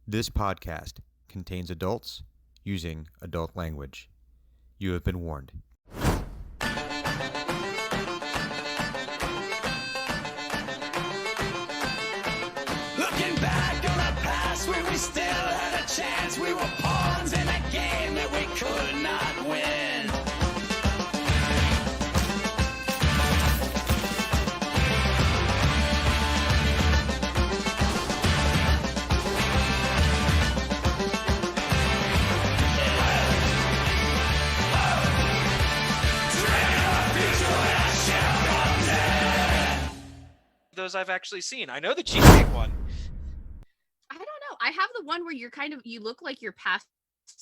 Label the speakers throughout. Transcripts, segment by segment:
Speaker 1: This podcast contains adults using adult language. You have been warned.
Speaker 2: Looking back on a past where we still had a chance. We were pawns in a game that we could not win.
Speaker 3: Those I've actually seen. I know the cheesecake one.
Speaker 4: I don't know. I have the one where you look like you're passed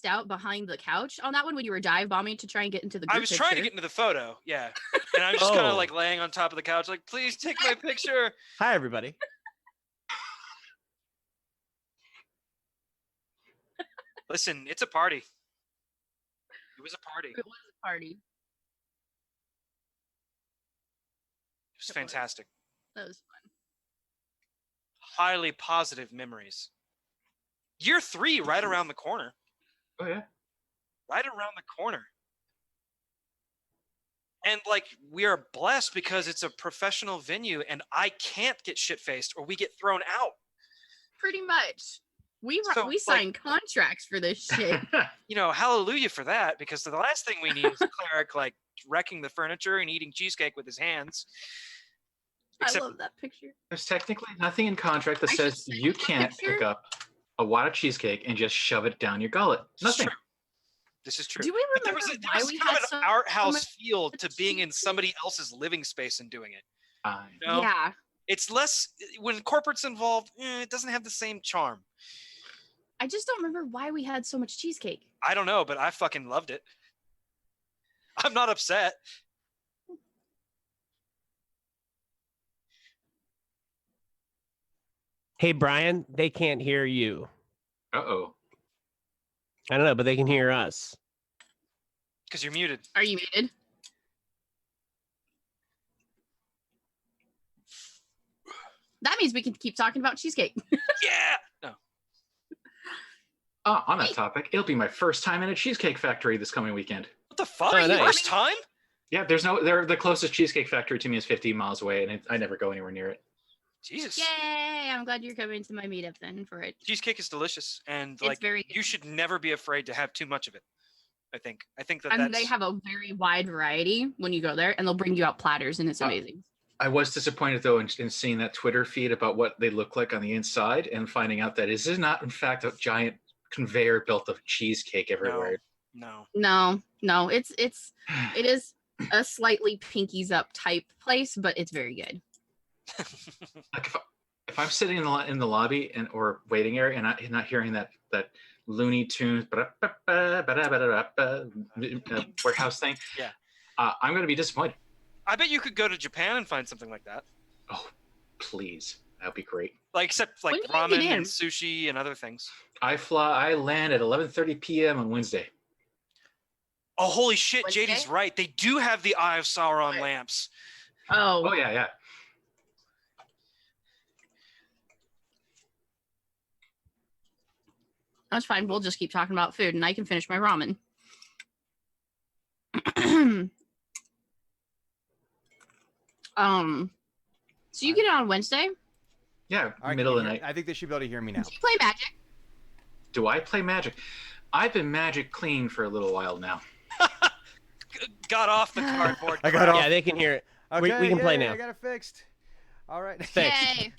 Speaker 4: out behind the couch on that one when you were dive bombing to try and get into the group
Speaker 3: I was trying to get into the photo, yeah. And I'm just kind of like laying on top of the couch, like, please take my picture.
Speaker 5: Hi, everybody.
Speaker 3: Listen, it's a party. It was a party.
Speaker 4: It was a party.
Speaker 3: It was fantastic.
Speaker 4: That was fun.
Speaker 3: Highly positive memories. Year 3, right around the corner.
Speaker 6: Oh, yeah.
Speaker 3: Right around the corner. And like, we are blessed because it's a professional venue and I can't get shit-faced or we get thrown out.
Speaker 4: Pretty much. We
Speaker 3: So,
Speaker 4: signed contracts for this shit.
Speaker 3: You know, hallelujah for that, because the last thing we need is a cleric like wrecking the furniture and eating cheesecake with his hands.
Speaker 4: I love that picture.
Speaker 6: There's technically nothing in contract that
Speaker 4: I
Speaker 6: says
Speaker 4: should send
Speaker 6: you
Speaker 4: you that
Speaker 6: can't
Speaker 4: picture.
Speaker 6: pick up a wad of cheesecake and just shove it down your gullet.
Speaker 3: This is
Speaker 6: Nothing.
Speaker 3: true. This is true.
Speaker 4: Do we
Speaker 3: But there
Speaker 4: remember
Speaker 3: was, there
Speaker 4: why
Speaker 3: was
Speaker 4: we
Speaker 3: kind
Speaker 4: had
Speaker 3: of
Speaker 4: so
Speaker 3: an art house
Speaker 4: much
Speaker 3: feel to being in
Speaker 4: cheesecake?
Speaker 3: somebody else's living space and doing it.
Speaker 6: Fine.
Speaker 3: You know?
Speaker 4: Yeah.
Speaker 3: It's less, when corporate's involved, it doesn't have the same charm.
Speaker 4: I just don't remember why we had so much cheesecake.
Speaker 3: I don't know, but I fucking loved it. I'm not upset.
Speaker 5: Hey, Brian, they can't hear you.
Speaker 6: Uh-oh.
Speaker 5: I don't know, but they can hear us.
Speaker 3: Because you're muted.
Speaker 4: Are you muted? That means we can keep talking about cheesecake.
Speaker 3: Yeah! No.
Speaker 6: On that topic, it'll be my first time in a cheesecake factory this coming weekend.
Speaker 3: What the fuck?
Speaker 5: Oh, nice.
Speaker 3: First time?
Speaker 6: Yeah, they're the closest cheesecake factory to me is 50 miles away, and I never go anywhere near it.
Speaker 3: Jesus.
Speaker 4: Yay! I'm glad you're coming to my meetup then for it.
Speaker 3: Cheesecake is delicious. And
Speaker 4: It's
Speaker 3: like,
Speaker 4: very good.
Speaker 3: you should never be afraid to have too much of it. I think that
Speaker 4: And
Speaker 3: that's...
Speaker 4: they have a very wide variety when you go there, and they'll bring you out platters, and it's
Speaker 6: Oh.
Speaker 4: amazing.
Speaker 6: I was disappointed though in seeing that Twitter feed about what they look like on the inside and finding out that this is not in fact a giant conveyor belt of cheesecake everywhere.
Speaker 3: No.
Speaker 4: No, it is a slightly pinkies up type place, but it's very good.
Speaker 6: Like if I'm sitting in the lobby and or waiting area and not hearing that Looney Tunes warehouse thing,
Speaker 3: Yeah.
Speaker 6: I'm going to be disappointed.
Speaker 3: I bet you could go to Japan and find something like that.
Speaker 6: Oh, please, that'd be great.
Speaker 3: Like, except like
Speaker 4: When do you
Speaker 3: ramen
Speaker 4: get
Speaker 3: and
Speaker 4: in?
Speaker 3: sushi and other things.
Speaker 6: I land at 11:30 p.m. on Wednesday.
Speaker 3: Oh, holy shit,
Speaker 4: Wednesday?
Speaker 3: JD's right. They do have the Eye of Sauron
Speaker 4: What?
Speaker 3: lamps.
Speaker 4: Oh,
Speaker 6: Oh yeah.
Speaker 4: that's fine. We'll just keep talking about food, and I can finish my ramen. So you get it on Wednesday?
Speaker 6: Yeah,
Speaker 1: All right,
Speaker 6: middle of
Speaker 1: can
Speaker 6: the
Speaker 1: you hear-
Speaker 6: night.
Speaker 1: I think they should be able to hear me now.
Speaker 4: Do you play Magic?
Speaker 6: Do I play Magic? I've been Magic clean for a little while now.
Speaker 3: Got off the cardboard.
Speaker 1: I got off.
Speaker 5: Yeah, they can hear it. We can play now.
Speaker 1: I got it fixed. All right.
Speaker 5: Thanks.
Speaker 4: Yay!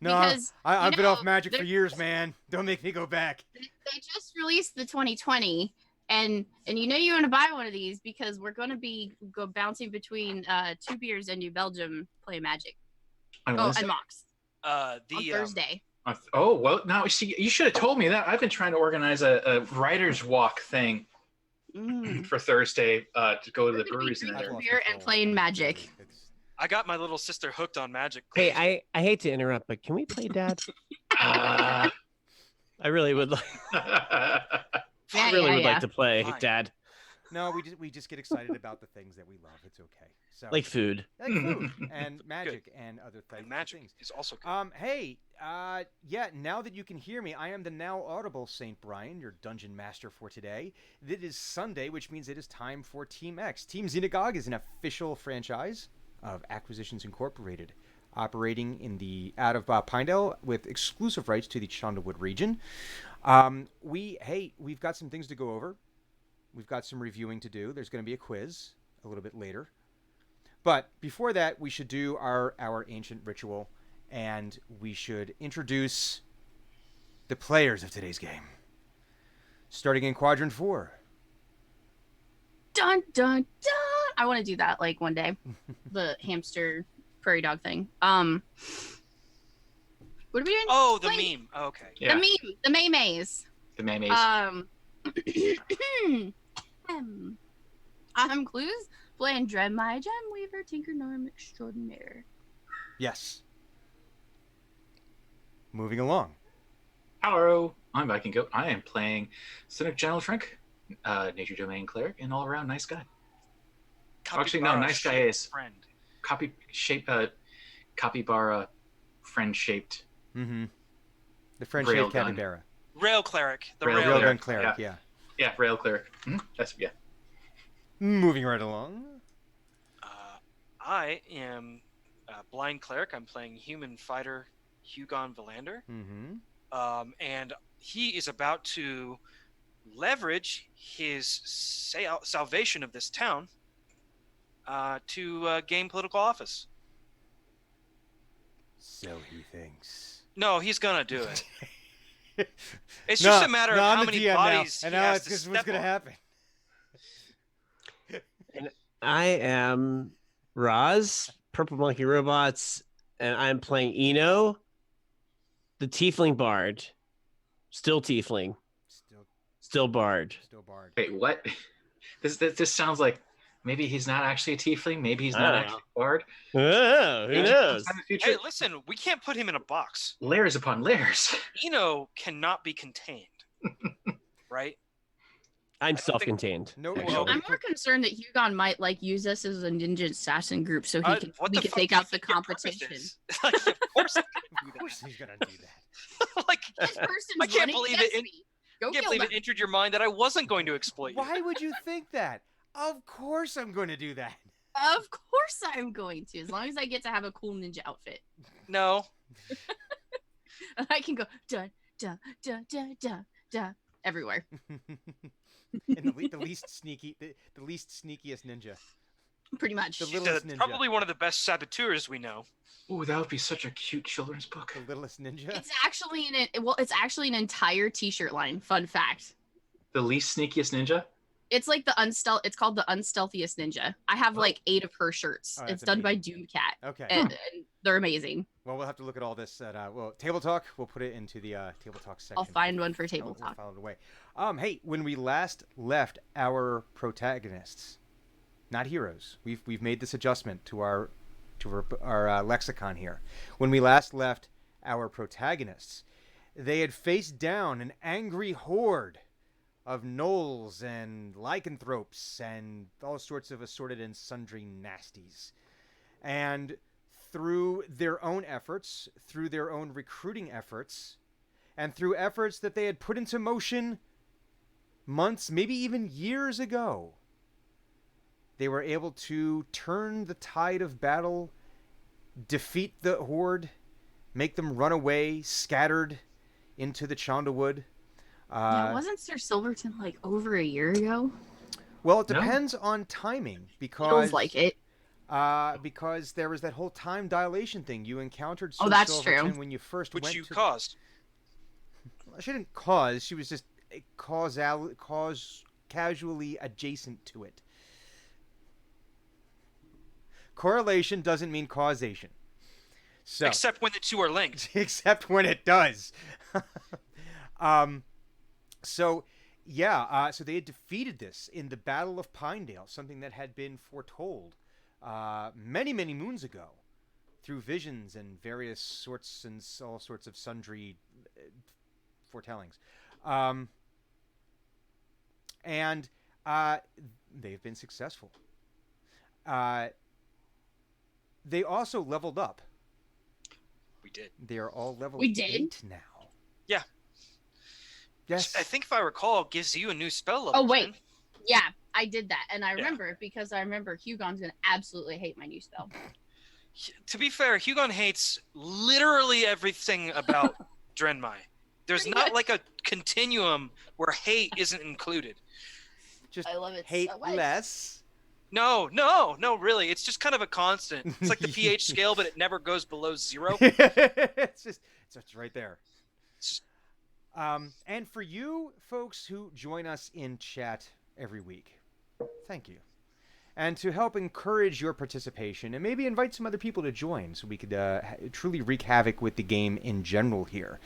Speaker 1: No,
Speaker 4: Because,
Speaker 1: I've
Speaker 4: you
Speaker 1: been off
Speaker 4: know,
Speaker 1: Magic for
Speaker 4: there-
Speaker 1: years, man. Don't make me go back.
Speaker 4: They just released the 2020, and you know you want to buy one of these because we're going to be bouncing between Two Beers and New Belgium playing Magic.
Speaker 6: On
Speaker 4: Oh,
Speaker 6: Wednesday?
Speaker 4: and Mox on
Speaker 3: The
Speaker 4: Thursday.
Speaker 6: Oh well, now see, you should have told me that. I've been trying to organize a writers' walk thing
Speaker 4: Mm.
Speaker 6: for Thursday to go to
Speaker 4: We're
Speaker 6: the
Speaker 4: gonna be
Speaker 6: breweries in
Speaker 4: drinking
Speaker 6: there.
Speaker 4: beer and playing Magic.
Speaker 3: I got my little sister hooked on Magic.
Speaker 5: Hey, I hate to interrupt, but can we play Dad?
Speaker 6: Uh,
Speaker 5: I really would like.
Speaker 4: Yeah,
Speaker 5: I really
Speaker 4: yeah,
Speaker 5: would
Speaker 4: yeah.
Speaker 5: like to play
Speaker 3: Fine.
Speaker 5: Dad.
Speaker 7: No, we just get excited about the things that we love. It's okay. So
Speaker 5: Like food.
Speaker 7: like food and magic and other
Speaker 3: And
Speaker 7: things.
Speaker 3: magic is also good.
Speaker 7: Hey, yeah. Now that you can hear me, I am the now audible Saint Brian, your dungeon master for today. It is Sunday, which means it is time for Team X. Team Xenagog is an official franchise of Acquisitions Incorporated, operating in the out of Pinedale with exclusive rights to the Chondawood region. We've got some things to go over. We've got some reviewing to do. There's going to be a quiz a little bit later. But before that, we should do our ancient ritual, and we should introduce the players of today's game. Starting in Quadrant 4.
Speaker 4: Dun dun dun. I want to do that like one day. The hamster prairie dog thing. What are we doing?
Speaker 3: Oh, the
Speaker 4: Wait.
Speaker 3: meme. Oh, okay.
Speaker 6: Yeah.
Speaker 4: The meme. The Maymays.
Speaker 6: The memes.
Speaker 4: I'm Clues, playing Dreadmaya Gemweaver, Tinker Gnome Extraordinaire.
Speaker 7: Yes. Moving along.
Speaker 6: Hello, I'm Viking Goat. I am playing Cynic General Frank, Nature Domain Cleric, and all around nice guy. Actually, no, nice guy
Speaker 3: Capybara-shaped
Speaker 6: is-
Speaker 3: friend.
Speaker 6: Capybara friend-shaped.
Speaker 7: Mm-hmm. The French-shaped
Speaker 6: Railgun.
Speaker 7: capybara.
Speaker 3: Rail cleric. The
Speaker 6: Rail
Speaker 3: rail,
Speaker 6: cleric.
Speaker 7: Railgun cleric, yeah.
Speaker 6: Yeah, rail cleric. That's yeah.
Speaker 7: Moving right along.
Speaker 3: I am a blind cleric. I'm playing human fighter Hugon Valander.
Speaker 7: Mm-hmm.
Speaker 3: And he is about to leverage his salvation of this town to gain political office.
Speaker 7: So he thinks.
Speaker 3: No, he's gonna do it. It's
Speaker 7: No,
Speaker 3: just a matter
Speaker 7: no,
Speaker 3: of
Speaker 7: I'm
Speaker 3: how
Speaker 7: the
Speaker 3: many
Speaker 7: DM
Speaker 3: bodies
Speaker 7: now, and
Speaker 3: he
Speaker 7: now
Speaker 3: has
Speaker 7: it's
Speaker 3: to
Speaker 7: just what's
Speaker 3: step
Speaker 7: going to
Speaker 3: on.
Speaker 7: happen.
Speaker 5: I am Roz, Purple Monkey Robots, and I'm playing Eno, the Tiefling Bard. Still Tiefling, still Bard.
Speaker 7: Still Bard.
Speaker 6: Wait, what? This sounds like maybe he's not actually a tiefling. Maybe he's not
Speaker 5: I don't
Speaker 6: actually a bard.
Speaker 5: Oh, who knows?
Speaker 6: In the future,
Speaker 3: Hey, listen, we can't put him in a box.
Speaker 6: layers upon layers.
Speaker 3: Eno cannot be contained, right?
Speaker 5: I'm
Speaker 3: think-
Speaker 5: self-contained.
Speaker 7: No,
Speaker 6: Well,
Speaker 7: no,
Speaker 4: I'm more concerned that Hugon might like use us as a ninja assassin group so he can
Speaker 3: What
Speaker 4: we
Speaker 3: the
Speaker 4: can
Speaker 3: fuck
Speaker 4: take
Speaker 3: do you
Speaker 4: out the
Speaker 3: think your purpose
Speaker 4: competition.
Speaker 3: is? Like, of course,
Speaker 7: of course he's going to do that.
Speaker 3: like,
Speaker 4: This person's
Speaker 3: I can't
Speaker 4: running
Speaker 3: believe
Speaker 4: against
Speaker 3: it.
Speaker 4: me. Go
Speaker 3: I can't
Speaker 4: kill
Speaker 3: believe
Speaker 4: them.
Speaker 3: it entered your mind that I wasn't going to exploit you.
Speaker 7: Why would you think that? Of course I'm going to do that.
Speaker 4: Of course I'm going to, as long as I get to have a cool ninja outfit.
Speaker 3: No.
Speaker 4: I can go dun dun dun dun dun dun everywhere.
Speaker 7: And the least sneaky, the least sneakiest ninja.
Speaker 4: Pretty much.
Speaker 7: The
Speaker 3: She's
Speaker 7: littlest ninja.
Speaker 3: probably one of the best saboteurs we know.
Speaker 6: Ooh, that would be such a cute children's book.
Speaker 7: The littlest ninja.
Speaker 4: It's actually it's actually an entire t-shirt line. Fun fact.
Speaker 6: The least sneakiest ninja.
Speaker 4: It's like it's called the unstealthiest ninja. I have like 8 of her shirts.
Speaker 7: Oh,
Speaker 4: It's
Speaker 7: that's
Speaker 4: done by
Speaker 7: amazing.
Speaker 4: Doomcat.
Speaker 7: Okay.
Speaker 4: And they're amazing.
Speaker 7: Well, we'll have to look at all this at Table Talk. We'll put it into the Table Talk section.
Speaker 4: I'll find one for
Speaker 7: Oh,
Speaker 4: table
Speaker 7: we'll
Speaker 4: talk.
Speaker 7: file it away. Hey, when we last left our protagonists, not heroes, we've made this adjustment to our lexicon here. When we last left our protagonists, they had faced down an angry horde of gnolls and lycanthropes and all sorts of assorted and sundry nasties. And through their own efforts, through their own recruiting efforts, and through efforts that they had put into motion months, maybe even years ago, they were able to turn the tide of battle, defeat the horde, make them run away, scattered into the Chondawood.
Speaker 4: Yeah, wasn't Sir Silverton like over a year ago?
Speaker 7: Well, it
Speaker 6: No.
Speaker 7: depends on timing because
Speaker 4: Feels like it.
Speaker 7: because there was that whole time dilation thing. You encountered Sir
Speaker 4: Oh, that's
Speaker 7: Silverton
Speaker 4: true.
Speaker 7: when you first
Speaker 3: Which
Speaker 7: went
Speaker 3: you
Speaker 7: to.
Speaker 3: caused.
Speaker 7: She didn't cause. She was just casually adjacent to it. Correlation doesn't mean causation. So
Speaker 3: Except when the two are linked.
Speaker 7: except when it does. So they had defeated this in the Battle of Pinedale, something that had been foretold many, many moons ago through visions and various sorts and all sorts of sundry foretellings. And Uh, they've been successful. They also leveled up.
Speaker 3: We did.
Speaker 7: They are all level
Speaker 4: We did?
Speaker 7: 8 now.
Speaker 3: Yeah.
Speaker 7: Yes.
Speaker 3: I think if I recall, it gives you a new spell level.
Speaker 4: Oh, wait.
Speaker 3: Jen.
Speaker 4: Yeah, I did that, and I
Speaker 3: Yeah.
Speaker 4: remember it because I remember Hugon's gonna absolutely hate my new spell.
Speaker 3: To be fair, Hugon hates literally everything about Drenmai. There's
Speaker 4: Pretty
Speaker 3: not
Speaker 4: much.
Speaker 3: like a continuum where hate isn't included.
Speaker 7: Just
Speaker 4: I love it
Speaker 7: hate
Speaker 4: so much.
Speaker 7: less.
Speaker 3: No, really. It's just kind of a constant. It's like the pH scale, but it never goes below 0.
Speaker 7: it's right there.
Speaker 3: It's just-
Speaker 7: And for you folks who join us in chat every week, thank you. And to help encourage your participation and maybe invite some other people to join so we could truly wreak havoc with the game in general here.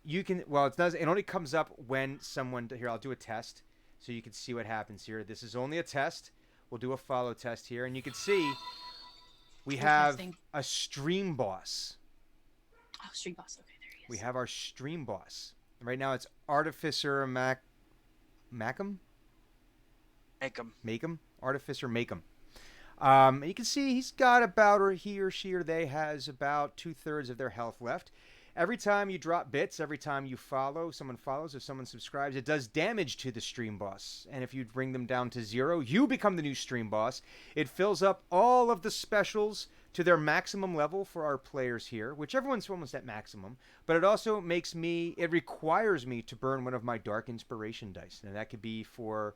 Speaker 7: You can, well, it only comes up when someone, here, I'll do a test so you can see what happens here. This is only a test. We'll do a follow test here, and you can see we have
Speaker 4: Interesting.
Speaker 7: a stream boss.
Speaker 4: Oh, Street Boss. Okay, there he is.
Speaker 7: We have our stream boss. Right now it's Artificer Macum?
Speaker 3: Make 'em.
Speaker 7: Artificer Macum. And you can see he's got about, or he or she or they has about 2/3 of their health left. Every time you drop bits, every time you follow, someone follows or someone subscribes, it does damage to the stream boss. And if you bring them down to 0, you become the new stream boss. It fills up all of the specials to their maximum level for our players here, which everyone's almost at maximum. But it also it requires me to burn one of my Dark Inspiration dice. And that could be for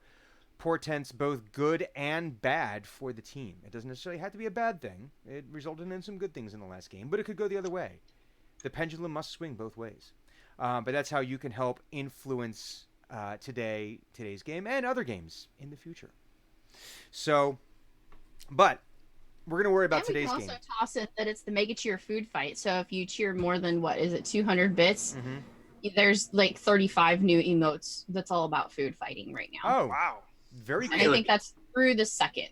Speaker 7: portents both good and bad for the team. It doesn't necessarily have to be a bad thing. It resulted in some good things in the last game, but it could go the other way. The pendulum must swing both ways. But that's how you can help influence today's game and other games in the future. So, but we're going to worry about
Speaker 4: And we
Speaker 7: today's
Speaker 4: can
Speaker 7: game.
Speaker 4: also toss in that it's the Mega Cheer food fight. So if you cheer more than, 200 bits,
Speaker 7: Mhm.
Speaker 4: there's like 35 new emotes that's all about food fighting right now.
Speaker 7: Oh,
Speaker 3: Wow.
Speaker 7: very
Speaker 4: and I
Speaker 7: cool.
Speaker 4: think that's through the 2nd.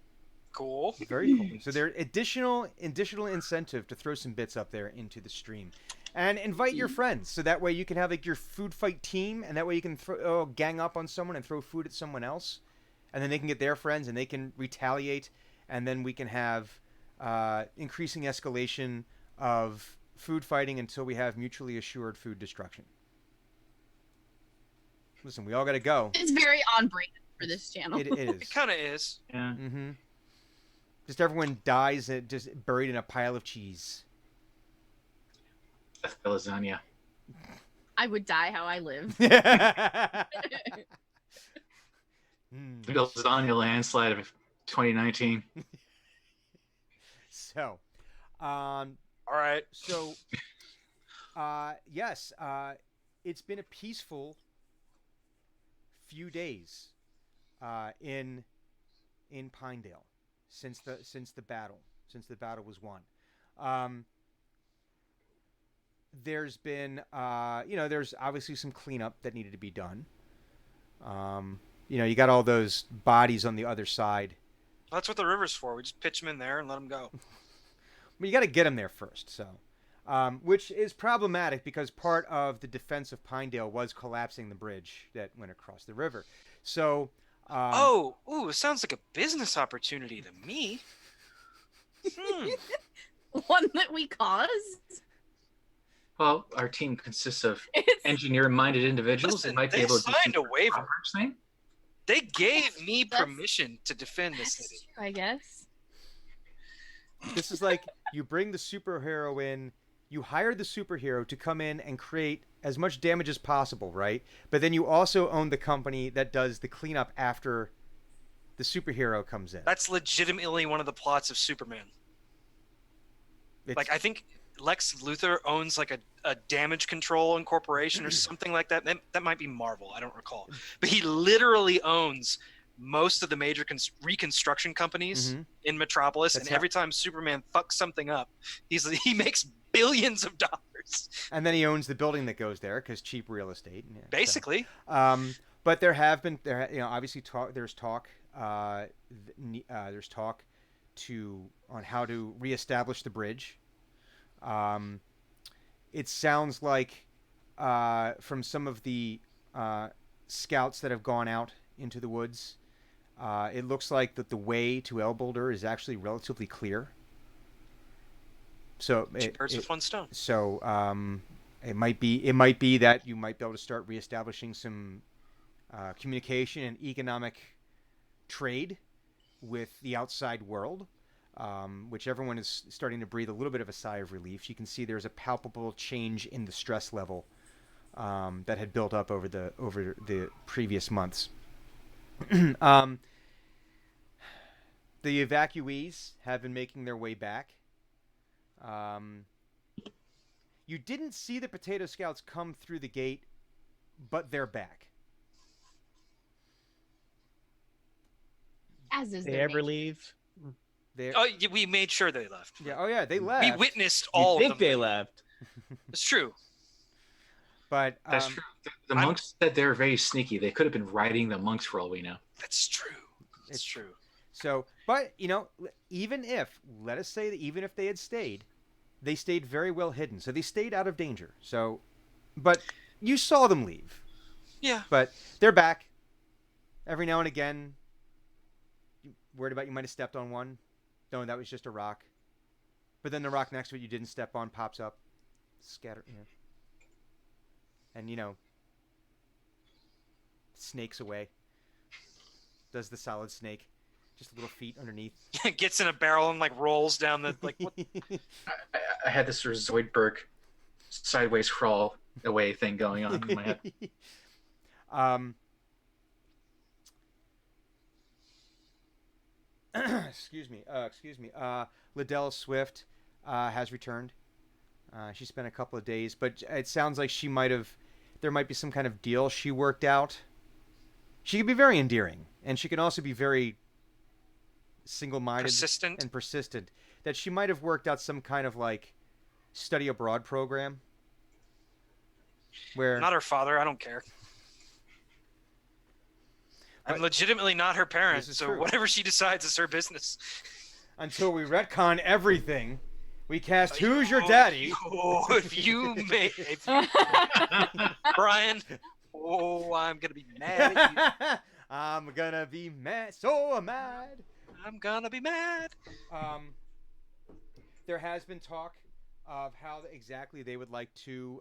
Speaker 3: Cool.
Speaker 7: Very cool. So there's additional incentive to throw some bits up there into the stream, and invite your friends. So that way you can have like your food fight team, and that way you can gang up on someone and throw food at someone else, and then they can get their friends and they can retaliate, and then we can have increasing escalation of food fighting until we have mutually assured food destruction. Listen, we all got to go.
Speaker 4: It's very on brand for this channel.
Speaker 7: It is.
Speaker 3: It kind of is.
Speaker 6: Yeah.
Speaker 7: Mm-hmm. Just everyone dies just buried in a pile of cheese.
Speaker 6: That's the lasagna.
Speaker 4: I would die how I live.
Speaker 7: Mm.
Speaker 6: The lasagna landslide of 2019.
Speaker 7: So,
Speaker 3: All right.
Speaker 7: so, yes, it's been a peaceful few days in Pinedale since the battle was won. There's been there's obviously some cleanup that needed to be done. You got all those bodies on the other side.
Speaker 3: That's what the river's for. We just pitch them in there and let them go.
Speaker 7: But you got to get them there first, so which is problematic because part of the defense of Pinedale was collapsing the bridge that went across the river. So,
Speaker 3: It sounds like a business opportunity to me.
Speaker 4: One that we caused.
Speaker 6: Well, our team consists of
Speaker 4: It's
Speaker 6: engineer-minded individuals.
Speaker 3: Listen,
Speaker 6: They might be
Speaker 3: they
Speaker 6: able to do
Speaker 3: signed a
Speaker 6: some
Speaker 3: waiver.
Speaker 6: Proverbs thing.
Speaker 3: They gave me
Speaker 4: That's-
Speaker 3: permission to defend the
Speaker 4: that's
Speaker 3: city.
Speaker 4: true, I guess.
Speaker 7: this is like you bring the superhero in, you hire the superhero to come in and create as much damage as possible, right? But then you also own the company that does the cleanup after the superhero comes in.
Speaker 3: That's legitimately one of the plots of Superman.
Speaker 7: It's-
Speaker 3: Like, I think Lex Luthor owns like a damage control incorporation or something like that. That might be Marvel. I don't recall. But he literally owns most of the major reconstruction companies
Speaker 7: Mhm.
Speaker 3: in Metropolis.
Speaker 7: That's
Speaker 3: And every time Superman fucks something up, he makes billions of dollars.
Speaker 7: And then he owns the building that goes there because cheap real estate. Yeah, so.
Speaker 3: Basically.
Speaker 7: But obviously there's talk on how to reestablish the bridge. It sounds like from some of the scouts that have gone out into the woods It looks like that the way to Elboulder is actually relatively clear. So
Speaker 3: Two birds with one stone.
Speaker 7: So it might be that you might be able to start reestablishing some communication and economic trade with the outside world, which everyone is starting to breathe a little bit of a sigh of relief. You can see there's a palpable change in the stress level that had built up over the previous months. The evacuees have been making their way back. You didn't see the Potato Scouts come through the gate, but they're back.
Speaker 4: As is
Speaker 5: They
Speaker 4: their
Speaker 5: ever
Speaker 4: nature.
Speaker 5: leave?
Speaker 3: Oh, we made sure they left.
Speaker 7: Yeah. Oh yeah, they left.
Speaker 3: We witnessed
Speaker 5: You
Speaker 3: all
Speaker 5: think
Speaker 3: of them.
Speaker 5: they left?
Speaker 3: It's true.
Speaker 7: But
Speaker 6: That's true. The
Speaker 3: I'm-
Speaker 6: monks said they're very sneaky. They could have been riding the monks for all we know.
Speaker 3: That's true. It's
Speaker 7: It's-
Speaker 3: true.
Speaker 7: So, but even if, let us say that even if they had stayed, they stayed very well hidden. So they stayed out of danger. So, but you saw them leave.
Speaker 3: Yeah.
Speaker 7: But they're back. Every now and again, you worried about you might have stepped on one. No, that was just a rock. But then the rock next to it you didn't step on pops up. Scatter, And, snakes away. Does the solid snake. Just little feet underneath.
Speaker 3: Gets in a barrel and rolls down the what?
Speaker 6: I had this sort of Zoidberg sideways crawl away thing going on in my head.
Speaker 7: Excuse me. Liddell Swift has returned. She spent a couple of days, but it sounds like there might be some kind of deal she worked out. She can be very endearing, and she can also be very single-minded
Speaker 3: Persistent.
Speaker 7: and persistent. That she might have worked out some kind of study abroad program. Where
Speaker 3: Not her father. I don't care. I'm
Speaker 7: But-
Speaker 3: legitimately not her parent,
Speaker 7: This is
Speaker 3: so
Speaker 7: true.
Speaker 3: whatever she decides is her business.
Speaker 7: until we retcon everything, we cast Who's Your Daddy?
Speaker 3: Oh, if you Brian, I'm gonna be mad at you.
Speaker 7: I'm gonna be mad, so mad.
Speaker 3: I'm gonna be mad.
Speaker 7: There has been talk of how exactly they would like to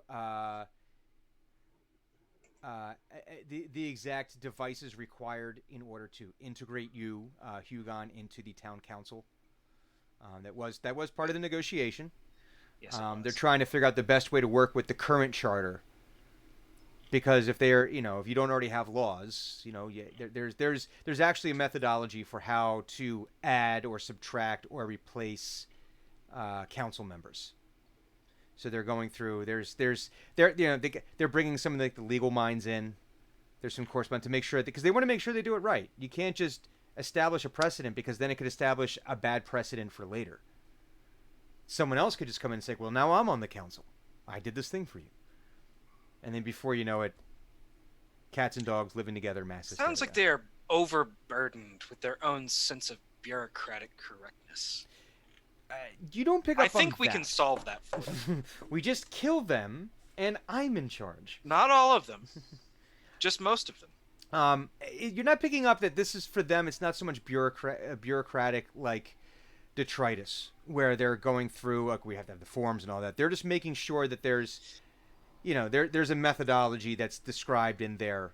Speaker 7: the exact devices required in order to integrate you, Hugon, into the town council. That was part of the negotiation.
Speaker 3: Yes, it
Speaker 7: They're
Speaker 3: was.
Speaker 7: trying to figure out the best way to work with the current charter. Because if they're, if you don't already have laws, there's actually a methodology for how to add or subtract or replace council members. So they're going through. They're bringing some of the legal minds in. There's some correspondence to make sure because they want to make sure they do it right. You can't just establish a precedent because then it could establish a bad precedent for later. Someone else could just come in and say, "Well, now I'm on the council. I did this thing for you." And then before you know it, cats and dogs living together, mass hysteria.
Speaker 3: Sounds like they're overburdened with their own sense of bureaucratic correctness.
Speaker 7: You don't pick up
Speaker 3: I think
Speaker 7: on
Speaker 3: we
Speaker 7: that.
Speaker 3: can solve that for them.
Speaker 7: We just kill them, and I'm in charge.
Speaker 3: Not all of them, just most of them.
Speaker 7: You're not picking up that this is for them. It's not so much bureaucratic like detritus, where they're going through. We have to have the forms and all that. They're just making sure that there's a methodology that's described in the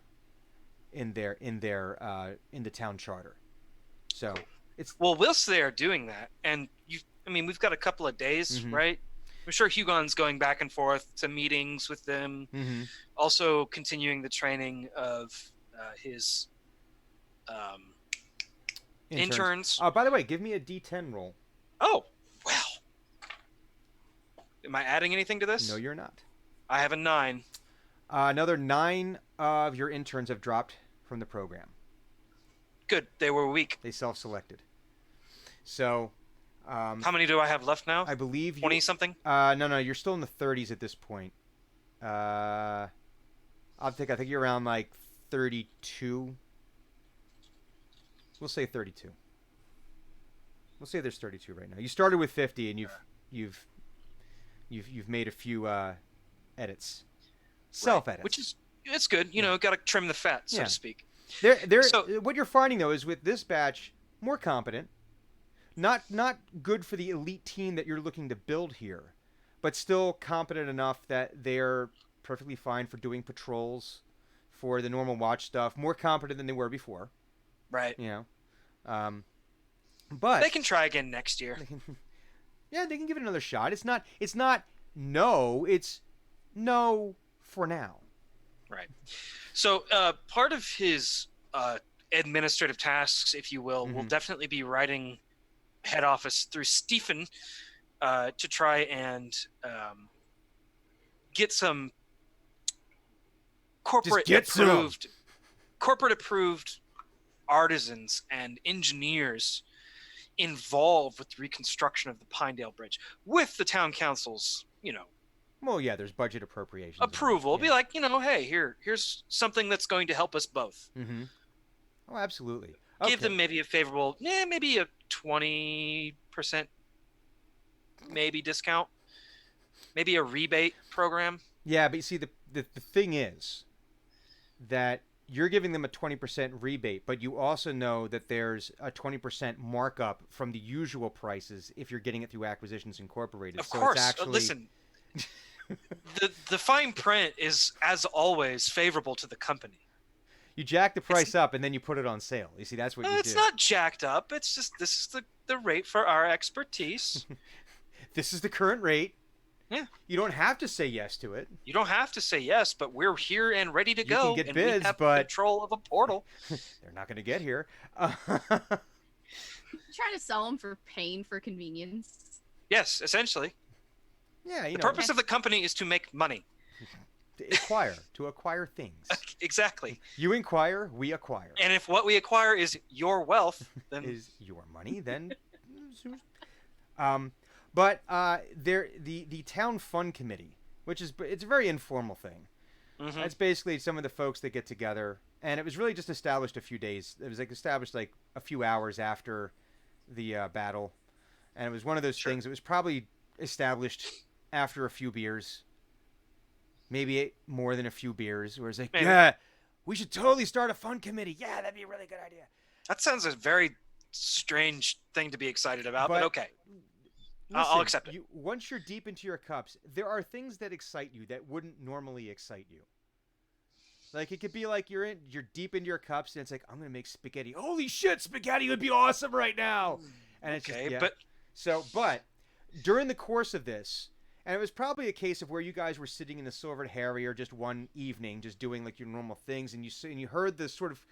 Speaker 7: town charter. So it's
Speaker 3: Well, whilst they are doing that, and we've got a couple of days,
Speaker 7: Mhm.
Speaker 3: right? I'm sure Hugon's going back and forth to meetings with them, also continuing the training of his interns.
Speaker 7: By the way, give me a D10 roll.
Speaker 3: Oh, well. Am I adding anything to this?
Speaker 7: No, you're not.
Speaker 3: I have a 9.
Speaker 7: Another 9 of your interns have dropped from the program.
Speaker 3: Good. They were weak.
Speaker 7: They self-selected. So,
Speaker 3: How many do I have left now?
Speaker 7: I believe you.
Speaker 3: 20 something?
Speaker 7: No, you're still in the 30s at this point. I think you're around 32. We'll say 32. We'll say there's 32 right now. You started with 50, and you've made a few edits, self edits.
Speaker 3: Which is it's good. Got to trim the fat, so
Speaker 7: Yeah.
Speaker 3: to speak.
Speaker 7: They're
Speaker 3: So-
Speaker 7: what you're finding though is with this batch more competent, not good for the elite team that you're looking to build here, but still competent enough that they're perfectly fine for doing patrols, for the normal watch stuff. More competent than they were before,
Speaker 3: Right.
Speaker 7: you know. But
Speaker 3: They can try again next year.
Speaker 7: yeah, they can give it another shot. It's not no, it's no for now.
Speaker 3: Right. So part of his administrative tasks, if you will
Speaker 7: Mm-hmm.
Speaker 3: definitely be writing head office through Stephen to try and get some
Speaker 7: get some.
Speaker 3: corporate approved artisans and engineers involved with the reconstruction of the Pinedale Bridge with the town council's,
Speaker 7: Well, yeah, there's budget appropriations.
Speaker 3: approval. Be like, hey, here's something that's going to help us both.
Speaker 7: Mm-hmm. Oh, absolutely.
Speaker 3: Give
Speaker 7: Okay.
Speaker 3: them maybe a favorable, maybe a 20% maybe discount, maybe a rebate program.
Speaker 7: Yeah, but you see, the thing is that you're giving them a 20% rebate, but you also know that there's a 20% markup from the usual prices if you're getting it through Acquisitions Incorporated.
Speaker 3: Of
Speaker 7: so
Speaker 3: course,
Speaker 7: it's actually
Speaker 3: listen. the fine print is, as always, favorable to the company.
Speaker 7: you jack the price up and then you put it on sale. You see, that's what you
Speaker 3: It's
Speaker 7: do.
Speaker 3: not jacked up. It's just this is the rate for our expertise.
Speaker 7: This is the current rate.
Speaker 3: Yeah.
Speaker 7: You don't have to say yes to it.
Speaker 3: You don't have to say yes, but we're here and ready to
Speaker 7: You
Speaker 3: go.
Speaker 7: can get
Speaker 3: and
Speaker 7: bids,
Speaker 3: we have
Speaker 7: but-
Speaker 3: control of a portal.
Speaker 7: They're not going to get here.
Speaker 4: Try to sell them for paying for convenience.
Speaker 3: Yes, essentially.
Speaker 7: Yeah, you
Speaker 3: The
Speaker 7: know,
Speaker 3: purpose of the company is to make money.
Speaker 7: to acquire things.
Speaker 3: Exactly.
Speaker 7: You inquire, we acquire.
Speaker 3: And if what we acquire is your wealth, then
Speaker 7: Is your money then? But the town fund committee, which is it's a very informal thing.
Speaker 3: Mhm.
Speaker 7: That's basically some of the folks that get together, and it was really just established a few days. It was established a few hours after the battle, and it was one of those
Speaker 3: Sure.
Speaker 7: things. It was probably established after a few beers, maybe more than a few beers. Where it's like,
Speaker 3: Maybe.
Speaker 7: yeah, we should totally start a fund committee. Yeah, that'd be a really good idea.
Speaker 3: that sounds a very strange thing to be excited about, but
Speaker 7: But-
Speaker 3: okay. I'll accept it.
Speaker 7: Once you're deep into your cups, there are things that excite you that wouldn't normally excite you. Like it could be like you're deep into your cups and it's like, I'm gonna make spaghetti. Holy shit, spaghetti would be awesome right now. And it's
Speaker 3: Okay,
Speaker 7: just, yeah.
Speaker 3: but
Speaker 7: But during the course of this, and it was probably a case of where you guys were sitting in the Silvered Harrier just one evening, just doing like your normal things, and you heard this sort of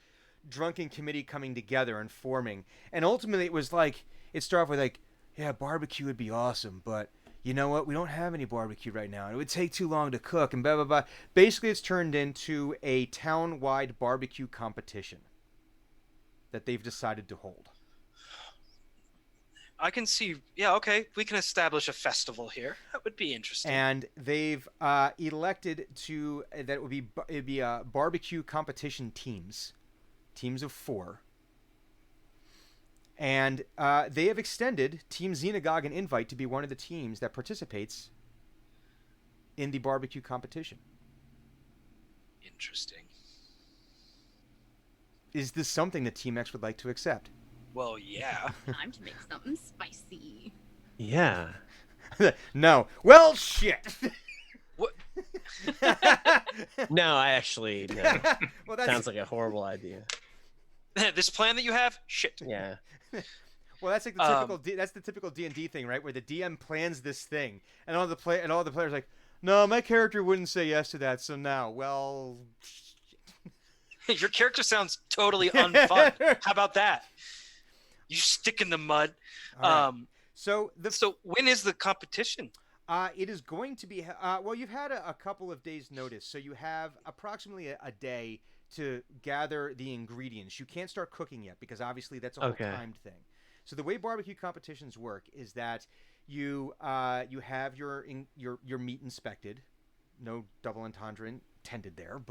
Speaker 7: drunken committee coming together and forming, and ultimately it was like it started off with like, yeah, barbecue would be awesome, but you know what? We don't have any barbecue right now, and it would take too long to cook, and blah blah blah. Basically, it's turned into a town-wide barbecue competition that they've decided to hold.
Speaker 3: I can see, yeah, okay, we can establish a festival here. That would be interesting.
Speaker 7: And they've elected to that it'd be barbecue competition teams of 4. And they have extended Team Xenagog an invite to be one of the teams that participates in the barbecue competition.
Speaker 3: Interesting.
Speaker 7: Is this something that Team X would like to accept?
Speaker 3: Well, yeah.
Speaker 4: Time to make something spicy.
Speaker 5: Yeah.
Speaker 7: No. Well, shit.
Speaker 3: What?
Speaker 5: No, I actually no.
Speaker 7: Well, that's
Speaker 5: Sounds like a horrible idea.
Speaker 3: This plan that you have, shit.
Speaker 5: Yeah.
Speaker 7: Well, that's like the typical. That's the typical D&D thing, right? Where the DM plans this thing, and all the players are like, "No, my character wouldn't say yes to that." So now, well,
Speaker 3: Your character sounds totally unfun. How about that? You stick in the mud.
Speaker 7: All right. So
Speaker 3: So when is the competition?
Speaker 7: it is going to be. Well, you've had a couple of days' notice, so you have approximately a day to gather the ingredients. You can't start cooking yet because obviously that's a whole
Speaker 5: Okay.
Speaker 7: timed thing. So the way barbecue competitions work is that you have your meat inspected. No double entendre intended there,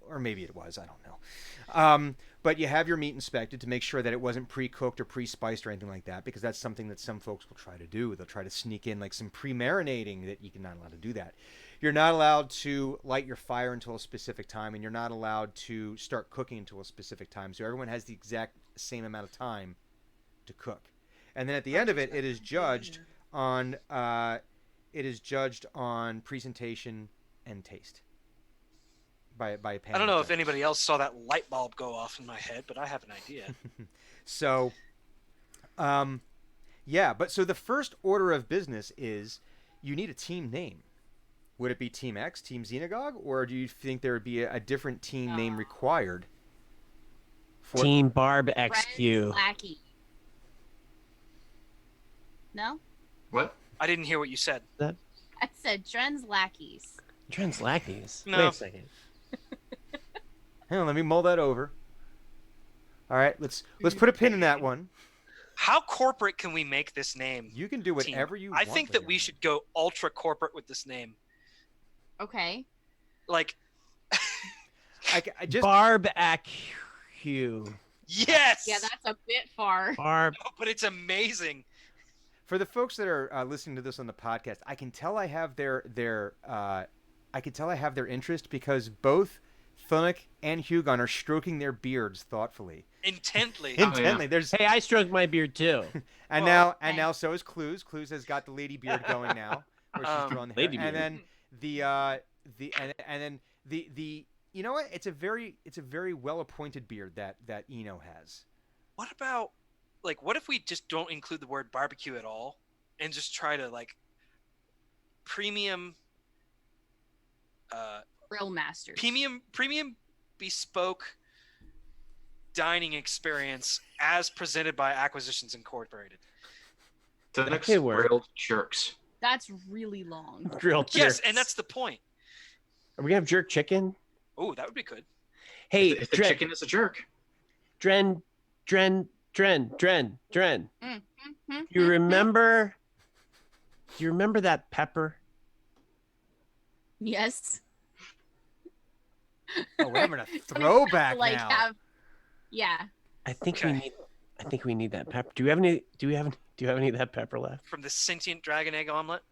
Speaker 7: or maybe it was. I don't know. But you have your meat inspected to make sure that it wasn't pre-cooked or pre-spiced or anything like that, because that's something that some folks will try to do. They'll try to sneak in like some pre-marinating that you're not allowed to do that. You're not allowed to light your fire until a specific time, and you're not allowed to start cooking until a specific time. So everyone has the exact same amount of time to cook. And then at the end of it, it is judged on presentation and taste by a panel.
Speaker 3: I don't know
Speaker 7: of
Speaker 3: if
Speaker 7: judges.
Speaker 3: anybody else saw that light bulb go off in my head, but I have an idea.
Speaker 7: So, yeah. But so the first order of business is you need a team name. Would it be Team X, Team Xenagog, or do you think there would be a different team name required? For
Speaker 5: Team Barb
Speaker 4: Friends
Speaker 5: XQ.
Speaker 4: Lackey. No?
Speaker 6: What?
Speaker 3: I didn't hear what you said.
Speaker 4: I said Dren's Lackeys.
Speaker 5: Trans lackeys.
Speaker 3: No.
Speaker 5: Wait a second.
Speaker 7: Hang on, let me mull that over. All right, let's put a pin in that one.
Speaker 3: How corporate can we make this name?
Speaker 7: You can do
Speaker 3: team?
Speaker 7: whatever you
Speaker 3: I
Speaker 7: want.
Speaker 3: think
Speaker 7: with
Speaker 3: that
Speaker 7: your
Speaker 3: we
Speaker 7: name.
Speaker 3: should go ultra corporate with this name.
Speaker 4: Okay.
Speaker 3: Like,
Speaker 7: I just
Speaker 5: Barb XQ.
Speaker 3: yes.
Speaker 4: Yeah, that's a bit far.
Speaker 5: Barb.
Speaker 3: No, but it's amazing.
Speaker 7: for the folks that are listening to this on the podcast, I can tell I have their interest because both Thunuk and Hugon are stroking their beards thoughtfully.
Speaker 3: Intently.
Speaker 6: yeah.
Speaker 7: Intently. There's
Speaker 5: Hey, I stroked my beard too.
Speaker 7: and
Speaker 3: Well,
Speaker 7: now so is Clues. Clues has got the lady beard going now, where she's drawn the hair.
Speaker 5: Lady
Speaker 7: And
Speaker 5: beard.
Speaker 7: then the you know what? It's a very well appointed beard that Eno has.
Speaker 3: What about, like, what if we just don't include the word barbecue at all and just try to, like, premium
Speaker 4: Grill Masters.
Speaker 3: premium bespoke dining experience as presented by Acquisitions Incorporated.
Speaker 6: The
Speaker 5: That
Speaker 6: next
Speaker 5: could work.
Speaker 6: grilled jerks.
Speaker 4: That's really long.
Speaker 5: Grilled
Speaker 3: Yes,
Speaker 5: jerks.
Speaker 3: and that's the point.
Speaker 5: Are we gonna have jerk chicken?
Speaker 3: Oh, that would be good.
Speaker 5: Hey,
Speaker 6: If the chicken is a jerk.
Speaker 5: Dren.
Speaker 4: Mm-hmm.
Speaker 5: You remember? Do you remember that pepper?
Speaker 4: Yes.
Speaker 7: Oh, we're having a throwback
Speaker 4: like
Speaker 7: now.
Speaker 4: yeah.
Speaker 5: I think
Speaker 3: Okay.
Speaker 5: we need that pepper. Do you have any of that pepper left?
Speaker 3: From the sentient dragon egg omelet.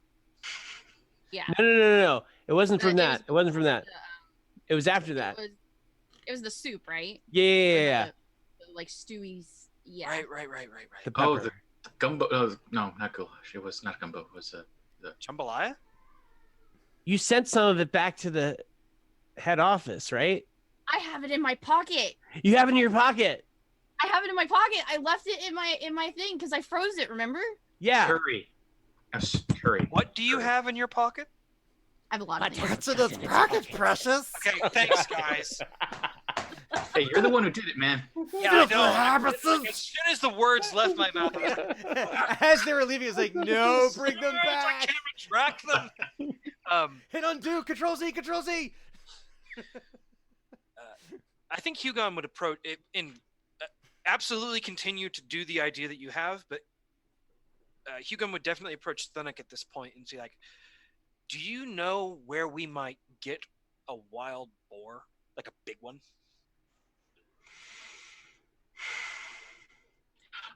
Speaker 4: Yeah.
Speaker 5: No. It wasn't from
Speaker 4: It
Speaker 5: that. It wasn't from that.
Speaker 4: Uh,
Speaker 5: It was after that.
Speaker 4: It was the soup, right?
Speaker 5: Yeah.
Speaker 4: The, like Stewie's. Yeah.
Speaker 3: Right.
Speaker 5: The pepper.
Speaker 6: Oh, the gumbo. No, not goulash. It was not gumbo. It was
Speaker 3: Jambalaya?
Speaker 5: You sent some of it back to the head office, right?
Speaker 4: I have it in my pocket.
Speaker 5: You have it in your pocket.
Speaker 4: I have it in my pocket. I left it in my thing because I froze it. Remember?
Speaker 5: Yeah.
Speaker 6: curry. Yes, curry.
Speaker 3: What do you
Speaker 6: Curry.
Speaker 3: have in your pocket?
Speaker 4: I have a lot of things.
Speaker 7: What's in this package, precious?
Speaker 3: Okay, thanks, guys.
Speaker 6: Hey, you're the one who did it, man.
Speaker 3: Yeah, I know. As soon as the words left my mouth, I was like,
Speaker 7: As they were leaving, it's like, no, bring them
Speaker 3: I
Speaker 7: back.
Speaker 3: can't retract them.
Speaker 7: Hit undo, Control Z, Control Z.
Speaker 3: I think Hugon would approach it in absolutely continue to do the idea that you have, but Hugon would definitely approach Thunuk at this point and say, like, do you know where we might get a wild boar, like a big one?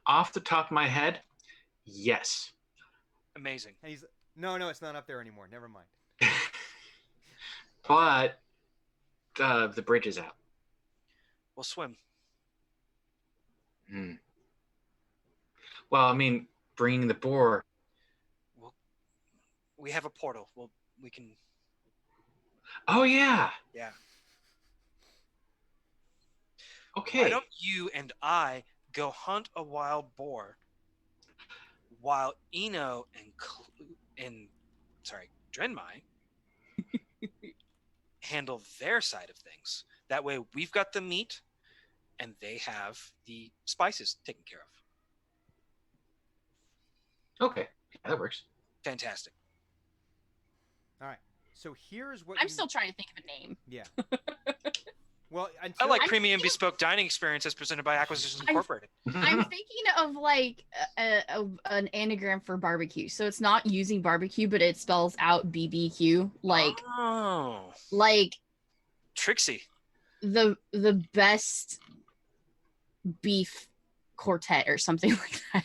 Speaker 6: Off the top of my head, yes.
Speaker 3: Amazing.
Speaker 7: And he's no, it's not up there anymore. Never mind.
Speaker 6: But the bridge is out.
Speaker 3: We'll swim.
Speaker 6: Hmm. Well, I mean, bringing the boar.
Speaker 3: We have a portal. We can.
Speaker 6: Oh yeah.
Speaker 3: Yeah.
Speaker 6: Okay.
Speaker 3: Why don't you and I go hunt a wild boar while Eno and Drenmai handle their side of things. That way we've got the meat and they have the spices taken care of.
Speaker 6: Okay. Yeah, that works.
Speaker 3: Fantastic.
Speaker 7: All right. So here's what
Speaker 4: I'm still trying to think of a name.
Speaker 7: Yeah. Well,
Speaker 3: I
Speaker 7: until
Speaker 3: like
Speaker 4: I'm
Speaker 3: premium
Speaker 4: thinking-
Speaker 3: bespoke dining experience as presented by Acquisitions
Speaker 4: I'm-
Speaker 3: Incorporated.
Speaker 4: I'm thinking of like an anagram for barbecue. So it's not using barbecue, but it spells out BBQ.
Speaker 3: Oh,
Speaker 4: Like
Speaker 3: Trixie.
Speaker 4: the best beef quartet or something like that.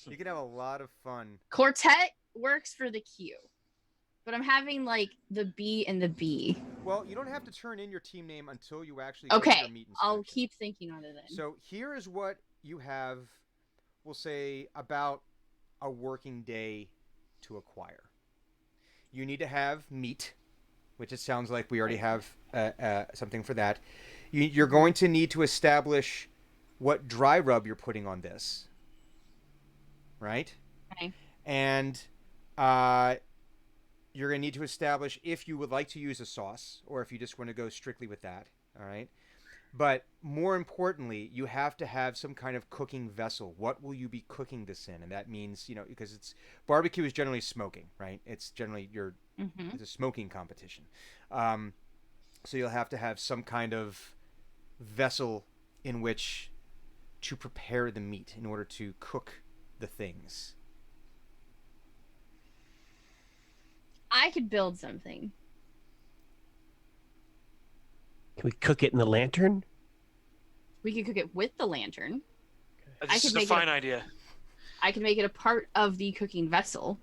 Speaker 7: You can have a lot of fun.
Speaker 4: Quartet works for the Q, but I'm having like the B and the B.
Speaker 7: Well, you don't have to turn in your team name until you actually go to
Speaker 4: Okay,
Speaker 7: your meet
Speaker 4: I'll
Speaker 7: inspection.
Speaker 4: keep thinking on it then.
Speaker 7: So here is what you have, we'll say, about a working day to acquire. You need to have meat, which it sounds like we already have something for that. You're going to need to establish what dry rub you're putting on this, right?
Speaker 4: Okay.
Speaker 7: And you're going to need to establish if you would like to use a sauce or if you just want to go strictly with that, all right? But more importantly, you have to have some kind of cooking vessel. What will you be cooking this in? And that means, because it's barbecue is generally smoking, right? It's generally it's a smoking competition. So you'll have to have some kind of vessel in which to prepare the meat in order to cook the things.
Speaker 4: I could build something.
Speaker 5: Can we cook it in the lantern?
Speaker 4: We could cook it with the lantern.
Speaker 3: This
Speaker 4: could
Speaker 3: is a
Speaker 4: make it
Speaker 3: fine idea.
Speaker 4: I can make it a part of the cooking vessel.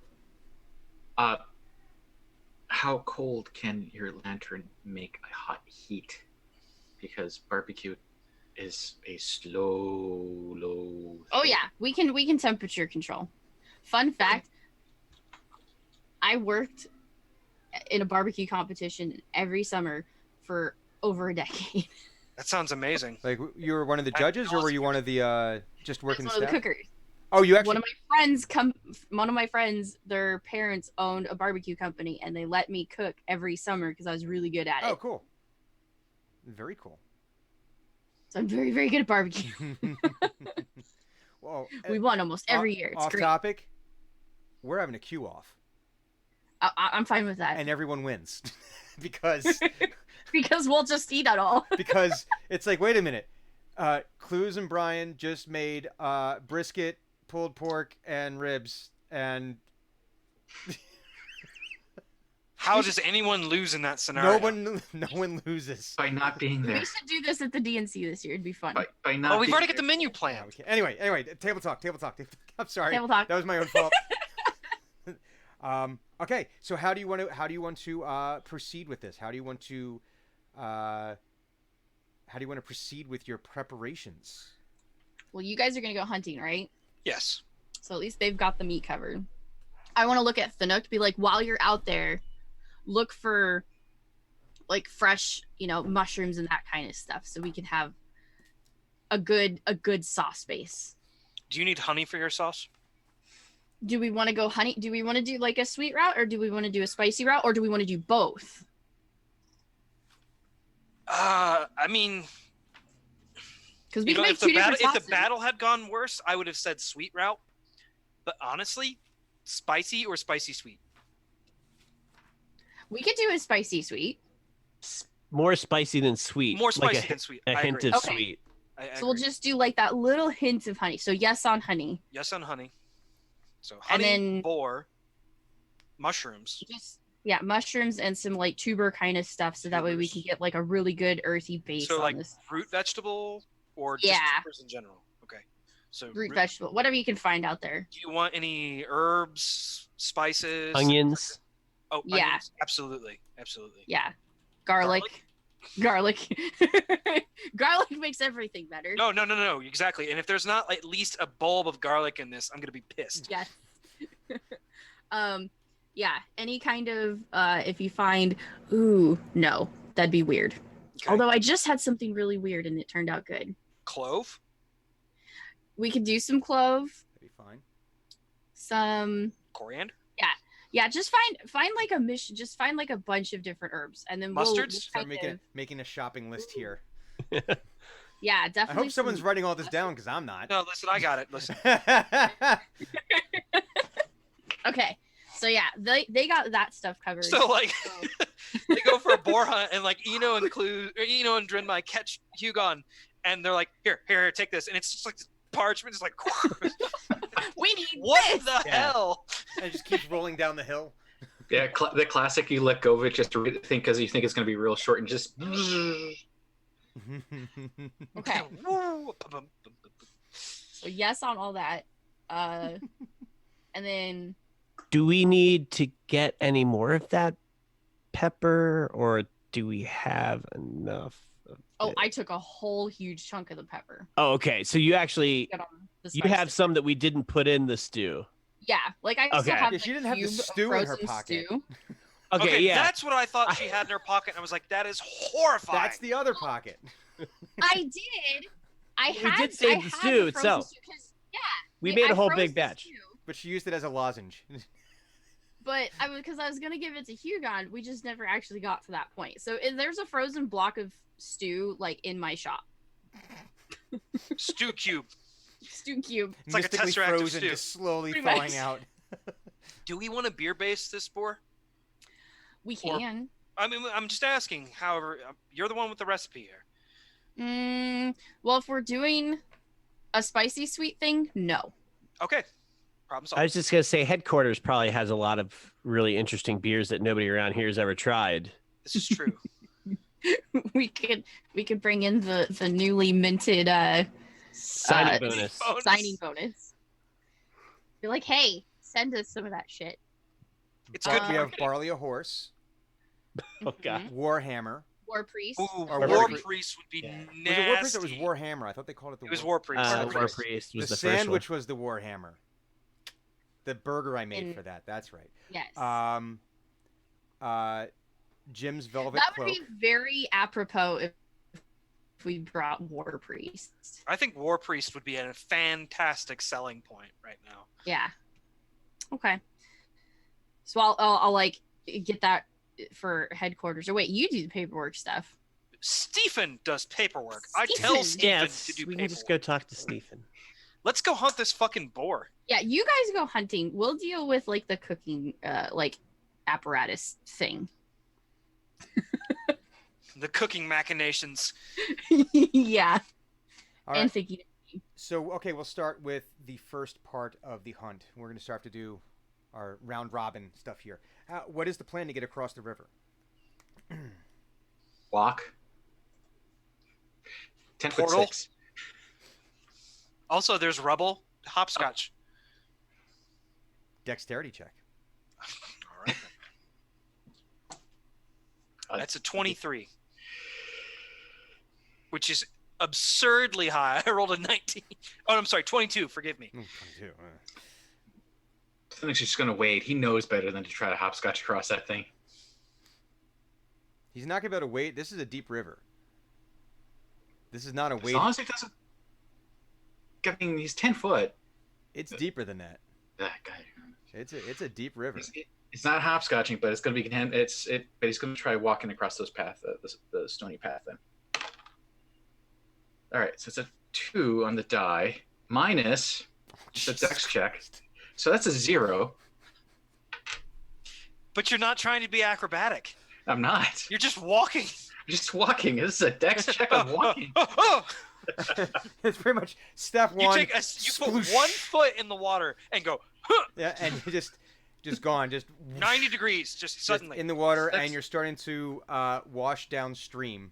Speaker 6: How cold can your lantern make a hot heat? Because barbecue is a slow.
Speaker 4: Oh
Speaker 6: thing.
Speaker 4: yeah, we can temperature control. Fun fact: I worked in a barbecue competition every summer for over a decade.
Speaker 3: That sounds amazing.
Speaker 7: Like you were one of the judges, or were you one of the just
Speaker 4: I
Speaker 7: working
Speaker 4: was
Speaker 7: the
Speaker 4: one of the
Speaker 7: staff?
Speaker 4: cookers.
Speaker 7: Oh, you actually.
Speaker 4: One of my friends, their parents owned a barbecue company, and they let me cook every summer because I was really good at it.
Speaker 7: Oh, cool. Very cool.
Speaker 4: So I'm very, very good at barbecue.
Speaker 7: Well,
Speaker 4: We won almost every year. It's
Speaker 7: off
Speaker 4: great.
Speaker 7: topic. We're having a Q off,
Speaker 4: I'm fine with that
Speaker 7: and everyone wins because
Speaker 4: because we'll just eat it all.
Speaker 7: because it's like, wait a minute, Clues and Brian just made brisket, pulled pork, and ribs, and
Speaker 3: How does anyone lose in that scenario?
Speaker 7: no one loses.
Speaker 6: By not being there.
Speaker 4: We should do this at the DNC this year. It'd be fun.
Speaker 6: By not.
Speaker 3: Oh, we've
Speaker 6: being
Speaker 3: already got the
Speaker 6: there.
Speaker 3: menu
Speaker 7: Yeah,
Speaker 3: planned.
Speaker 7: we can't. Anyway, table talk. I'm sorry.
Speaker 4: Table talk.
Speaker 7: That was my own fault. Okay, so how do you want to proceed with this? How do you want to proceed with your preparations?
Speaker 4: Well, you guys are gonna go hunting, right?
Speaker 3: Yes.
Speaker 4: So at least they've got the meat covered. I want to look at Thanook, be like, while you're out there, look for like fresh, mushrooms and that kind of stuff, so we can have a good sauce base.
Speaker 3: Do you need honey for your sauce?
Speaker 4: Do we want to go honey? Do we want to do like a sweet route, or do we want to do a spicy route, or do we want to do both?
Speaker 3: I mean,
Speaker 4: Because we can
Speaker 3: if
Speaker 4: make
Speaker 3: the
Speaker 4: two different
Speaker 3: battle if
Speaker 4: sauces.
Speaker 3: the battle had gone worse, I would have said sweet route. But honestly, spicy or spicy sweet.
Speaker 4: We could do a spicy sweet.
Speaker 5: More spicy than sweet.
Speaker 3: More
Speaker 5: like
Speaker 3: spicy than sweet.
Speaker 5: a
Speaker 3: I
Speaker 5: hint
Speaker 3: agree.
Speaker 5: of
Speaker 4: Okay.
Speaker 5: sweet.
Speaker 3: I
Speaker 4: So we'll
Speaker 3: agree.
Speaker 4: just do like that little hint of honey. So yes on honey.
Speaker 3: Yes on honey. So
Speaker 4: And
Speaker 3: honey,
Speaker 4: then-
Speaker 3: boar, mushrooms.
Speaker 4: Just mushrooms and some like tuber kind of stuff, so that way we can
Speaker 3: Tubers.
Speaker 4: get like a really good earthy base
Speaker 3: So
Speaker 4: on
Speaker 3: like
Speaker 4: this
Speaker 3: root vegetable or just
Speaker 4: Yeah.
Speaker 3: tubers in general. Okay. So
Speaker 4: root vegetable, whatever you can find out there.
Speaker 3: Do you want any herbs, spices,
Speaker 5: Onions.
Speaker 3: Oh,
Speaker 4: Yeah.
Speaker 3: onions. Absolutely.
Speaker 4: Yeah, garlic. Garlic makes everything better.
Speaker 3: No. Exactly. And if there's not at least a bulb of garlic in this, I'm gonna be pissed.
Speaker 4: Yes. Yeah, any kind of if you find no, that'd be weird.
Speaker 3: Okay.
Speaker 4: Although I just had something really weird and it turned out good.
Speaker 3: Clove.
Speaker 4: We could do some clove,
Speaker 7: That'd be fine.
Speaker 4: some
Speaker 3: Coriander.
Speaker 4: just find like a just find like a bunch of different herbs, and then we'll
Speaker 3: Mustards?
Speaker 7: Start
Speaker 4: kind
Speaker 7: making a shopping list here.
Speaker 4: yeah,
Speaker 7: I
Speaker 4: definitely.
Speaker 7: hope someone's
Speaker 4: some-
Speaker 7: writing all this down because I'm not.
Speaker 3: No, listen, I got it. Listen.
Speaker 4: Okay, so yeah, they got that stuff covered.
Speaker 3: So like they go for a boar hunt and like Eno and Drinmai catch Hugon and they're like, here, take this. And it's just like parchment, it's like
Speaker 4: we need
Speaker 3: what
Speaker 4: this.
Speaker 3: the hell?
Speaker 7: And it just keeps rolling down the hill.
Speaker 6: Yeah, the classic. You let go of it just to think because you think it's going to be real short and just.
Speaker 4: Okay, so yes on all that. And then
Speaker 5: Do we need to get any more of that pepper, or do we have enough?
Speaker 4: I took a whole huge chunk of the pepper.
Speaker 5: Oh, okay. So you actually
Speaker 4: Get on the
Speaker 5: you
Speaker 4: spice
Speaker 5: have
Speaker 4: stick.
Speaker 5: some that we didn't put in the stew.
Speaker 4: Yeah, like I
Speaker 5: Okay.
Speaker 4: still have
Speaker 7: Yeah,
Speaker 4: the
Speaker 7: she didn't have the
Speaker 4: cube of
Speaker 7: stew in her
Speaker 4: frozen
Speaker 7: pocket.
Speaker 4: stew.
Speaker 5: Okay, yeah.
Speaker 3: That's what I thought she had in her pocket. And I was like, that is horrifying.
Speaker 7: That's the other pocket.
Speaker 4: I did.
Speaker 5: We did save the stew itself. We made a whole big batch.
Speaker 7: But she used it as a lozenge.
Speaker 4: But because I was gonna give it to Hugon, we just never actually got to that point. So there's a frozen block of stew like in my shop.
Speaker 3: Stew cube.
Speaker 4: Stew cube.
Speaker 3: It's like a
Speaker 7: Mystically
Speaker 3: Tesseract of
Speaker 7: frozen,
Speaker 3: stew.
Speaker 7: just slowly
Speaker 4: Pretty
Speaker 7: thawing
Speaker 4: much.
Speaker 7: out.
Speaker 3: Do we want to beer base this boar?
Speaker 4: We
Speaker 3: Or-
Speaker 4: can.
Speaker 3: I mean, I'm just asking. However, you're the one with the recipe here.
Speaker 4: Well, if we're doing a spicy sweet thing, no.
Speaker 3: Okay. Problem solved.
Speaker 5: I was just gonna say headquarters probably has a lot of really interesting beers that nobody around here has ever tried.
Speaker 3: This is true.
Speaker 4: we could bring in the newly minted
Speaker 5: Signing
Speaker 4: Uh,
Speaker 5: bonus.
Speaker 4: signing bonus. Be like, hey, send us some of that shit.
Speaker 3: It's good.
Speaker 7: We have
Speaker 3: marketing.
Speaker 7: Barley a Horse,
Speaker 5: Oh god.
Speaker 7: Warhammer.
Speaker 4: War priest.
Speaker 3: Ooh,
Speaker 7: Or
Speaker 3: War
Speaker 7: War-
Speaker 3: Priest would be
Speaker 5: Yeah.
Speaker 3: nasty.
Speaker 7: Was it War Priest or was it Warhammer? I thought they called it the
Speaker 3: It was
Speaker 7: War.
Speaker 3: War Priest.
Speaker 5: War
Speaker 3: Priest.
Speaker 5: Priest was
Speaker 7: The
Speaker 5: the first
Speaker 7: sandwich
Speaker 5: one.
Speaker 7: was the Warhammer. The burger I made
Speaker 4: And-
Speaker 7: for that. That's right.
Speaker 4: Yes.
Speaker 7: Jim's Velvet
Speaker 4: that would
Speaker 7: Cloak.
Speaker 4: be very apropos if we brought war priest.
Speaker 3: I think War Priest would be a fantastic selling point right now.
Speaker 4: Yeah. Okay. So I'll like get that for headquarters. Or wait, you do the paperwork stuff.
Speaker 3: Stephen does paperwork. I tell
Speaker 4: Stephen.
Speaker 3: Stephen
Speaker 5: Yeah,
Speaker 3: to do
Speaker 5: we
Speaker 3: paperwork.
Speaker 5: can just go talk to Stephen.
Speaker 3: Let's go hunt this fucking boar.
Speaker 4: Yeah, you guys go hunting. We'll deal with like the cooking like apparatus thing.
Speaker 3: The cooking machinations.
Speaker 4: Yeah.
Speaker 7: All
Speaker 4: And
Speaker 7: right.
Speaker 4: thinking
Speaker 7: So, okay, we'll start with the first part of the hunt. We're going to start to do our round robin stuff here. What is the plan to get across the river?
Speaker 6: Walk. 10
Speaker 3: Portal?
Speaker 6: 6.
Speaker 3: Also, there's rubble. Hopscotch.
Speaker 7: Dexterity check.
Speaker 3: All right. That's a 23. Which is absurdly high. I rolled a 19. Oh, I'm sorry, 22. Forgive me.
Speaker 7: 22.
Speaker 6: I think she's just gonna wait. He knows better than to try to hopscotch across that thing.
Speaker 7: He's not going to be able to wade. This is a deep river. This is not a
Speaker 6: As
Speaker 7: wade.
Speaker 6: long as he doesn't. I mean, he's 10 foot.
Speaker 7: It's deeper than that.
Speaker 6: That guy.
Speaker 7: It's a deep river.
Speaker 6: It's not hopscotching, but it's gonna be. But he's gonna try walking across those path, the stony path. Then. All right, so it's a 2 on the die minus the dex check, so that's a 0.
Speaker 3: But you're not trying to be acrobatic.
Speaker 6: I'm not.
Speaker 3: You're just walking.
Speaker 6: I'm just walking. This is a dex check on walking.
Speaker 3: Oh.
Speaker 7: It's pretty much step
Speaker 3: You
Speaker 7: one.
Speaker 3: take you put
Speaker 7: sploosh.
Speaker 3: 1 foot in the water and go huh,
Speaker 7: Yeah, and you just gone, just
Speaker 3: 90 degrees, just
Speaker 7: just
Speaker 3: suddenly.
Speaker 7: in the water,
Speaker 6: That's-
Speaker 7: and you're starting to wash downstream.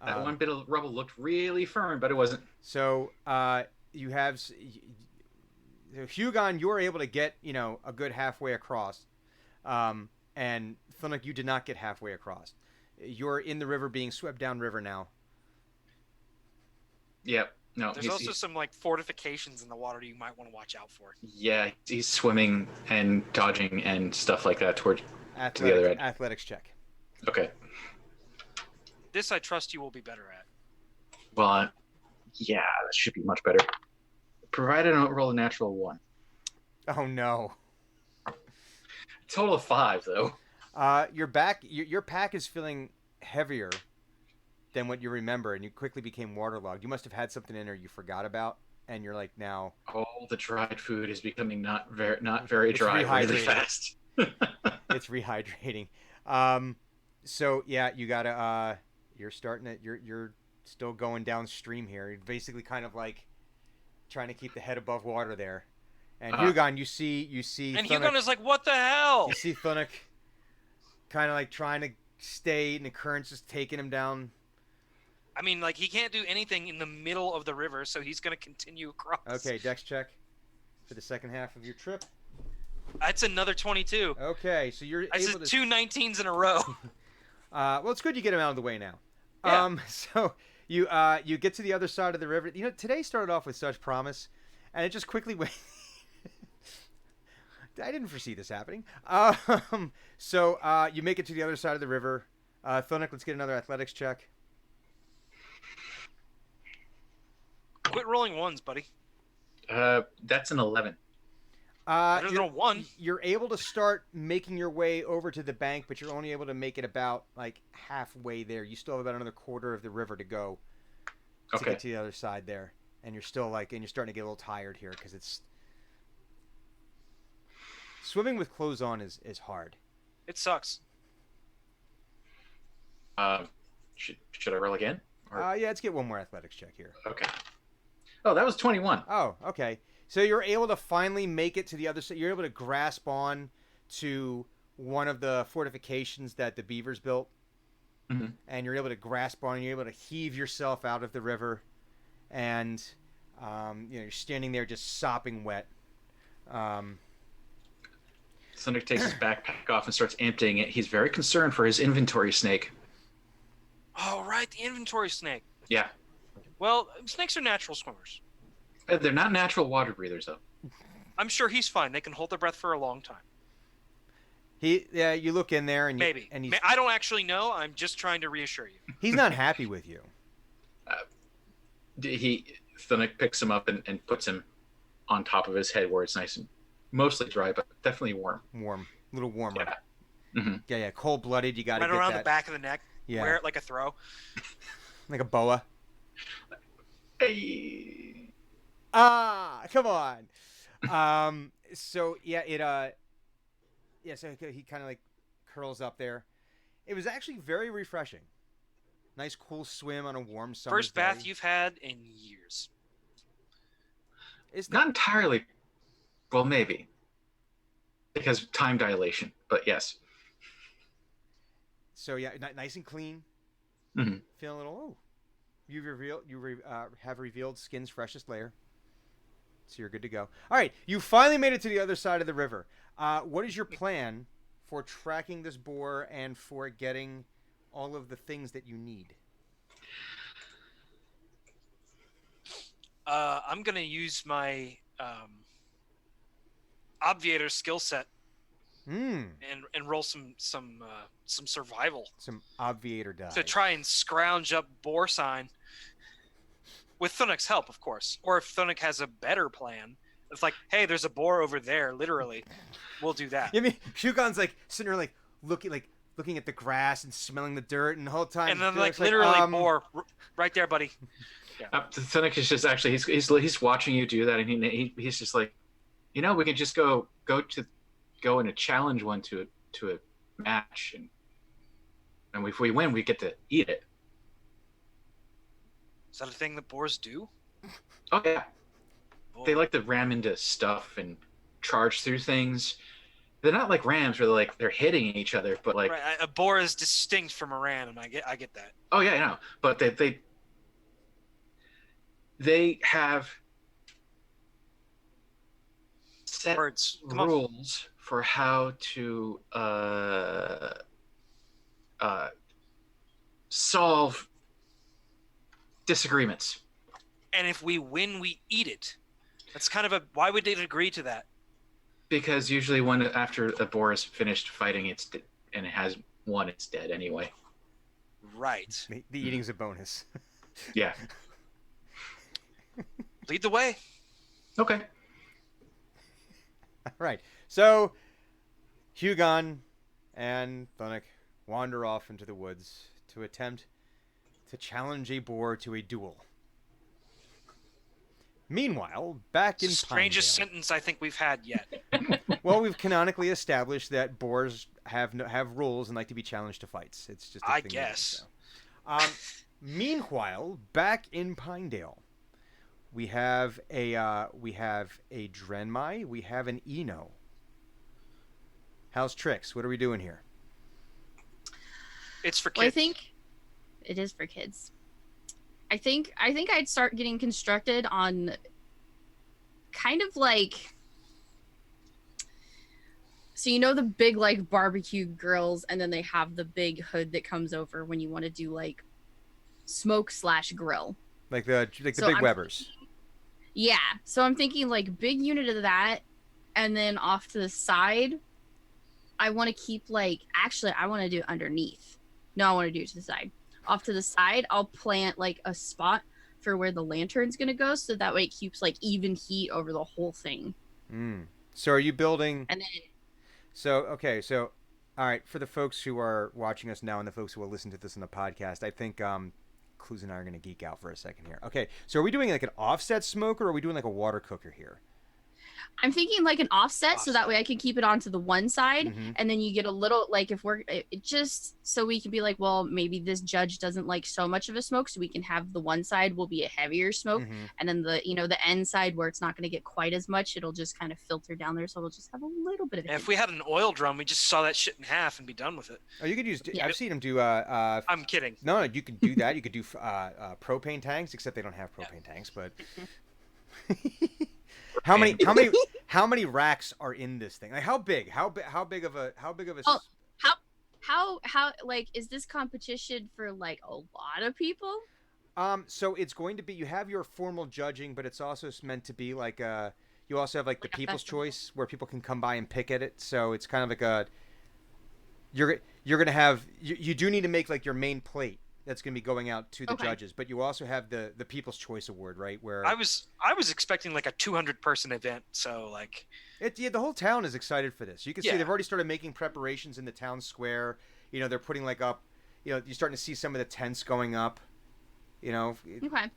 Speaker 6: That one bit of rubble looked really firm, but it wasn't.
Speaker 7: So you have Hugon. You were able to get a good halfway across, and Thunuk, you did not get halfway across. You're in the river, being swept downriver now.
Speaker 6: Yep. No.
Speaker 3: There's also some like fortifications in the water you might want to watch out for.
Speaker 6: Yeah, he's swimming and dodging and stuff like that toward. the other end.
Speaker 7: Athletics check.
Speaker 6: Okay.
Speaker 3: This I trust you will be better at.
Speaker 6: Well, yeah, that should be much better. Provided I don't roll a natural 1.
Speaker 7: Oh no.
Speaker 6: Total of 5, though.
Speaker 7: Your pack is feeling heavier than what you remember, and you quickly became waterlogged. You must have had something in there you forgot about, and you're like now.
Speaker 6: All the dried food is becoming not very
Speaker 7: It's
Speaker 6: dry really
Speaker 7: rehydrating.
Speaker 6: fast.
Speaker 7: It's rehydrating. So yeah, you gotta. You're starting to. You're still going downstream here. You're basically kind of like trying to keep the head above water there. And Hugon, you see.
Speaker 3: And
Speaker 7: Thunuk-
Speaker 3: Hugon is like, what the hell?
Speaker 7: You see Thunuk kind of like trying to stay, and the current's just taking him down.
Speaker 3: I mean, like he can't do anything in the middle of the river, so he's gonna continue across.
Speaker 7: Okay, dex check. for the second half of your trip.
Speaker 3: That's another 22.
Speaker 7: Okay, so you're
Speaker 3: That's
Speaker 7: able to.
Speaker 3: two 19s in a row.
Speaker 7: Well, it's good you get them out of the way now.
Speaker 3: Yeah.
Speaker 7: So you get to the other side of the river. You know, today started off with such promise, and it just quickly went. I didn't foresee this happening. So you make it to the other side of the river. Thonic, let's get another athletics check.
Speaker 3: Quit rolling ones, buddy.
Speaker 6: That's an 11.
Speaker 3: Better than a 1.
Speaker 7: You're able to start making your way over to the bank, but you're only able to make it about like halfway there. You still have about another quarter of the river to go to
Speaker 6: Okay.
Speaker 7: get to the other side there, and you're still like, and you're starting to get a little tired here because it's swimming with clothes on is hard.
Speaker 3: It sucks.
Speaker 6: Should I roll again? Or-
Speaker 7: Yeah, let's get one more athletics check here.
Speaker 6: Okay. Oh, that was 21.
Speaker 7: Oh, okay. So you're able to finally make it to the other side. You're able to grasp on to one of the fortifications that the beavers built.
Speaker 6: Mm-hmm.
Speaker 7: And you're able to grasp on, and you're able to heave yourself out of the river, and you're standing there just sopping wet.
Speaker 6: Thunder takes his backpack off and starts emptying it. He's very concerned for his inventory snake.
Speaker 3: Oh, right, the inventory snake.
Speaker 6: Yeah.
Speaker 3: Well, snakes are natural swimmers.
Speaker 6: They're not natural water breathers, though.
Speaker 3: I'm sure he's fine. They can hold their breath for a long time.
Speaker 7: You look in there, and
Speaker 3: Maybe.
Speaker 7: and he's
Speaker 3: I don't actually know. I'm just trying to reassure you.
Speaker 7: he's not happy with you.
Speaker 6: Thunder picks him up and puts him on top of his head where it's nice and mostly dry, but definitely warm.
Speaker 7: Warm, a little warmer.
Speaker 6: Yeah. Mm-hmm.
Speaker 7: Yeah. Cold-blooded. You got to
Speaker 3: Right
Speaker 7: get
Speaker 3: around
Speaker 7: that.
Speaker 3: the back of the neck.
Speaker 7: Yeah.
Speaker 3: Wear it like a throw.
Speaker 7: Like a boa.
Speaker 6: Hey.
Speaker 7: Come on. So yeah, so he kind of like curls up there. It was actually very refreshing. Nice cool swim on a warm summer's
Speaker 3: First bath
Speaker 7: day.
Speaker 3: you've had in years.
Speaker 7: It's
Speaker 6: Not entirely. Well, maybe. Because time dilation, but yes.
Speaker 7: So yeah, nice and clean.
Speaker 6: Mhm.
Speaker 7: Feeling a little. Have revealed skin's freshest layer. So you're good to go. All right, you finally made it to the other side of the river. What is your plan for tracking this boar and for getting all of the things that you need?
Speaker 3: I'm gonna use my obviator skill set and roll some survival
Speaker 7: Some obviator die.
Speaker 3: to try and scrounge up boar sign with Thunic's help, of course. Or if Thunic has a better plan, it's like, hey, there's a boar over there. Literally, we'll do that.
Speaker 7: I mean, Shugon's like sitting there, like looking at the grass and smelling the dirt, and the whole time.
Speaker 3: And then,
Speaker 7: Felix,
Speaker 3: like, literally,
Speaker 7: boar.
Speaker 3: right there, buddy.
Speaker 6: Thunik is just actually he's watching you do that, and he's just like, we can just go in a challenge one to a match, and if we win, we get to eat it.
Speaker 3: Is that a thing that boars do?
Speaker 6: Oh yeah,
Speaker 3: Oh.
Speaker 6: they like to ram into stuff and charge through things. They're not like rams where they're hitting each other, but like
Speaker 3: Right, a boar is distinct from a ram, and I get that.
Speaker 6: oh yeah, I know, but they have set
Speaker 3: Birds, come on.
Speaker 6: rules for how to solve disagreements.
Speaker 3: And if we win, we eat it. That's kind of why would they agree to that?
Speaker 6: Because usually after a boar is finished fighting, and it has won, it's dead anyway.
Speaker 3: Right.
Speaker 7: The eating's a bonus.
Speaker 6: Yeah.
Speaker 3: Lead the way.
Speaker 6: Okay.
Speaker 7: All right. So, Hugon and Thunic wander off into the woods to attempt to challenge a boar to a duel. Meanwhile, back in
Speaker 3: Strangest
Speaker 7: Pinedale.
Speaker 3: sentence I think we've had yet.
Speaker 7: Well, we've canonically established that boars have rules and like to be challenged to fights. It's just a
Speaker 3: I
Speaker 7: thing
Speaker 3: guess.
Speaker 7: That is, so. Meanwhile, back in Pinedale, we have a Drenmai, we have an Eno. How's Trix? What are we doing here?
Speaker 3: It's for
Speaker 4: Well, I
Speaker 3: kids.
Speaker 4: think it is for kids. I think I'd start getting constructed on kind of like So you know the big like barbecue grills, and then they have the big hood that comes over when you want to do like smoke/grill.
Speaker 7: Like the
Speaker 4: So
Speaker 7: big
Speaker 4: I'm
Speaker 7: Webbers.
Speaker 4: Yeah. So I'm thinking like big unit of that, and then off to the side, I want to keep like actually I want to do it underneath. No, I want to do it to the side. Off to the side, I'll plant like a spot for where the lantern's gonna go, so that way it keeps like even heat over the whole thing.
Speaker 7: So are you building?
Speaker 4: And then
Speaker 7: So all right, for the folks who are watching us now and the folks who will listen to this on the podcast, I think Clues and I are going to geek out for a second here. Okay, so are we doing like an offset smoker, or are we doing like a water cooker here?
Speaker 4: I'm thinking like an offset, so that way I can keep it onto the one side,
Speaker 7: Mhm.
Speaker 4: and then you get a little like if we're it just so we can be like, well, maybe this judge doesn't like so much of a smoke, so we can have the one side will be a heavier smoke,
Speaker 7: Mhm.
Speaker 4: and then the the end side where it's not going to get quite as much, it'll just kind of filter down there, so it'll just have a little bit of.
Speaker 3: And if we had an oil drum, we just saw that shit in half and be done with it.
Speaker 7: Oh, you could use.
Speaker 4: Yeah.
Speaker 7: I've seen them do.
Speaker 3: I'm kidding.
Speaker 7: No, you could do that. You could do propane tanks, except they don't have propane tanks. But how many racks are in this thing? Like how big? How big of a
Speaker 4: Oh, how like is this competition for like a lot of people?
Speaker 7: So it's going to be, you have your formal judging, but it's also meant to be like you also have like the
Speaker 4: Like a
Speaker 7: People's
Speaker 4: festival.
Speaker 7: Choice where people can come by and pick at it. So it's kind of like you're gonna have, you do need to make like your main plate that's gonna be going out to the
Speaker 4: Okay.
Speaker 7: judges, but you also have the People's Choice Award, right? Where
Speaker 3: I was expecting like a 200-person event, so like
Speaker 7: the whole town is excited for this. You can see
Speaker 3: Yeah.
Speaker 7: they've already started making preparations in the town square. They're putting like up, you're starting to see some of the tents going up.
Speaker 4: Okay.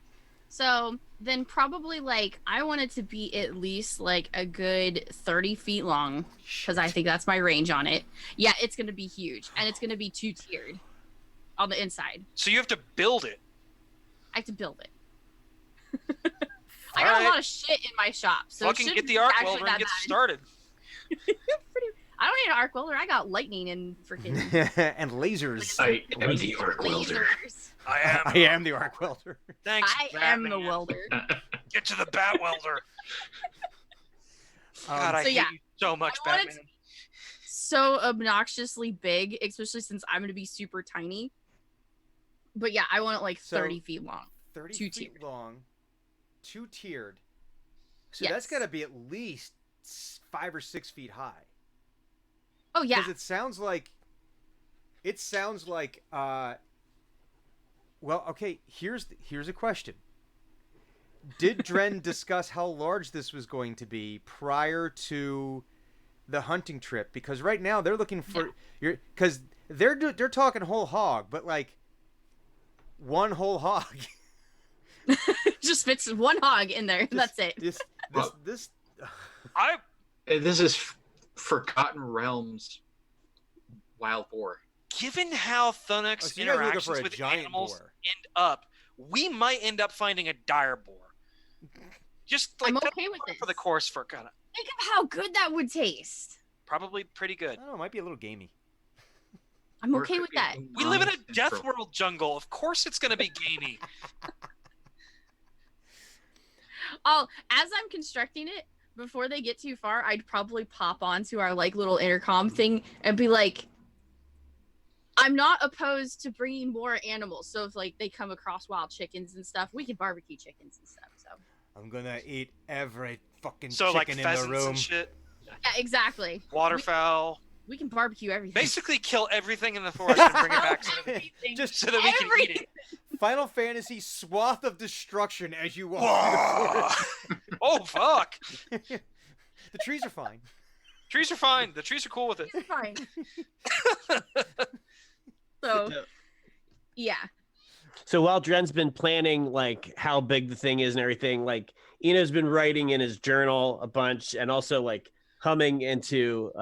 Speaker 4: So then probably like I want it to be at least like a good 30 feet long because I think that's my range on it. Yeah, it's going to be huge and it's going to be 2-tiered on the inside.
Speaker 3: so you have to build it.
Speaker 4: I have to build it. I got a lot of shit in my shop. So it
Speaker 3: Fucking
Speaker 4: shouldn't
Speaker 3: get the
Speaker 4: be
Speaker 3: arc
Speaker 4: actually
Speaker 3: welder and
Speaker 4: that
Speaker 3: get
Speaker 4: bad.
Speaker 3: started.
Speaker 4: I don't need an arc welder. I got lightning and freaking
Speaker 7: and lasers.
Speaker 6: I am the arc welder.
Speaker 4: lasers.
Speaker 7: I am the arc welder.
Speaker 3: Thanks,
Speaker 4: I am the
Speaker 3: Batman.
Speaker 4: welder.
Speaker 3: Get to the bat welder. God, I
Speaker 4: So,
Speaker 3: hate
Speaker 4: yeah,
Speaker 3: you so much,
Speaker 4: I wanted
Speaker 3: Batman.
Speaker 4: So obnoxiously big, especially since I'm going to be super tiny. But yeah, I want it like
Speaker 7: So-
Speaker 4: 30 feet long.
Speaker 7: 30
Speaker 4: Two-tiered.
Speaker 7: feet long, 2-tiered. So
Speaker 4: Yes.
Speaker 7: that's got to be at least 5 or 6 feet high.
Speaker 4: Oh yeah.
Speaker 7: Because it sounds like. Well, okay. Here's a question. Did Dren discuss how large this was going to be prior to the hunting trip? Because right now they're looking for because they're talking whole hog, but like one whole hog.
Speaker 4: Just fits one hog in there. That's it.
Speaker 7: This.
Speaker 6: This is Forgotten Realms Wild Boar.
Speaker 3: Given how Thunux
Speaker 7: Oh, so you guys are looking for
Speaker 3: interactions
Speaker 7: a
Speaker 3: with
Speaker 7: giant
Speaker 3: animals
Speaker 7: boar.
Speaker 3: end up, we might end up finding a dire boar. Just like
Speaker 4: I'm
Speaker 3: that's
Speaker 4: okay with
Speaker 3: par
Speaker 4: this.
Speaker 3: for the course for kind of
Speaker 4: Think of how good that would taste.
Speaker 3: probably pretty
Speaker 7: I
Speaker 3: good.
Speaker 7: don't know. It might be a little gamey.
Speaker 4: I'm
Speaker 6: Or it
Speaker 4: okay
Speaker 6: could
Speaker 4: with
Speaker 6: be
Speaker 4: that.
Speaker 3: We live in a
Speaker 6: non-central.
Speaker 3: death world jungle. Of course, it's gonna be gamey.
Speaker 4: As I'm constructing it, before they get too far, I'd probably pop onto our like little intercom thing and be like, I'm not opposed to bringing more animals. So if like they come across wild chickens and stuff, we can barbecue chickens and stuff. So
Speaker 7: I'm gonna eat every fucking
Speaker 3: So like
Speaker 7: chicken in the
Speaker 3: pheasants
Speaker 7: room.
Speaker 3: and shit,
Speaker 4: yeah, exactly.
Speaker 3: waterfowl.
Speaker 4: We can barbecue everything.
Speaker 3: Basically, kill everything in the forest and bring it back so that,
Speaker 4: Everything.
Speaker 7: Just
Speaker 3: so that we can eat it.
Speaker 7: Final Fantasy swath of destruction as you walk through the forest.
Speaker 3: Oh fuck!
Speaker 7: The trees are fine.
Speaker 3: Trees are fine. The trees are cool with it.
Speaker 4: It's fine. So, yeah.
Speaker 5: So while Dren's been planning like how big the thing is and everything, like Eno's been writing in his journal a bunch and also like humming into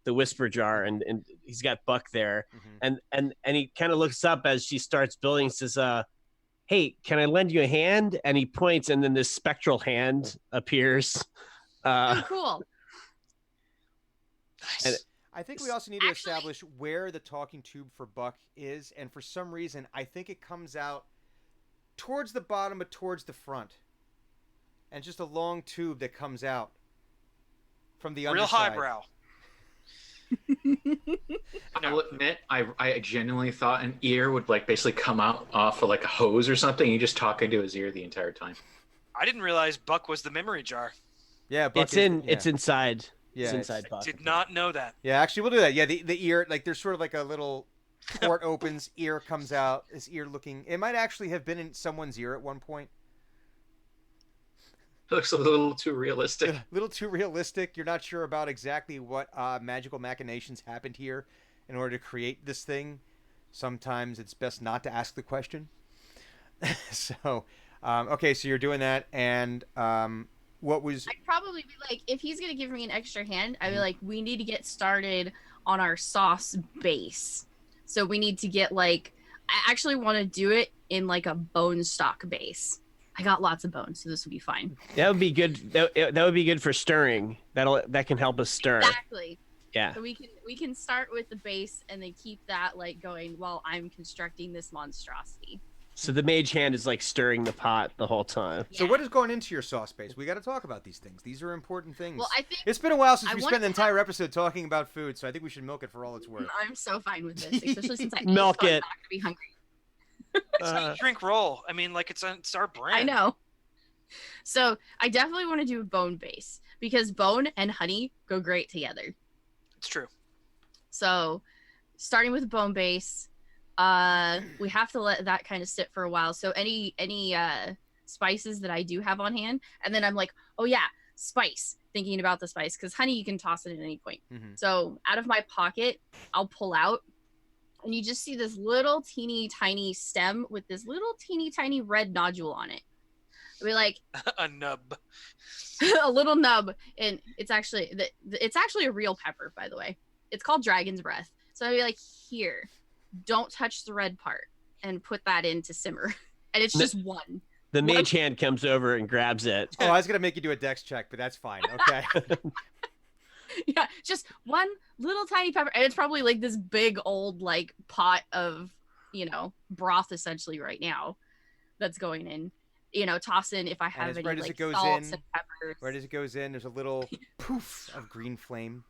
Speaker 5: the whisper jar, and he's got Buck there,
Speaker 7: Mhm.
Speaker 5: and he kind of looks up as she starts building, says, "Hey, can I lend you a hand?" And he points, and then this spectral hand appears.
Speaker 4: Oh, cool.
Speaker 3: Nice.
Speaker 5: And-
Speaker 7: I think we also need to
Speaker 4: Actually-
Speaker 7: establish where the talking tube for Buck is, and for some reason, I think it comes out towards the bottom but towards the front, and just a long tube that comes out from the
Speaker 3: Real
Speaker 7: underside.
Speaker 3: highbrow.
Speaker 6: I'll admit, I genuinely thought an ear would like basically come out off of like a hose or something. You just talk into his ear the entire time.
Speaker 3: I didn't realize Buck was the memory jar.
Speaker 7: Yeah, Buck
Speaker 5: It's
Speaker 7: is-
Speaker 5: in.
Speaker 7: yeah.
Speaker 5: It's inside.
Speaker 7: Yeah,
Speaker 5: it's
Speaker 7: it's-
Speaker 5: inside. Buck.
Speaker 3: Did not know that.
Speaker 7: Yeah, actually, we'll do that. Yeah, the ear, like there's sort of like a little port opens, ear comes out. This ear looking. It might actually have been in someone's ear at one point.
Speaker 6: It looks a little too realistic.
Speaker 7: A little too realistic. You're not sure about exactly what magical machinations happened here in order to create this thing. Sometimes it's best not to ask the question. So, okay, so you're doing that, and what was?
Speaker 4: I'd probably be like, if he's gonna give me an extra hand, I'd be
Speaker 7: Mhm.
Speaker 4: like, we need to get started on our sauce base. So we need to get like, I actually want to do it in like a bone stock base. I got lots of bones, so this would be fine.
Speaker 5: That would be good. That would be good for stirring. That can help us stir.
Speaker 4: Exactly.
Speaker 5: Yeah.
Speaker 4: So we can start with the base and then keep that like going while I'm constructing this monstrosity.
Speaker 5: So the mage hand is like stirring the pot the whole time.
Speaker 7: So
Speaker 4: Yeah.
Speaker 7: what is going into your sauce base? We got to talk about these things. These are important things.
Speaker 4: Well, I think
Speaker 7: It's been a while since
Speaker 4: I
Speaker 7: we
Speaker 4: wanted
Speaker 7: spent an
Speaker 4: to
Speaker 7: entire episode talking about food, so I think we should milk it for all it's worth.
Speaker 4: I'm so fine with this, especially since I ate,
Speaker 5: Milk
Speaker 4: so I'm
Speaker 5: it.
Speaker 4: not gonna be hungry.
Speaker 3: It's how you drink roll. I mean, like it's our brand.
Speaker 4: I know. So I definitely want to do a bone base because bone and honey go great together.
Speaker 3: It's true.
Speaker 4: So starting with a bone base, we have to let that kind of sit for a while. So any spices that I do have on hand, and then I'm like, oh yeah, spice. Thinking about the spice because honey you can toss it at any point.
Speaker 7: Mhm.
Speaker 4: So out of my pocket, I'll pull out, and you just see this little teeny tiny stem with this little teeny tiny red nodule on it. I'll be like,
Speaker 3: A nub.
Speaker 4: a little nub, and it's actually a real pepper, by the way. It's called dragon's breath. So I'd be like, here, don't touch the red part, and put that in to simmer. And it's just one.
Speaker 5: The
Speaker 4: What?
Speaker 5: mage hand comes over and grabs it.
Speaker 7: Oh, I was gonna make you do a dex check, but that's fine. Okay.
Speaker 4: Yeah, just one little tiny pepper, and it's probably like this big old like pot of broth essentially right now that's going in. Toss in if I have
Speaker 7: as
Speaker 4: any
Speaker 7: right as
Speaker 4: like
Speaker 7: it goes
Speaker 4: salts
Speaker 7: in-
Speaker 4: and peppers,
Speaker 7: right as it goes in, there's a little poof of green flame.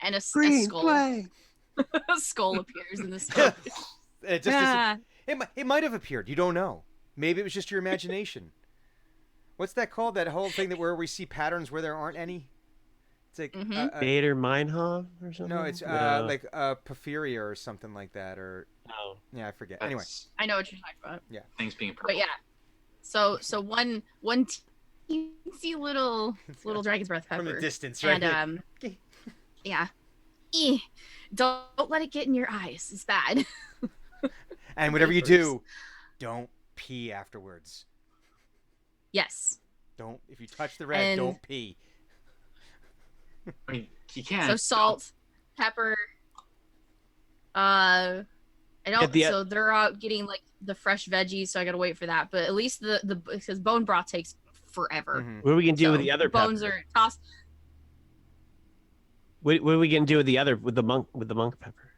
Speaker 4: and a skull. A skull appears in the skull.
Speaker 7: It just
Speaker 4: Ah,
Speaker 7: it might have appeared. You don't know. Maybe it was just your imagination. What's that called? That whole thing that where we see patterns where there aren't any. It's like
Speaker 4: Mhm.
Speaker 5: Bader Meinhof or something?
Speaker 7: no, it's like porphyria or something like that, or
Speaker 5: No.
Speaker 7: yeah, I forget. Anyway,
Speaker 6: That's
Speaker 4: I know what you're talking about.
Speaker 6: things being purple.
Speaker 4: But yeah, so one teensy little dragon's breath pepper
Speaker 7: from the distance, right?
Speaker 4: and yeah. Eh. Don't let it get in your eyes. It's bad.
Speaker 7: And whatever you do, don't pee afterwards.
Speaker 4: Yes.
Speaker 7: Don't if you touch the red,
Speaker 4: And-
Speaker 7: don't pee.
Speaker 6: I mean, you can't.
Speaker 4: So salt, pepper. I don't.
Speaker 5: Get the-
Speaker 4: So they're out getting like the fresh veggies, so I gotta wait for that. But at least the because bone broth takes forever.
Speaker 7: Mhm.
Speaker 5: What are we gonna do
Speaker 4: So
Speaker 5: with the other
Speaker 4: bones
Speaker 5: pepper?
Speaker 4: are tossed.
Speaker 5: What are we gonna do with the monk pepper?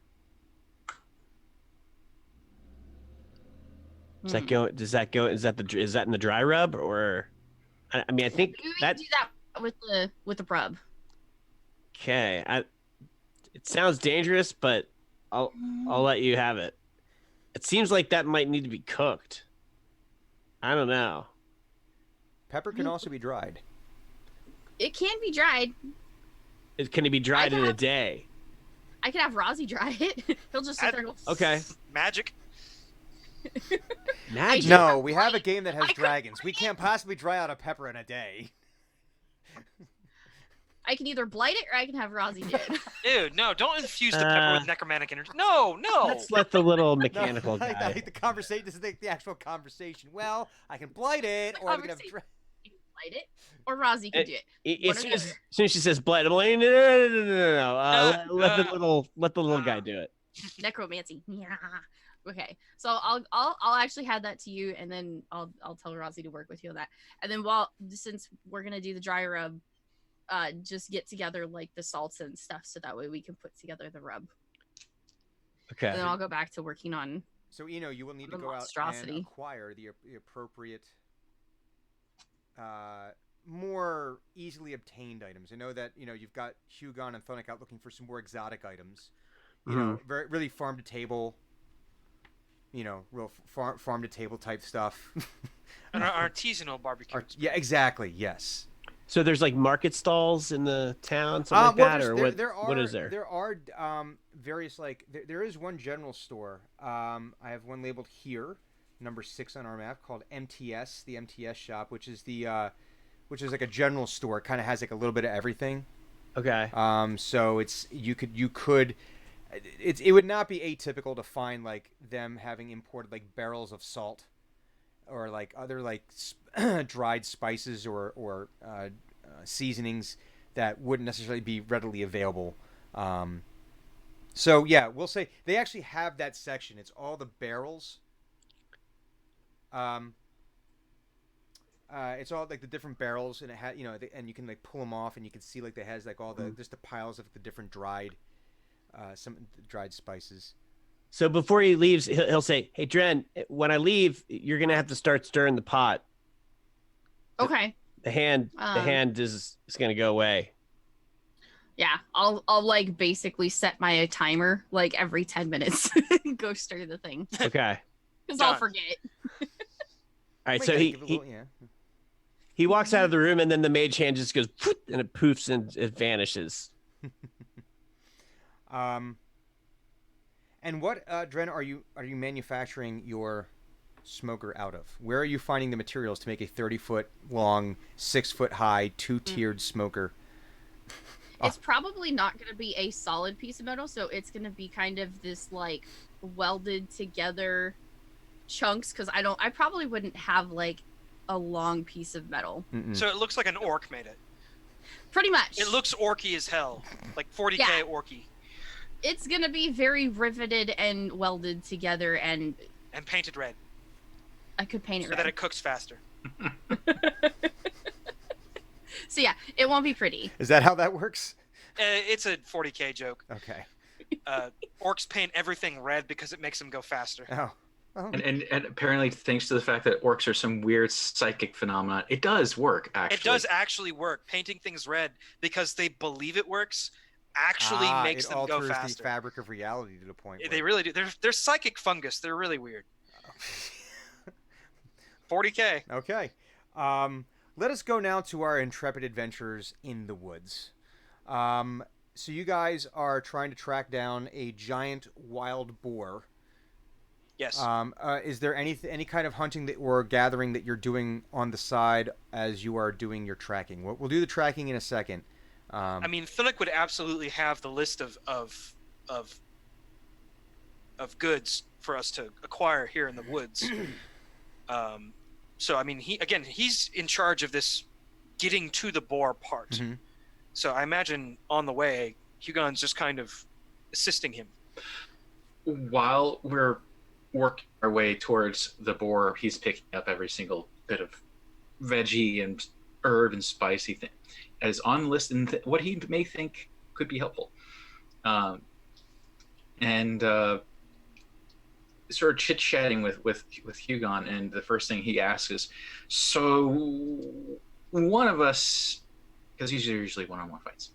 Speaker 5: Does that
Speaker 4: Hmm.
Speaker 5: go? Does that go? Is that in the dry rub or? I mean, I think
Speaker 4: Maybe we
Speaker 5: that.
Speaker 4: can do that with the rub.
Speaker 5: Okay, it sounds dangerous, but I'll let you have it. It seems like that might need to be cooked. I don't know.
Speaker 7: Pepper can also be dried.
Speaker 4: It can be dried.
Speaker 5: Can it be dried in a
Speaker 4: have-
Speaker 5: day?
Speaker 4: I could have Rozzy dry it. He'll just sit there and go.
Speaker 5: Okay.
Speaker 3: Magic.
Speaker 5: Magic.
Speaker 7: No, we have a game that has
Speaker 4: I could
Speaker 7: dragons. We can't possibly dry out a pepper in a day.
Speaker 4: I can either blight it or I can have Rozzy do it.
Speaker 3: Dude, no, don't infuse the pepper with necromantic energy. No.
Speaker 5: Let's let the little
Speaker 7: No,
Speaker 5: mechanical
Speaker 7: I
Speaker 5: guy.
Speaker 7: think the conversation. This is the actual conversation. Well, I can blight it, or I'm gonna have.
Speaker 4: Conversation. I can blight it, or Rozzy can do it.
Speaker 5: As
Speaker 4: One or
Speaker 5: soon
Speaker 4: the
Speaker 5: as soon as she says blight, I'm like, no. Let the little guy do it.
Speaker 4: Necromancy. Yeah. Okay. So I'll actually have that to you, and then I'll tell Rozzy to work with you on that. And then since we're gonna do the dry rub, just get together like the salts and stuff, so that way we can put together the rub.
Speaker 5: Okay.
Speaker 4: And then I'll go back to working on.
Speaker 7: So you will need to
Speaker 4: The
Speaker 7: go out
Speaker 4: monstrosity.
Speaker 7: and acquire the appropriate more easily obtained items. I know that you've got Hugon and Thonic out looking for some more exotic items. Very really farm to table. Real farm to table type stuff.
Speaker 3: An artisanal barbecue.
Speaker 7: Yeah, exactly. Yes.
Speaker 5: So there's like market stalls in the town, something like that, or what is there?
Speaker 7: There are various there is one general store. I have one labeled here, number 6 on our map, called MTS, the MTS shop, which is like a general store. It kind of has like a little bit of everything.
Speaker 5: Okay.
Speaker 7: So it would not be atypical to find like them having imported like barrels of salt or like other like dried spices or seasonings that wouldn't necessarily be readily available. So yeah, we'll say they actually have that section. It's all the barrels. It's all like the different barrels, and it had and you can like pull them off, and you can see like it has like all the just the piles of the different dried spices.
Speaker 5: So before he leaves, he'll say, "Hey, Dren, when I leave, you're gonna have to start stirring the pot.
Speaker 4: Okay.
Speaker 5: The hand is gonna go away."
Speaker 4: Yeah, I'll like basically set my timer like every 10 minutes. Go stir the thing
Speaker 5: Okay.
Speaker 4: because I'll
Speaker 3: Done.
Speaker 4: forget.
Speaker 5: All right.
Speaker 7: Might
Speaker 5: So
Speaker 7: gotta
Speaker 5: he
Speaker 7: give it a little- yeah.
Speaker 5: he walks out of the room, and then the mage hand just goes "Poof," and it poofs and it vanishes.
Speaker 7: And what, Dren, are you manufacturing your smoker out of? Where are you finding the materials to make a 30-foot long, 6-foot high, 2-tiered smoker?
Speaker 4: It's probably not going to be a solid piece of metal, so it's going to be kind of this like welded together chunks because I probably wouldn't have like a long piece of metal.
Speaker 7: Mm-mm.
Speaker 3: So it looks like an orc made it.
Speaker 4: Pretty much.
Speaker 3: It looks orky as hell, like 40k
Speaker 4: Yeah.
Speaker 3: orky,
Speaker 4: It's going to be very riveted and welded together, and
Speaker 3: and painted red
Speaker 4: I could paint it
Speaker 3: so
Speaker 4: red.
Speaker 3: that it cooks faster.
Speaker 4: So yeah, it won't be pretty.
Speaker 7: Is that how that works?
Speaker 3: It's a 40k joke.
Speaker 7: Okay.
Speaker 3: Orcs paint everything red because it makes them go faster.
Speaker 7: Oh. Oh.
Speaker 6: And apparently, thanks to the fact that orcs are some weird psychic phenomenon, it does work. Actually,
Speaker 3: It does actually work. Painting things red because they believe it works actually makes
Speaker 7: it
Speaker 3: them go
Speaker 7: alters
Speaker 3: faster.
Speaker 7: the fabric of reality to the point
Speaker 3: They
Speaker 7: where...
Speaker 3: really do. They're psychic fungus. They're really weird. 40k.
Speaker 7: Okay. Let us go now to our intrepid adventures in the woods. So you guys are trying to track down a giant wild boar.
Speaker 3: Yes.
Speaker 7: Is there any kind of hunting or gathering that you're doing on the side as you are doing your tracking? We'll do the tracking in a second.
Speaker 3: I mean, Thunuk would absolutely have the list of goods for us to acquire here in the woods. So I mean, he's in charge of this getting to the boar part.
Speaker 7: Mhm.
Speaker 3: So I imagine on the way, Hugon's just kind of assisting him.
Speaker 6: While we're working our way towards the boar, he's picking up every single bit of veggie and herb and spicy thing as on the list and what he may think could be helpful. And sort of chit-chatting with Hugon, and the first thing he asks is, so one of us, because these are usually one-on-one fights,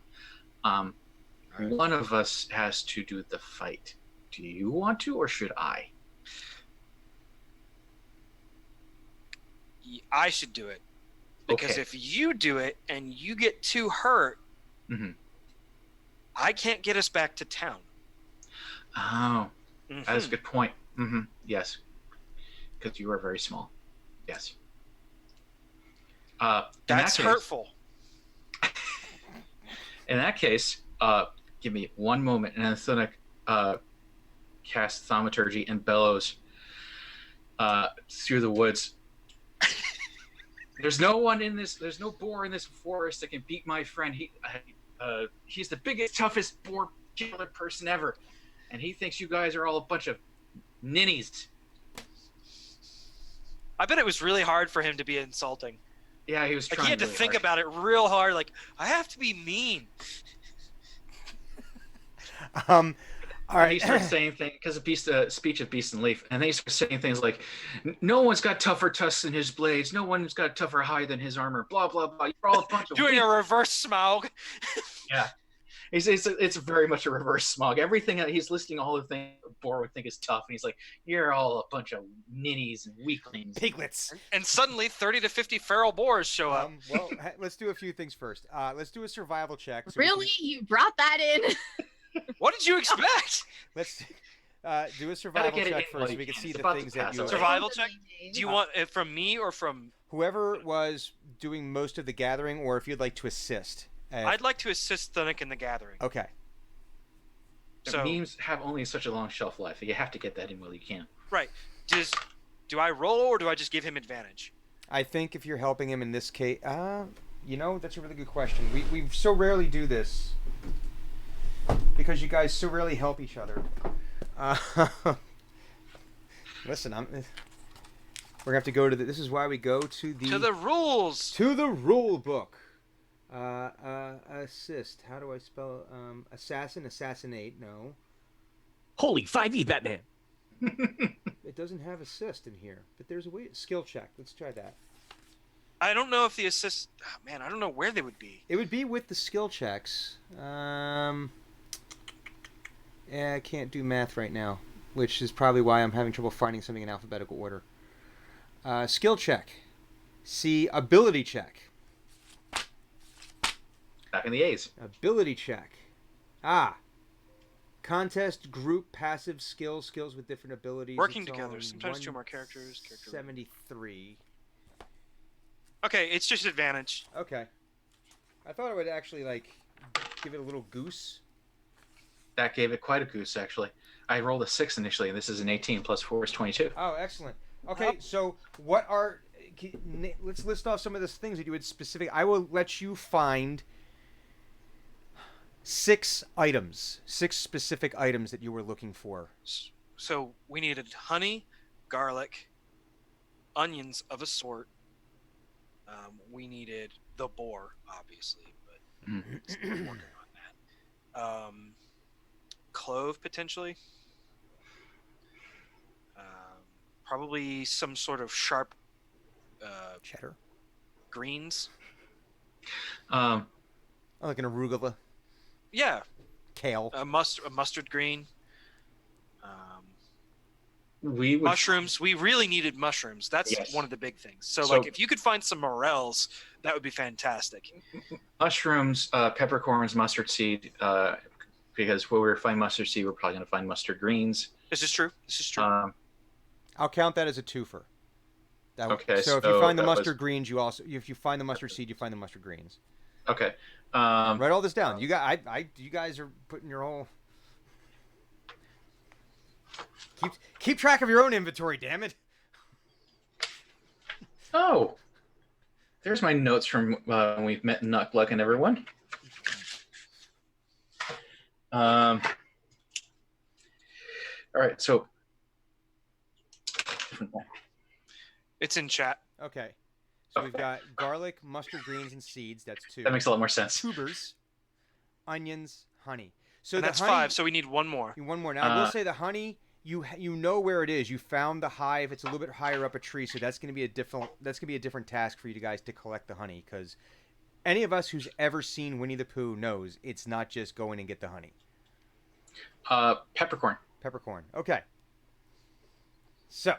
Speaker 6: one of us has to do the fight. Do you want to, or should I?
Speaker 3: I should do it. Because
Speaker 6: Okay.
Speaker 3: if you do it and you get too hurt,
Speaker 6: Mhm.
Speaker 3: I can't get us back to town.
Speaker 6: Oh, that's a
Speaker 3: Mhm.
Speaker 6: good point. Yes, because you are very small. Yes. In
Speaker 3: That's
Speaker 6: that case-
Speaker 3: hurtful.
Speaker 6: In that case, give me one moment, and then Thunuk casts Thaumaturgy and bellows through the woods. There's no boar in this forest that can beat my friend. He's the biggest, toughest boar killer person ever, and he thinks you guys are all a bunch of ninnies.
Speaker 3: I bet it was really hard for him to be insulting.
Speaker 6: Yeah, he was
Speaker 3: Like
Speaker 6: trying.
Speaker 3: he had to
Speaker 6: really
Speaker 3: think
Speaker 6: hard.
Speaker 3: about it real hard. Like I have to be mean.
Speaker 7: All
Speaker 6: And he
Speaker 7: right.
Speaker 6: starts saying things because of speech of Beast and Leaf, and then he starts saying things like, "No one's got tougher tusks than his blades. No one's got tougher hide than his armor." Blah blah blah. You're all a bunch of
Speaker 3: Doing
Speaker 6: weak.
Speaker 3: a reverse Smaug.
Speaker 6: Yeah. It's very much a reverse Smaug. Everything he's listing all the things Boar would think is tough, and he's like, "You're all a bunch of ninnies and weaklings."
Speaker 7: Piglets.
Speaker 3: And suddenly 30 to 50 feral boars show up.
Speaker 7: Well, let's do a few things first. Let's do a survival check. so we
Speaker 4: Really?
Speaker 7: can-
Speaker 4: You brought that in?
Speaker 3: What did you expect?
Speaker 7: Let's do a survival
Speaker 6: get it
Speaker 7: check
Speaker 6: in while
Speaker 7: first so
Speaker 6: you
Speaker 7: we can
Speaker 6: can.
Speaker 7: see
Speaker 6: It's
Speaker 7: the
Speaker 6: about to
Speaker 7: things that
Speaker 6: pass
Speaker 7: you.
Speaker 6: away.
Speaker 3: Survival check? Do you want it from me or from?
Speaker 7: Whoever was doing most of the gathering, or if you'd like to assist.
Speaker 3: I'd like to assist Thunic in the gathering.
Speaker 7: Okay.
Speaker 3: So
Speaker 6: Memes have only such a long shelf life. You have to get that in while you can.
Speaker 3: right. Do I roll or do I just give him advantage?
Speaker 7: I think if you're helping him in this case, that's a really good question. We so rarely do this because you guys so rarely help each other. Listen, we're gonna have to go to this is why we go to
Speaker 3: To the rules.
Speaker 7: to the rule book. Assist. How do I spell assassin? Assassinate. No,
Speaker 5: Holy 5e Batman.
Speaker 7: it doesn't have assist in here. But there's a way. Skill check. Let's try that.
Speaker 3: I don't know if the assist. Oh, man, I don't know where they would be.
Speaker 7: It would be with the skill checks. Yeah, I can't do math right now, which is probably why I'm having trouble finding something in alphabetical order. Skill check. See ability check.
Speaker 6: Back in the A's.
Speaker 7: Ability check. Contest group passive skills with different abilities.
Speaker 3: Working
Speaker 7: It's
Speaker 3: together.
Speaker 7: on
Speaker 3: Sometimes two or more characters.
Speaker 7: 73.
Speaker 3: Okay, it's just advantage.
Speaker 7: Okay. I thought it would actually give it a little goose.
Speaker 6: That gave it quite a goose, actually. I rolled a 6 initially, and this is an 18 plus 4 is 22.
Speaker 7: Oh, excellent. Okay, so what are? Let's list off some of the things that you would specific. I will let you find 6 specific items that you were looking for.
Speaker 3: So we needed honey, garlic, onions of a sort. We needed the boar, obviously, but still working on that. Clove potentially. Probably some sort of sharp
Speaker 7: Cheddar.
Speaker 3: greens.
Speaker 6: Um,
Speaker 7: Oh, like an arugula,
Speaker 3: Yeah,
Speaker 7: kale.
Speaker 3: a mustard green.
Speaker 6: we would,
Speaker 3: Mushrooms. We really needed mushrooms. That's
Speaker 6: Yes.
Speaker 3: one of the big things. So,
Speaker 6: So-
Speaker 3: like, if you could find some morels, that would be fantastic.
Speaker 6: mushrooms, peppercorns, mustard seed, because where we find mustard seed, we're probably going to find mustard greens.
Speaker 3: This is true. This is true.
Speaker 7: I'll count that as a twofer.
Speaker 6: Okay,
Speaker 7: So if you
Speaker 6: so
Speaker 7: find the
Speaker 6: that was-
Speaker 7: mustard greens, if you find the mustard seed, you find the mustard greens.
Speaker 6: Okay.
Speaker 7: Write all this down. You guys are putting your whole. Keep track of your own inventory, damn it.
Speaker 6: Oh, there's my notes from when we've met Nuckluck and everyone. All right, so
Speaker 3: It's in chat.
Speaker 7: Okay. So we've got garlic, mustard greens, and seeds. That's 2.
Speaker 6: that makes a lot more sense.
Speaker 7: Tubers, onions, honey. So
Speaker 3: And
Speaker 7: the
Speaker 3: that's
Speaker 7: honey,
Speaker 3: 5, so we need one more.
Speaker 7: One more. Now I will say the honey. You know where it is. You found the hive. It's a little bit higher up a tree, so that's going to be a different task for you guys to collect the honey. Because any of us who's ever seen Winnie the Pooh knows it's not just going and get the honey.
Speaker 6: Peppercorn.
Speaker 7: Peppercorn. Okay. So,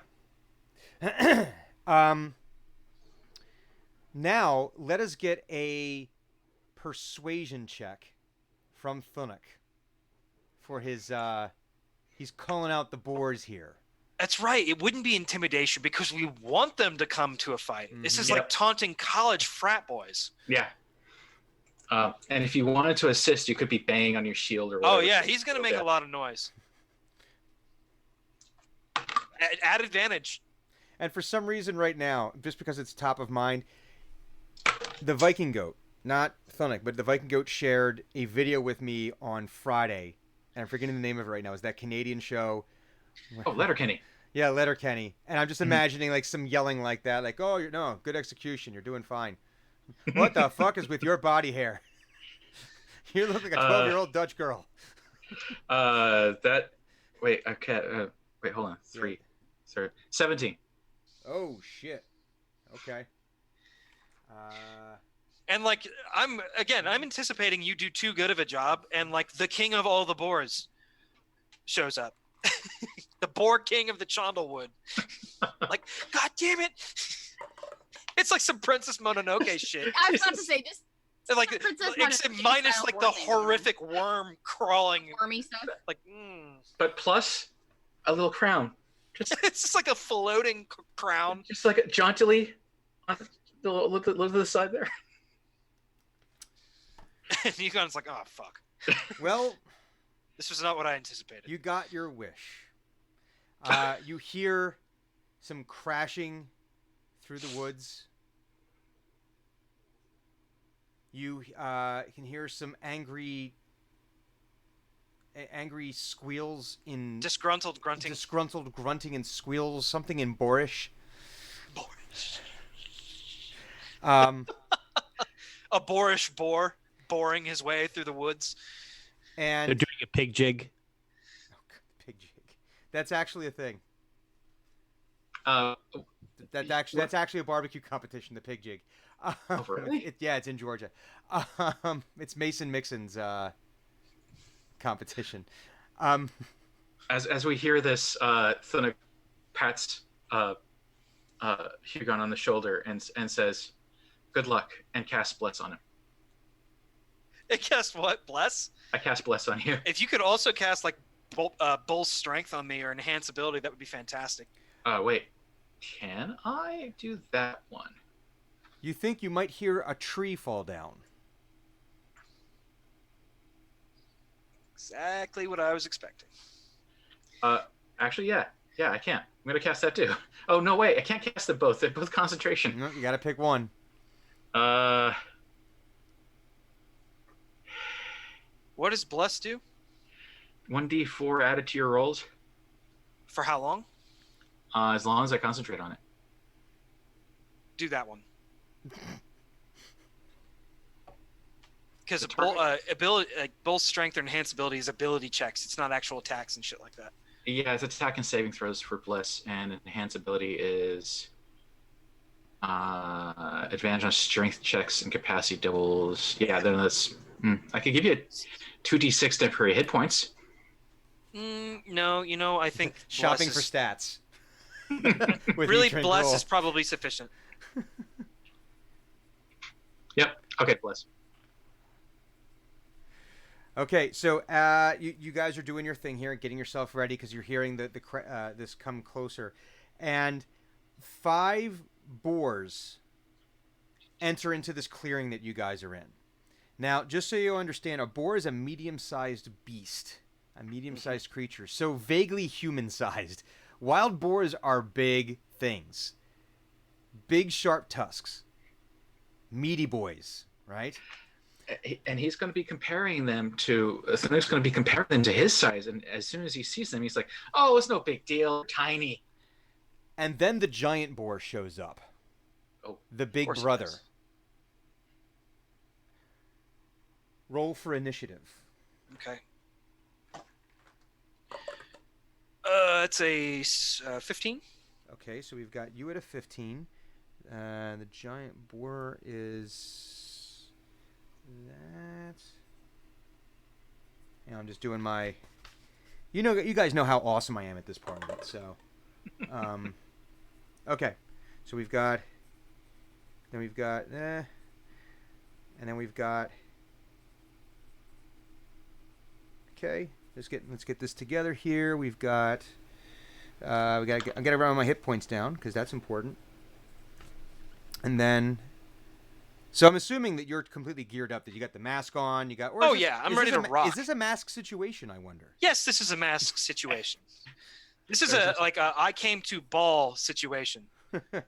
Speaker 7: now let us get a persuasion check from Thunic for his. He's calling out the boars here.
Speaker 3: That's right. It wouldn't be intimidation because we want them to come to a fight. This is
Speaker 6: Yep.
Speaker 3: like taunting college frat boys.
Speaker 6: Yeah. And if you wanted to assist, you could be banging on your shield or whatever.
Speaker 3: Oh, yeah. He's going to make
Speaker 6: Yeah.
Speaker 3: a lot of noise. Add advantage.
Speaker 7: And for some reason, right now, just because it's top of mind, the Viking Goat, not Thunic, but the Viking Goat shared a video with me on Friday. And I'm forgetting the name of it right now. It's that Canadian show.
Speaker 6: Oh, Letterkenny.
Speaker 7: Yeah, Letterkenny. And I'm just imagining like some yelling like that, like, "Oh, good execution. You're doing fine." What the fuck is with your body hair? You look like a 12-year-old Dutch girl.
Speaker 6: That. Wait. Okay. Wait. Hold on. 3. Sorry. 17.
Speaker 7: Oh shit. Okay.
Speaker 3: And like I'm anticipating you do too good of a job, and like the king of all the boars shows up, the boar king of the Chondlewood. Like, God damn it! It's like some Princess Mononoke shit.
Speaker 4: I was about to say just
Speaker 3: And like
Speaker 4: Princess
Speaker 3: except
Speaker 4: Mononoke
Speaker 3: minus
Speaker 4: style
Speaker 3: like the
Speaker 4: boar thing going on.
Speaker 3: horrific worm crawling.
Speaker 4: wormy stuff.
Speaker 3: Like,
Speaker 6: But plus a little crown.
Speaker 3: it's just like a floating crown.
Speaker 6: Just like jauntily. Look to the side there.
Speaker 3: And Yugon's like, oh fuck,
Speaker 7: well,
Speaker 3: this was not what I anticipated.
Speaker 7: you got your wish. You hear some crashing through the woods. You can hear some angry squeals in
Speaker 3: Disgruntled grunting.
Speaker 7: disgruntled grunting and squeals, something in boorish.
Speaker 3: A boorish boar boring his way through the woods.
Speaker 7: And
Speaker 5: They're doing a pig jig.
Speaker 7: pig jig. That's actually a thing.
Speaker 6: Uh,
Speaker 7: That's actually a barbecue competition, the pig jig.
Speaker 6: really?
Speaker 7: It's in Georgia. It's Mason Mixon's competition.
Speaker 6: as we hear this, Thunuk pats Hugon on the shoulder and says, "Good luck," and casts bless on him.
Speaker 3: It cast what? Bless?
Speaker 6: I cast bless on you.
Speaker 3: If you could also cast like Bull's strength on me or enhance ability, that would be fantastic.
Speaker 6: Wait, can I do that one?
Speaker 7: You think you might hear a tree fall down.
Speaker 3: Exactly what I was expecting.
Speaker 6: Actually, yeah, I can. I'm gonna cast that too. Oh no, wait, I can't cast them both. They're both concentration.
Speaker 7: No, you got to pick one.
Speaker 3: What does Bless do?
Speaker 6: 1d4 added to your rolls,
Speaker 3: For how long?
Speaker 6: as long as I concentrate on it.
Speaker 3: Do that one. Because
Speaker 6: The target-
Speaker 3: Bull's strength or enhance ability is ability checks. It's not actual attacks and shit like that.
Speaker 6: Yeah, it's attack and saving throws for bliss, and enhance ability is advantage on strength checks and capacity doubles. Yeah, then that's. I could give you 2d6 temporary hit points.
Speaker 3: No, I think
Speaker 7: Shopping
Speaker 3: Bless
Speaker 7: for
Speaker 3: is-
Speaker 7: stats. With
Speaker 3: really
Speaker 7: each drink
Speaker 3: Bless
Speaker 7: roll.
Speaker 3: is probably sufficient.
Speaker 6: Yep. Okay, bliss.
Speaker 7: Okay, so you guys are doing your thing here, getting yourself ready because you're hearing this come closer, and 5 boars enter into this clearing that you guys are in. Now, just so you understand, a boar is a medium-sized beast, a medium-sized creature, so vaguely human-sized. Wild boars are big things, big sharp tusks, meaty boys, right?
Speaker 6: And he's going to be comparing them to. Thanuk's going to be comparing them to his size, and as soon as he sees them, he's like, "Oh, it's no big deal. Tiny."
Speaker 7: And then the giant boar shows up.
Speaker 6: Oh,
Speaker 7: The big
Speaker 6: course he
Speaker 7: brother.
Speaker 6: does.
Speaker 7: Roll for initiative.
Speaker 3: Okay. It's a 15.
Speaker 7: Okay, so we've got you at a 15. The giant boar is that. And I'm just doing my. You guys know how awesome I am at this part of it. So, okay, so we've got. Then we've got. And then we've got. Okay, let's get this together here. We've got. I gotta run my hit points down because that's important. And then, so I'm assuming that you're completely geared up. That you got the mask on. You got. Or is
Speaker 3: Oh,
Speaker 7: this-
Speaker 3: yeah, I'm
Speaker 7: is
Speaker 3: ready
Speaker 7: this
Speaker 3: to
Speaker 7: a,
Speaker 3: rock.
Speaker 7: Is this a mask situation? I wonder.
Speaker 3: Yes, this is a mask situation. This is
Speaker 6: There's
Speaker 3: a I came to ball situation.
Speaker 7: 1, 2, 3,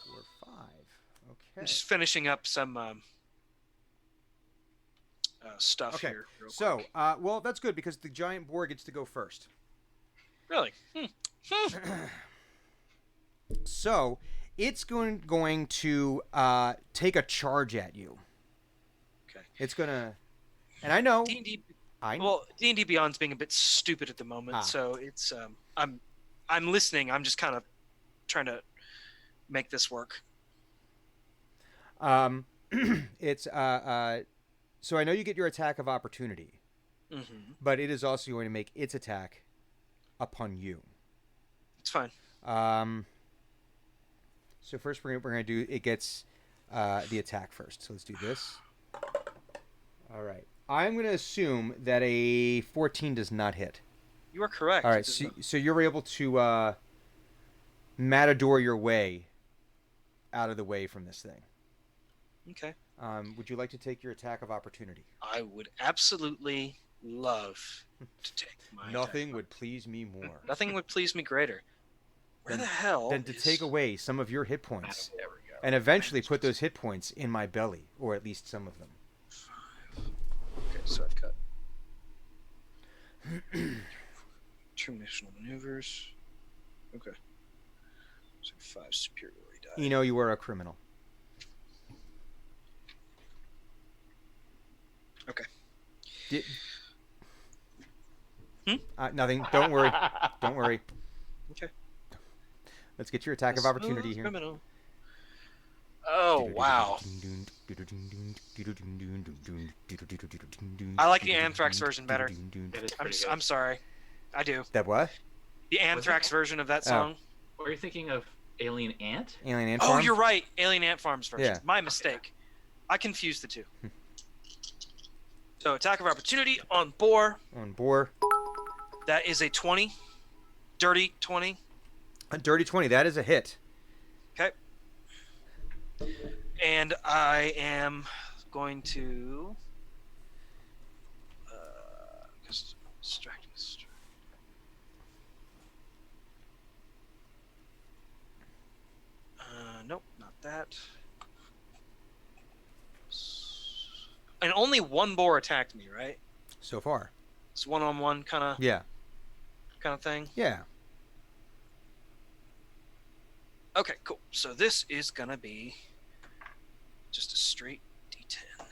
Speaker 7: 4, 5.
Speaker 3: I'm
Speaker 7: Okay.
Speaker 3: just finishing up some stuff
Speaker 7: Okay.
Speaker 3: here. real
Speaker 7: So,
Speaker 3: quick.
Speaker 7: well, that's good because the giant boar gets to go first.
Speaker 3: Really?
Speaker 7: So, it's going to take a charge at you.
Speaker 3: Okay.
Speaker 7: It's gonna, and I know,
Speaker 3: D&D
Speaker 7: I know.
Speaker 3: Well, D&D Beyond's being a bit stupid at the moment,
Speaker 7: Ah.
Speaker 3: so it's I'm listening. I'm just kind of trying to make this work.
Speaker 7: It's so I know you get your attack of opportunity,
Speaker 3: Hmm.
Speaker 7: but it is also going to make its attack upon you.
Speaker 3: It's fine.
Speaker 7: So first we're gonna do it gets the attack first. So let's do this. All right. I'm gonna assume that a 14 does not hit.
Speaker 3: You are correct.
Speaker 7: All
Speaker 3: It
Speaker 7: right.
Speaker 3: does
Speaker 7: So,
Speaker 3: not-
Speaker 7: so you're able to matador your way out of the way from this thing.
Speaker 3: Okay.
Speaker 7: Would you like to take your attack of opportunity?
Speaker 3: I would absolutely love to take my
Speaker 7: Nothing
Speaker 3: attack.
Speaker 7: would please me more
Speaker 3: Nothing would please me greater. Where the hell?
Speaker 7: than to
Speaker 3: is-
Speaker 7: take away some of your hit points
Speaker 6: There we go.
Speaker 7: and eventually put those hit points in my belly, or at least some of them.
Speaker 3: Okay, so I've got two missional maneuvers. Okay. So 5 superiority die.
Speaker 7: You know you are a criminal.
Speaker 3: Okay.
Speaker 7: Did...
Speaker 3: Hmm?
Speaker 7: Nothing. Don't worry. Don't worry.
Speaker 3: Okay.
Speaker 7: Let's get your attack of opportunity here.
Speaker 3: Criminal. Oh wow! I like the Anthrax version better.
Speaker 6: It is
Speaker 3: I'm,
Speaker 6: pretty good.
Speaker 3: I'm sorry. I do.
Speaker 7: That what?
Speaker 3: The Anthrax version of that song.
Speaker 6: Were you thinking of Alien Ant?
Speaker 7: Alien Ant
Speaker 3: Oh,
Speaker 7: Farm?
Speaker 3: you're right. Alien Ant Farm's version.
Speaker 7: Yeah.
Speaker 3: My mistake. I confused the two. So attack of opportunity on Boar.
Speaker 7: On Boar.
Speaker 3: That is a 20. Dirty 20.
Speaker 7: A dirty 20. That is a hit.
Speaker 3: Okay. And I am going to. Because distracting. Nope, not that. And only one boar attacked me, right?
Speaker 7: So far.
Speaker 3: It's one-on-one kind
Speaker 7: Yeah.
Speaker 3: of thing.
Speaker 7: Yeah.
Speaker 3: Okay, cool. So this is gonna be just a straight D10.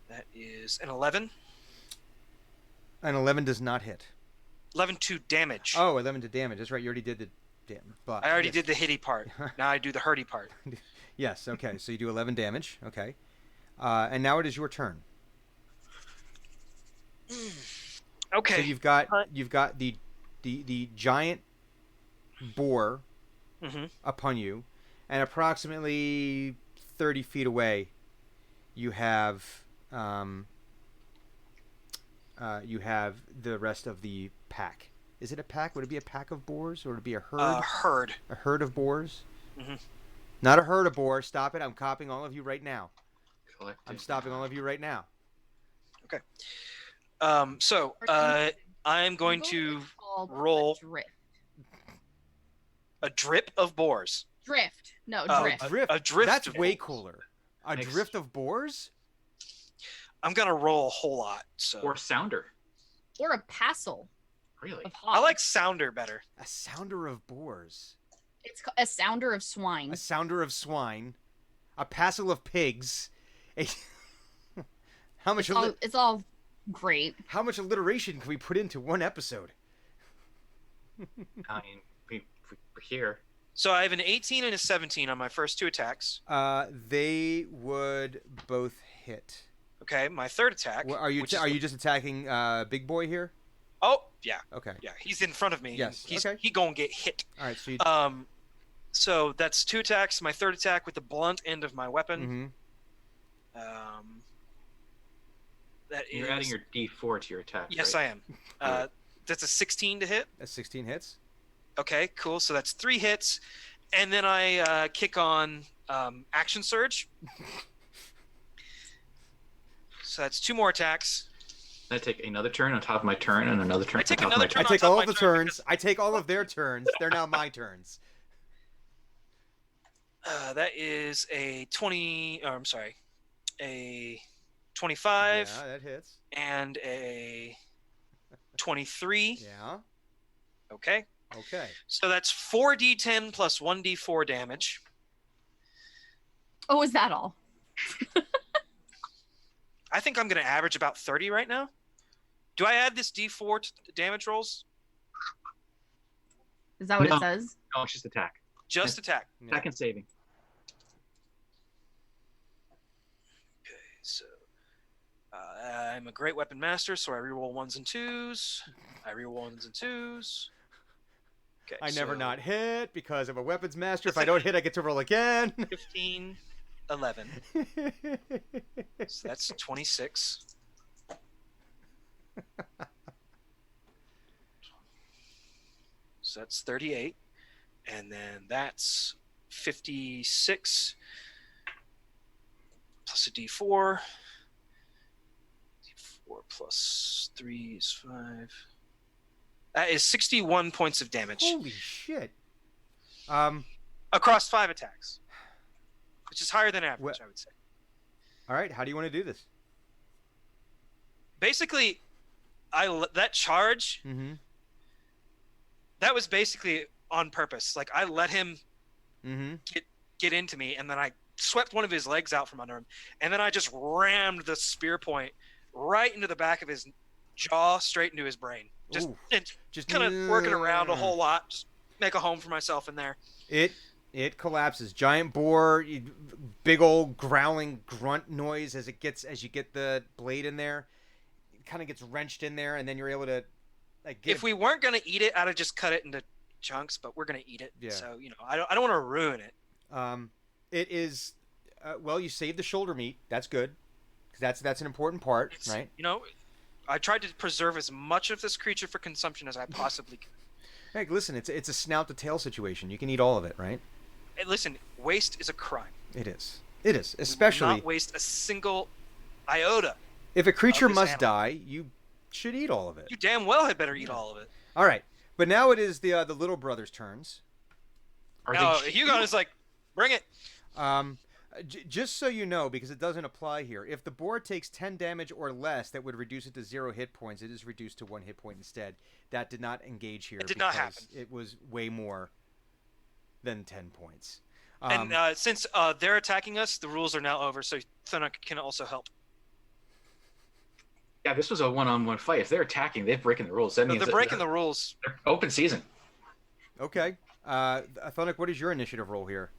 Speaker 3: That is an 11.
Speaker 7: An 11 does not hit.
Speaker 3: 11 to damage.
Speaker 7: Oh, 11 to damage. That's right. You already did the damage. But
Speaker 3: I already
Speaker 7: yes.
Speaker 3: did the hitty part. Now I do the hurty part.
Speaker 7: Yes. Okay. So you do 11 damage. Okay. And now it is your turn.
Speaker 3: Okay.
Speaker 7: So you've got the giant boar
Speaker 3: Mm-hmm.
Speaker 7: upon you, and approximately 30 feet away, you have the rest of the pack. Is it a pack? Would it be a pack of boars, or would it be a herd?
Speaker 3: Herd.
Speaker 7: A herd of boars?
Speaker 3: Mhm.
Speaker 7: Not a herd of boars. Stop it! I'm copying all of you right now.
Speaker 6: Collective.
Speaker 7: I'm stopping all of you right now.
Speaker 3: So I'm going to
Speaker 4: It's called
Speaker 3: roll-
Speaker 4: a drift.
Speaker 3: a drip of boars.
Speaker 4: Drift. No,
Speaker 3: Oh,
Speaker 4: drift.
Speaker 3: A drift.
Speaker 7: That's
Speaker 3: of
Speaker 7: way
Speaker 3: boars.
Speaker 7: cooler. A
Speaker 6: Makes-
Speaker 7: drift of boars?
Speaker 3: I'm gonna roll a whole lot. So
Speaker 6: Or Sounder.
Speaker 4: Or a passel
Speaker 6: Really?
Speaker 4: of hogs.
Speaker 3: I like Sounder better.
Speaker 7: A sounder of boars.
Speaker 4: It's a sounder of swine.
Speaker 7: A sounder of swine. A passel of pigs. How much?
Speaker 4: It's all great.
Speaker 7: How much alliteration can we put into one episode?
Speaker 6: I mean, we're here.
Speaker 3: So I have an 18 and a 17 on my first two attacks.
Speaker 7: They would both hit.
Speaker 3: Okay, my third attack.
Speaker 7: Well, are you
Speaker 3: which is-
Speaker 7: are you just attacking Big Boy here?
Speaker 3: Oh yeah,
Speaker 7: Okay.
Speaker 3: yeah. He's in front of me.
Speaker 7: Yes,
Speaker 3: He's
Speaker 7: okay.
Speaker 3: he gonna get hit.
Speaker 7: All right. So you.
Speaker 3: So that's two attacks. My third attack with the blunt end of my weapon.
Speaker 7: Mhm.
Speaker 3: That is.
Speaker 6: You're adding your D4 to your attack.
Speaker 3: Yes,
Speaker 6: right?
Speaker 3: I am. That's a 16 to hit.
Speaker 7: That's 16 hits.
Speaker 3: Okay, cool. So that's 3 hits, and then I kick on action surge. So that's 2 more attacks.
Speaker 6: I take another turn on top of my turn and another turn
Speaker 3: I take
Speaker 6: on top of my
Speaker 3: another
Speaker 7: I
Speaker 3: turn
Speaker 6: turn.
Speaker 7: take
Speaker 3: on top
Speaker 7: all
Speaker 3: of
Speaker 7: of the
Speaker 3: my turn
Speaker 7: turns. I take all of their turns. They're now my turns.
Speaker 3: That is a 20. Oh, I'm sorry, a 25
Speaker 7: Yeah, that hits.
Speaker 3: and a 23.
Speaker 7: Yeah.
Speaker 3: Okay,
Speaker 7: Okay.
Speaker 3: so that's 4d10 plus 1d4 damage.
Speaker 4: Oh, is that all?
Speaker 3: I think I'm going to average about 30 right now. Do I add this D4 to the damage rolls?
Speaker 4: Is that what
Speaker 6: No.
Speaker 4: it says?
Speaker 6: No, it's just attack.
Speaker 3: Just attack.
Speaker 6: Attack and saving.
Speaker 3: Okay, so I'm a great weapon master, so I reroll 1s and 2s. I reroll 1s and 2s. Okay,
Speaker 7: I never
Speaker 3: so
Speaker 7: not hit because I'm a weapons master. If I don't hit, I get to roll again.
Speaker 3: 15, 11. So that's 26. So that's 38. And then that's 56 plus a D4. D4 plus 3 is 5. That is 61 points of damage
Speaker 7: Holy shit.
Speaker 3: across 5 attacks, which is higher than average,
Speaker 7: Well-
Speaker 3: I would say.
Speaker 7: All right, how do you want to do this?
Speaker 3: Basically, that charge,
Speaker 7: Mm-hmm.
Speaker 3: that was basically on purpose. Like, I let him
Speaker 7: Mm-hmm.
Speaker 3: get into me, and then I swept one of his legs out from under him, and then I just rammed the spear point right into the back of his jaw, straight into his brain. Just kind of working around a whole lot, just make a home for myself in there.
Speaker 7: It collapses. Giant boar, big old growling grunt noise as you get the blade in there. It kind of gets wrenched in there, and then you're able to like get.
Speaker 3: If we weren't gonna eat it, I'd have just cut it into chunks, but we're gonna eat it.
Speaker 7: Yeah.
Speaker 3: So I don't want to ruin it.
Speaker 7: It is, well, you saved the shoulder meat. That's good, 'cause that's an important part,
Speaker 3: It's,
Speaker 7: right?
Speaker 3: I tried to preserve as much of this creature for consumption as I possibly could.
Speaker 7: Hey, listen, it's a snout to tail situation. You can eat all of it, right?
Speaker 3: Hey, listen, waste is a crime.
Speaker 7: It is. It is,
Speaker 3: We will
Speaker 7: especially
Speaker 3: not waste a single iota.
Speaker 7: if a creature
Speaker 3: this
Speaker 7: must
Speaker 3: animal.
Speaker 7: die. You should eat all of it.
Speaker 3: You damn well had better eat all of it.
Speaker 7: All right, but now it is the little brother's turns.
Speaker 6: Are
Speaker 3: No,
Speaker 6: they-
Speaker 3: Hugon is like, bring it.
Speaker 7: Just so you know, because it doesn't apply here, if the boar takes 10 damage or less, that would reduce it to 0 hit points. It is reduced to 1 hit point instead. That did not engage here.
Speaker 3: It did not
Speaker 7: because
Speaker 3: happen.
Speaker 7: It was way more than 10 points.
Speaker 3: And since they're attacking us, the rules are now over, so Thunuk can also help.
Speaker 6: Yeah, this was a one-on-one fight. If they're attacking, they're breaking the rules. That
Speaker 3: No,
Speaker 6: means
Speaker 3: they're breaking the rules.
Speaker 6: they're open season.
Speaker 7: Okay. Thonic, what is your initiative roll here?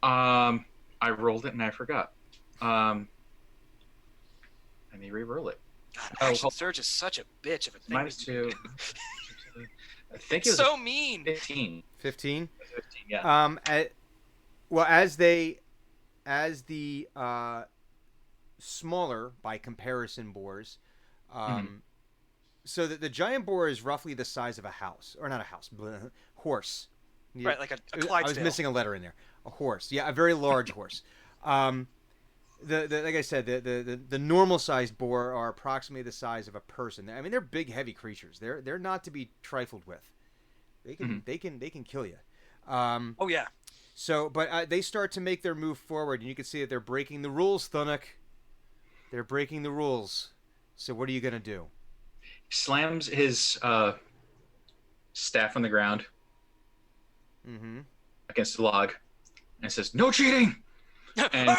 Speaker 6: I rolled it and I forgot. Let me re-roll it.
Speaker 3: God,
Speaker 6: Oh,
Speaker 3: Action
Speaker 6: well-
Speaker 3: Surge is such a bitch of a thing.
Speaker 6: -2. I think it was
Speaker 3: So mean.
Speaker 6: 15.
Speaker 7: 15.
Speaker 6: 15, yeah.
Speaker 7: Well, as the smaller by comparison boars, so that the giant boar is roughly the size of a house, or not a house, horse. Yeah,
Speaker 3: Right, like a
Speaker 7: I was
Speaker 3: Clydesdale.
Speaker 7: missing a letter in there. A horse, yeah, a very large horse. Like I said, the normal sized boar are approximately the size of a person. I mean, they're big, heavy creatures. They're not to be trifled with. They can kill you.
Speaker 3: Oh yeah.
Speaker 7: So, but they start to make their move forward, and you can see that they're breaking the rules, Thunuk. They're breaking the rules. So, what are you gonna do?
Speaker 6: Slams his staff on the ground
Speaker 7: Mm-hmm.
Speaker 6: against the log and says, "No cheating!" And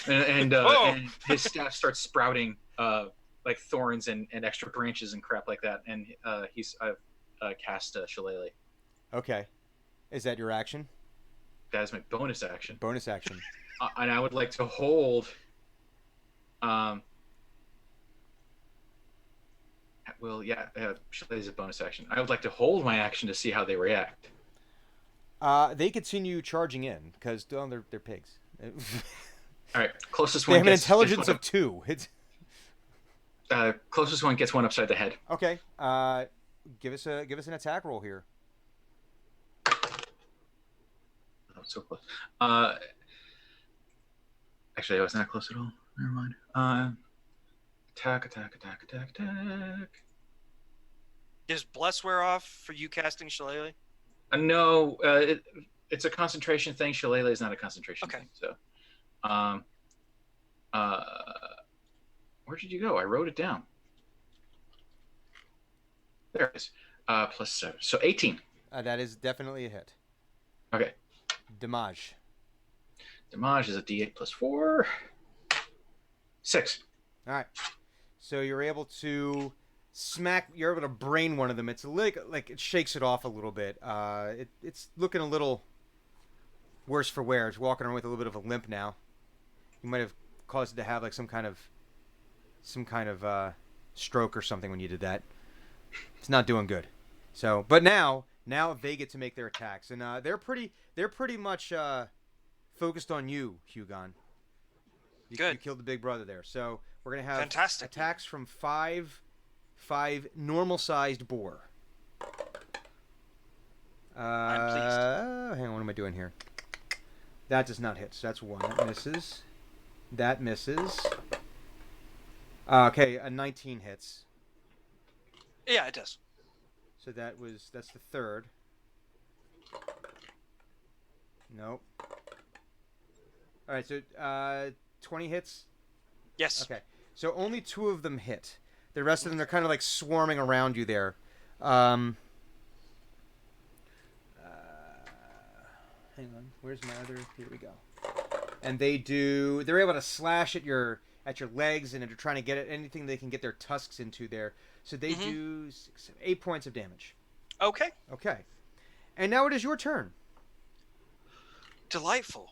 Speaker 6: and
Speaker 3: Whoa.
Speaker 6: his staff starts sprouting like thorns and extra branches and crap like that. And I've cast Shillelagh.
Speaker 7: Okay. Is that your action?
Speaker 6: That is my bonus action.
Speaker 7: Bonus action.
Speaker 6: And I would like to hold. Well, yeah, Shillelagh is a bonus action. I would like to hold my action to see how they react.
Speaker 7: They continue charging in because they're pigs.
Speaker 6: All right, closest
Speaker 7: They
Speaker 6: one.
Speaker 7: have an
Speaker 6: gets
Speaker 7: intelligence
Speaker 6: one
Speaker 7: of 2. It's
Speaker 6: closest one gets one upside the head.
Speaker 7: okay. Give us an attack roll here.
Speaker 6: Oh, so close. Actually, I was not close at all. Never mind. Attack.
Speaker 3: Does Bless wear off for you casting Shillelagh?
Speaker 6: No, it's a concentration thing. Shillelagh is not a concentration
Speaker 3: Okay.
Speaker 6: thing. So, where did you go? I wrote it down. There it is. Plus 7. So 18.
Speaker 7: That is definitely a hit.
Speaker 6: Okay.
Speaker 7: Damage.
Speaker 6: Damage is a D8 plus 4. 6.
Speaker 7: All right. So you're able to smack. You're able to brain one of them. It's like it shakes it off a little bit. It's looking a little worse for wear. It's walking around with a little bit of a limp now. You might have caused it to have like some kind of stroke or something when you did that. It's not doing good. So, but now they get to make their attacks, and they're pretty much focused on you, Hugon.
Speaker 3: Good.
Speaker 7: You killed the big brother there. So we're gonna have
Speaker 3: Fantastic.
Speaker 7: attacks from five normal-sized boar.
Speaker 3: I'm pleased.
Speaker 7: Hang on, what am I doing here? That does not hit. So that's one. That misses. That misses. Okay, a 19 hits.
Speaker 3: Yeah, it does.
Speaker 7: So that's the third. Nope. All right, so 20 hits.
Speaker 3: Yes.
Speaker 7: Okay, so only 2 of them hit. The rest of them, they're kind of like swarming around you there. Hang on, where's my other? Here we go. And they're able to slash at your legs, and they're trying to get at anything they can get their tusks into there. So they do 8 points of damage.
Speaker 3: Okay.
Speaker 7: Okay, and now it is your turn.
Speaker 3: Delightful.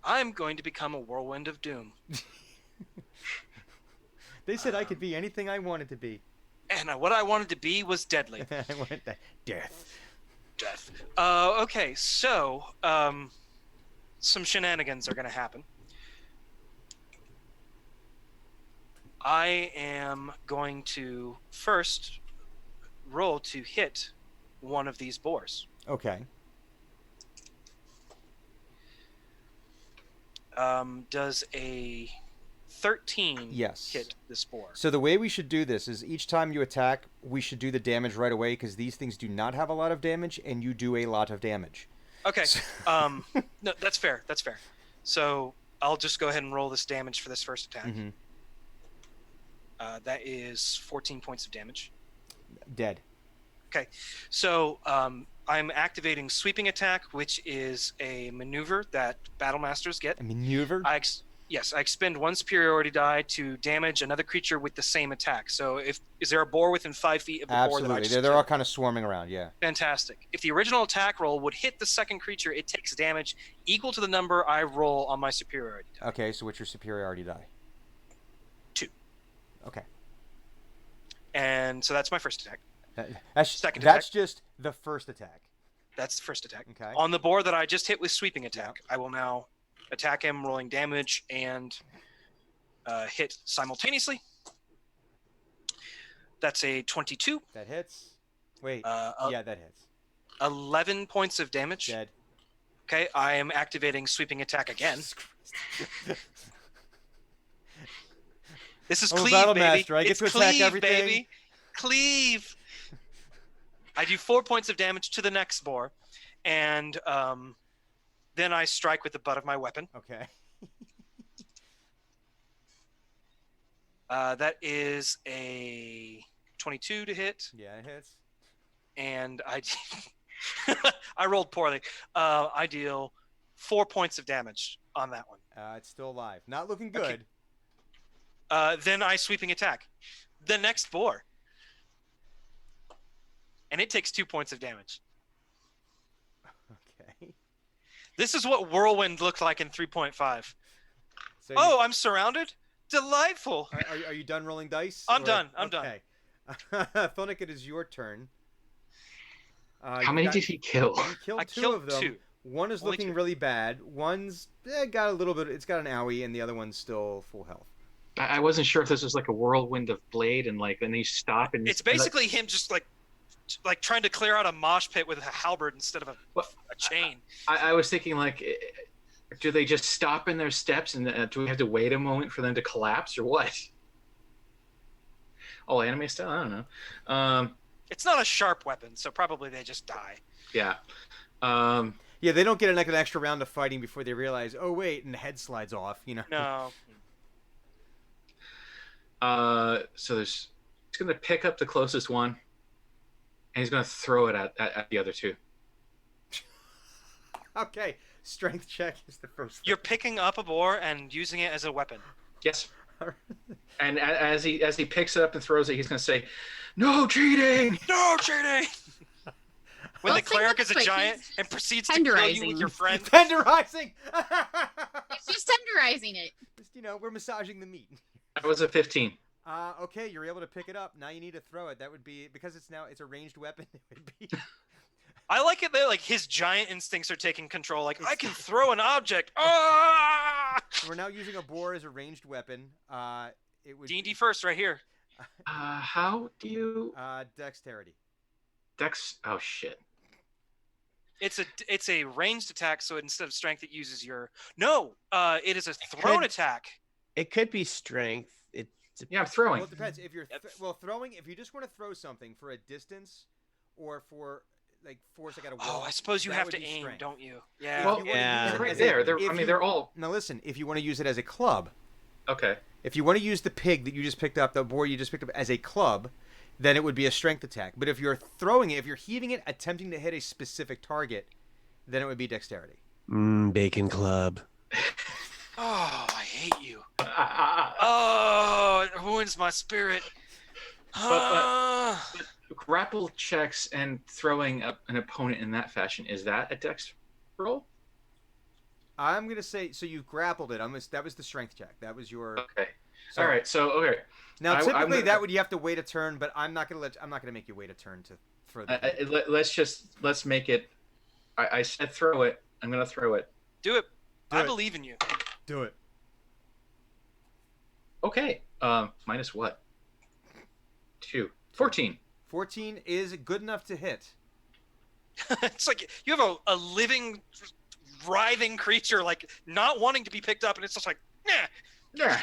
Speaker 3: I'm going to become a whirlwind of doom.
Speaker 7: They said I could be anything I wanted to be.
Speaker 3: And what I wanted to be was deadly.
Speaker 7: I wanted that death.
Speaker 3: Death. Okay, so some shenanigans are going to happen. I am going to first roll to hit one of these boars.
Speaker 7: Okay.
Speaker 3: Does a 13
Speaker 7: Yes.
Speaker 3: hit this boar?
Speaker 7: So the way we should do this is each time you attack, we should do the damage right away because these things do not have a lot of damage, and you do a lot of damage.
Speaker 3: Okay. No, that's fair. That's fair. So I'll just go ahead and roll this damage for this first attack.
Speaker 7: Mhm.
Speaker 3: That is 14 points of damage.
Speaker 7: Dead.
Speaker 3: Okay. So I'm activating Sweeping Attack, which is a maneuver that Battle Masters get.
Speaker 7: A maneuver?
Speaker 3: I expend 1 superiority die to damage another creature with the same attack. So is there a boar within 5 feet of the boar that I
Speaker 7: Absolutely.
Speaker 3: just
Speaker 7: They're all
Speaker 3: killed?
Speaker 7: kind of swarming around, yeah.
Speaker 3: Fantastic. If the original attack roll would hit the second creature, it takes damage equal to the number I roll on my superiority die.
Speaker 7: Okay, so what's your superiority die?
Speaker 3: 2.
Speaker 7: Okay.
Speaker 3: And so that's my first attack.
Speaker 7: That's
Speaker 3: Second
Speaker 7: that's
Speaker 3: attack.
Speaker 7: just the first attack.
Speaker 3: That's the first attack.
Speaker 7: Okay.
Speaker 3: On the boar that I just hit with Sweeping Attack, I will now attack him, rolling damage and hit simultaneously. That's a 22.
Speaker 7: That hits. Wait. Yeah, that hits.
Speaker 3: 11 points of damage.
Speaker 7: Dead.
Speaker 3: Okay, I am activating Sweeping Attack again.
Speaker 7: Jesus Christ.
Speaker 3: This is
Speaker 7: I'm a
Speaker 3: cleave,
Speaker 7: battle
Speaker 3: baby.
Speaker 7: master. I get
Speaker 3: It's
Speaker 7: to attack
Speaker 3: cleave,
Speaker 7: everything.
Speaker 3: baby. Cleave. I do 4 points of damage to the next boar, and then I strike with the butt of my weapon.
Speaker 7: Okay.
Speaker 3: That is a 22 to hit,
Speaker 7: Yeah, it hits.
Speaker 3: and I rolled poorly. I deal 4 points of damage on that one.
Speaker 7: It's still alive. Not looking good.
Speaker 3: Then I Sweeping Attack the next boar, and it takes 2 points of damage.
Speaker 7: Okay.
Speaker 3: This is what Whirlwind looked like in 3.5.
Speaker 7: So
Speaker 3: Oh, I'm surrounded? Delightful.
Speaker 7: are you done rolling dice?
Speaker 3: I'm done. I'm done.
Speaker 7: Okay. Thonic, it is your turn.
Speaker 6: How many did he kill?
Speaker 7: You killed
Speaker 3: I
Speaker 7: two
Speaker 3: killed
Speaker 7: of them.
Speaker 3: 2.
Speaker 7: One is
Speaker 3: Only
Speaker 7: looking
Speaker 3: 2.
Speaker 7: really bad. One's got a little bit. It's got an owie, and the other one's still full health.
Speaker 6: I wasn't sure if this was like a whirlwind of blade, and then you stop and
Speaker 3: It's basically him just like trying to clear out a mosh pit with a halberd instead of a chain.
Speaker 6: I was thinking like, do they just stop in their steps, and do we have to wait a moment for them to collapse, or what? Oh, anime style? I don't know.
Speaker 3: It's not a sharp weapon, so probably they just die.
Speaker 6: Yeah.
Speaker 7: Yeah, they don't get like an extra round of fighting before they realize, oh wait, and the head slides off. You know.
Speaker 3: No.
Speaker 6: So he's going to pick up the closest one, and he's going to throw it at the other two.
Speaker 7: Okay, Strength check is the first.
Speaker 3: You're picking up a boar and using it as a weapon.
Speaker 6: Yes. And as he picks it up and throws it, he's going to say, "No cheating!"
Speaker 3: No cheating! When
Speaker 4: Well,
Speaker 3: the cleric is a
Speaker 4: quick,
Speaker 3: giant
Speaker 4: he's
Speaker 3: and proceeds to kill you with
Speaker 4: tenderizing.
Speaker 3: your friend.
Speaker 7: Tenderizing.
Speaker 4: It's just tenderizing it.
Speaker 7: Just, we're massaging the meat.
Speaker 6: That was a 15.
Speaker 7: Okay, you're able to pick it up. Now you need to throw it. That would be because it's a ranged weapon. It would be.
Speaker 3: I like it that like his giant instincts are taking control. Like I can throw an object. Ah!
Speaker 7: We're now using a boar as a ranged weapon. It would.
Speaker 3: D&D first, right here.
Speaker 6: How do you
Speaker 7: Dexterity.
Speaker 6: Dex? Oh shit.
Speaker 3: It's a ranged attack, so instead of strength, it uses your. No, it is a thrown attack.
Speaker 5: It could be strength.
Speaker 6: Yeah, I'm throwing.
Speaker 7: Well, it depends. If you're throwing, if you just want to throw something for a distance, or for like force like at a wall.
Speaker 3: Oh, I suppose you
Speaker 7: that
Speaker 3: have
Speaker 7: would
Speaker 3: to
Speaker 7: be
Speaker 3: aim,
Speaker 7: strength.
Speaker 3: don't you? Yeah.
Speaker 6: Well,
Speaker 5: Yeah.
Speaker 6: right there. They're all
Speaker 7: Now listen, if you want to use it as a club,
Speaker 6: okay.
Speaker 7: if you want to use the pig that you just picked up, the boar you just picked up as a club, then it would be a strength attack. But if you're throwing it, if you're heaving it, attempting to hit a specific target, then it would be dexterity.
Speaker 5: Bacon club.
Speaker 3: Oh, I hate you. Oh, it ruins my spirit.
Speaker 6: But grapple checks and throwing an opponent in that fashion, is that a dex roll?
Speaker 7: I'm gonna say so. You grappled it. That was the strength check. That was your.
Speaker 6: Okay.
Speaker 7: So,
Speaker 6: All right. So okay.
Speaker 7: Now
Speaker 6: I'm
Speaker 7: typically
Speaker 6: gonna-
Speaker 7: that would you have to wait a turn, but I'm not gonna make you wait a turn to throw the.
Speaker 6: Let's make it. I said throw it. I'm gonna throw it.
Speaker 3: Do it.
Speaker 7: Do
Speaker 3: I
Speaker 7: it.
Speaker 3: believe in you.
Speaker 7: Do it.
Speaker 6: Okay. Minus what? 2. 14.
Speaker 7: 14 is good enough to hit.
Speaker 3: It's like you have a living, writhing creature, like not wanting to be picked up, and it's just like, yeah.
Speaker 6: Yeah.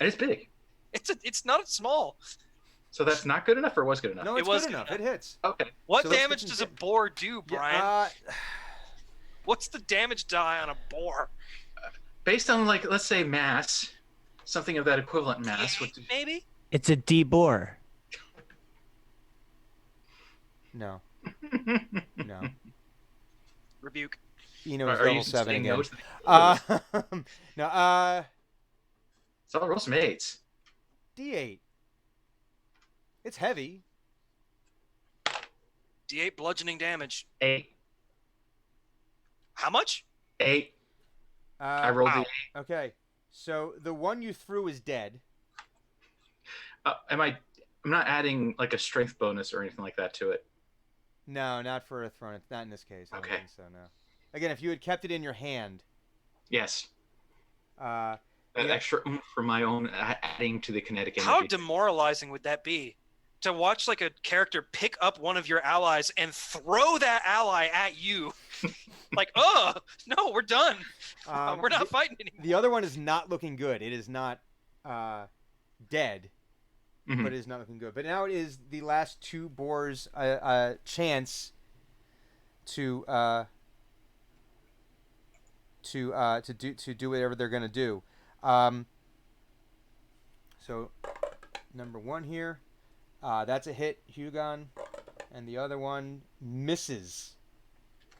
Speaker 6: And it's big.
Speaker 3: It's not small.
Speaker 6: So that's not good enough, or was good enough?
Speaker 7: No,
Speaker 3: It
Speaker 7: it's
Speaker 3: was
Speaker 7: good
Speaker 3: good
Speaker 7: enough.
Speaker 3: enough.
Speaker 7: It hits.
Speaker 6: Okay.
Speaker 3: What
Speaker 7: So let's
Speaker 3: damage
Speaker 7: get
Speaker 3: does a
Speaker 7: some-
Speaker 3: boar do, Brian?
Speaker 7: Yeah,
Speaker 3: What's the damage die on a boar?
Speaker 6: Based on let's say mass, something of that equivalent mass.
Speaker 3: D8, maybe?
Speaker 5: It's a D-boar.
Speaker 7: no. No.
Speaker 3: Rebuke.
Speaker 7: Eno's
Speaker 6: Are you
Speaker 7: level 7
Speaker 6: saying
Speaker 7: again.
Speaker 6: no to the-
Speaker 7: No.
Speaker 6: So I'll roll some 8s.
Speaker 7: D8. It's heavy.
Speaker 3: D8 bludgeoning damage.
Speaker 6: 8.
Speaker 3: How much?
Speaker 6: 8. I rolled
Speaker 3: wow.
Speaker 6: the
Speaker 7: Okay. So the one you threw is dead.
Speaker 6: I'm not adding like a strength bonus or anything like that to it.
Speaker 7: No, not for a thrown. Not in this case. I don't
Speaker 6: Okay.
Speaker 7: think so. No. Again, if you had kept it in your hand,
Speaker 6: Yes.
Speaker 7: uh,
Speaker 6: That
Speaker 7: Yeah.
Speaker 6: extra oomph for my own adding to the kinetic energy.
Speaker 3: How demoralizing would that be? To watch like a character pick up one of your allies and throw that ally at you. Like, oh, no, we're done. We're not fighting anymore.
Speaker 7: the other one is not looking good. It is not dead,
Speaker 6: Mhm.
Speaker 7: but it is not looking good. But now it is the last two boars' chance to do whatever they're gonna do. So number one here, that's a hit, Hugon, and the other one misses.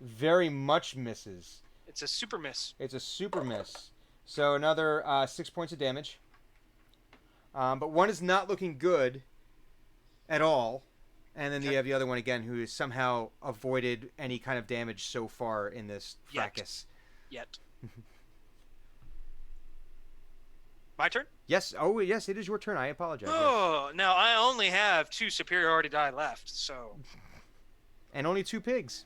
Speaker 7: Very much misses.
Speaker 3: It's a super miss.
Speaker 7: It's a super miss. So another 6 points of damage. But one is not looking good at all. And then you have the other one again who has somehow avoided any kind of damage so far in this
Speaker 3: Yet.
Speaker 7: fracas.
Speaker 3: Yet. My turn?
Speaker 7: Yes. Oh, yes, it is your turn. I apologize. Yes.
Speaker 3: Oh, now I only have 2 superiority die left, so.
Speaker 7: And only 2 pigs.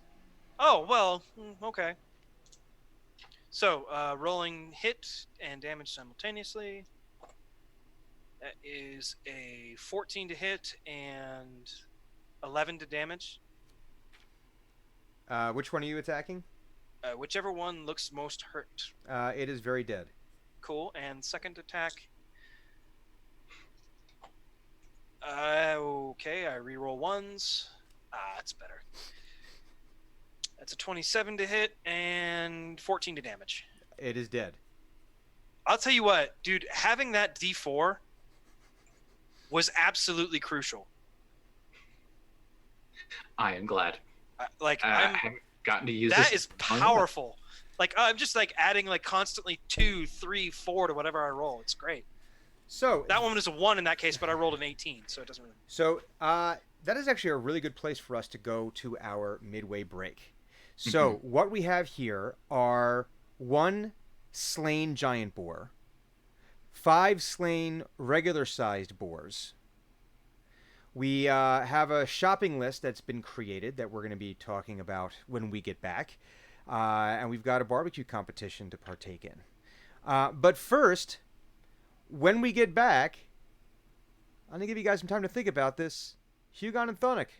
Speaker 3: Oh, well, okay. So, rolling hit and damage simultaneously. That is a 14 to hit and 11 to damage.
Speaker 7: Which one are you attacking?
Speaker 3: Whichever one looks most hurt.
Speaker 7: It is very dead.
Speaker 3: Cool. And second attack. Okay, I reroll ones. That's better. That's a 27 to hit and 14 to damage.
Speaker 7: It is dead.
Speaker 3: I'll tell you what, dude, having that D4 was absolutely crucial.
Speaker 6: I am glad.
Speaker 3: Like,
Speaker 6: I haven't gotten to use
Speaker 3: that
Speaker 6: this.
Speaker 3: is powerful. Like I'm just like adding like constantly 2, 3, 4 to whatever I roll. It's great.
Speaker 7: So
Speaker 3: That one was a 1 in that case, but I rolled an 18, so it doesn't really.
Speaker 7: So that is actually a really good place for us to go to our midway break. So what we have here are 1 slain giant boar, 5 slain regular-sized boars. We have a shopping list that's been created that we're going to be talking about when we get back. And we've got a barbecue competition to partake in. But first, when we get back, I'm going to give you guys some time to think about this. Hugon and Thonic,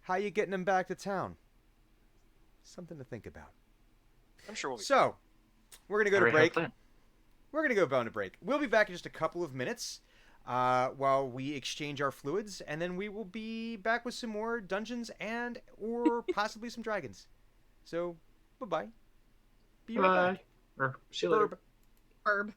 Speaker 7: how you getting them back to town? Something to think about.
Speaker 3: I'm sure we'll be.
Speaker 7: So, we're going to go to
Speaker 6: Already have a
Speaker 7: break.
Speaker 6: plan.
Speaker 7: We're going to go down to break. We'll be back in just a couple of minutes while we exchange our fluids, and then we will be back with some more dungeons and or possibly some dragons. So, bye-bye. Be right back.
Speaker 6: Or see you later.
Speaker 7: Herb.
Speaker 4: Herb.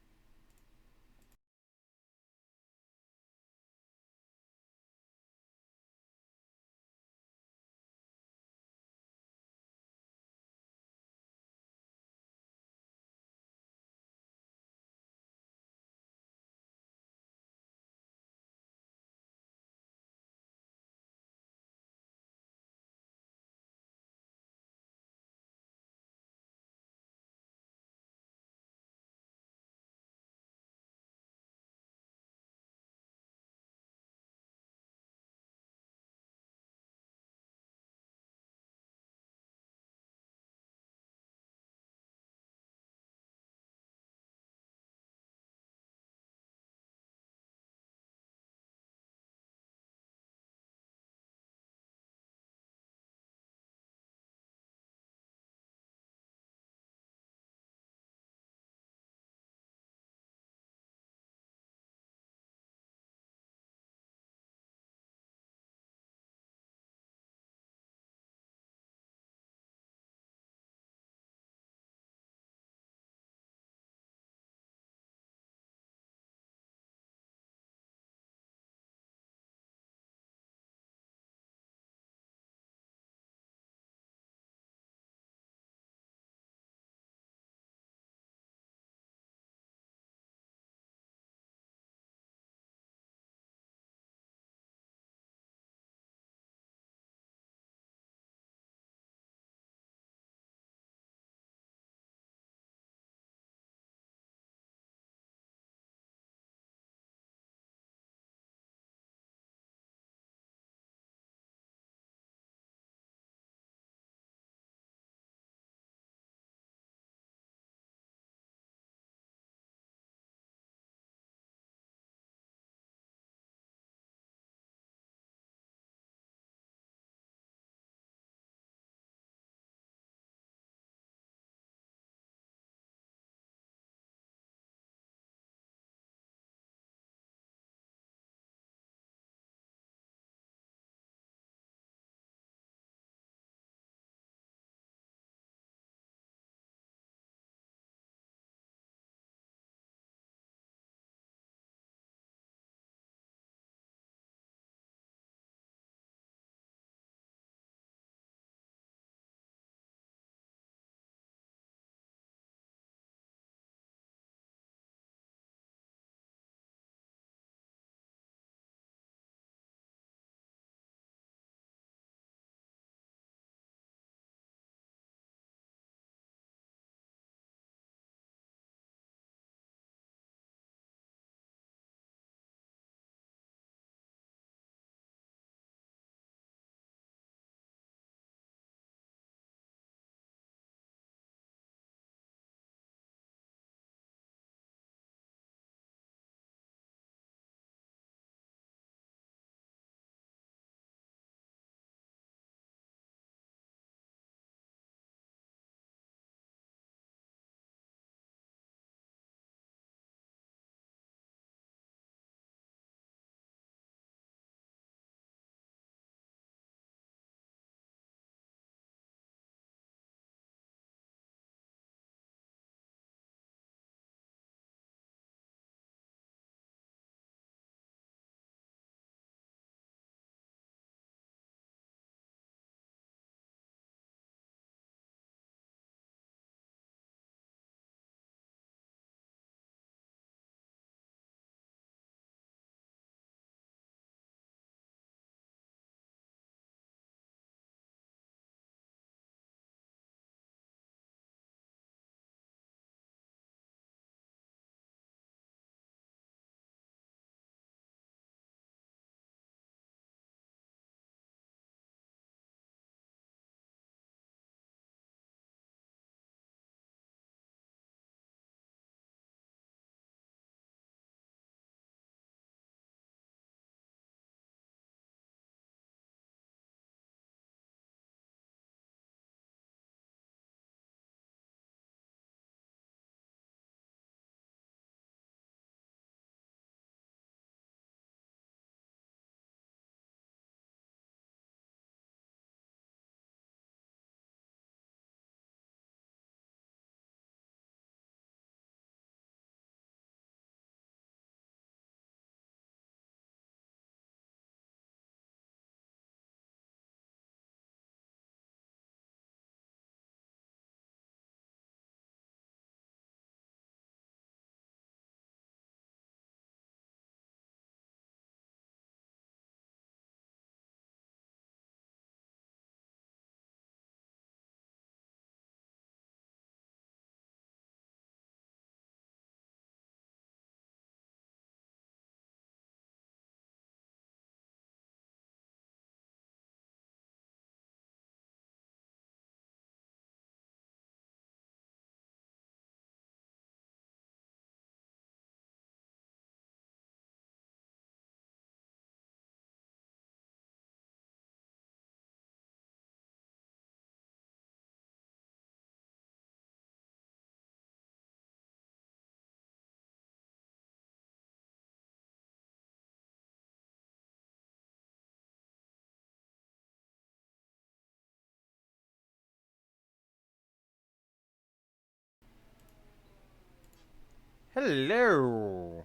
Speaker 7: Hello.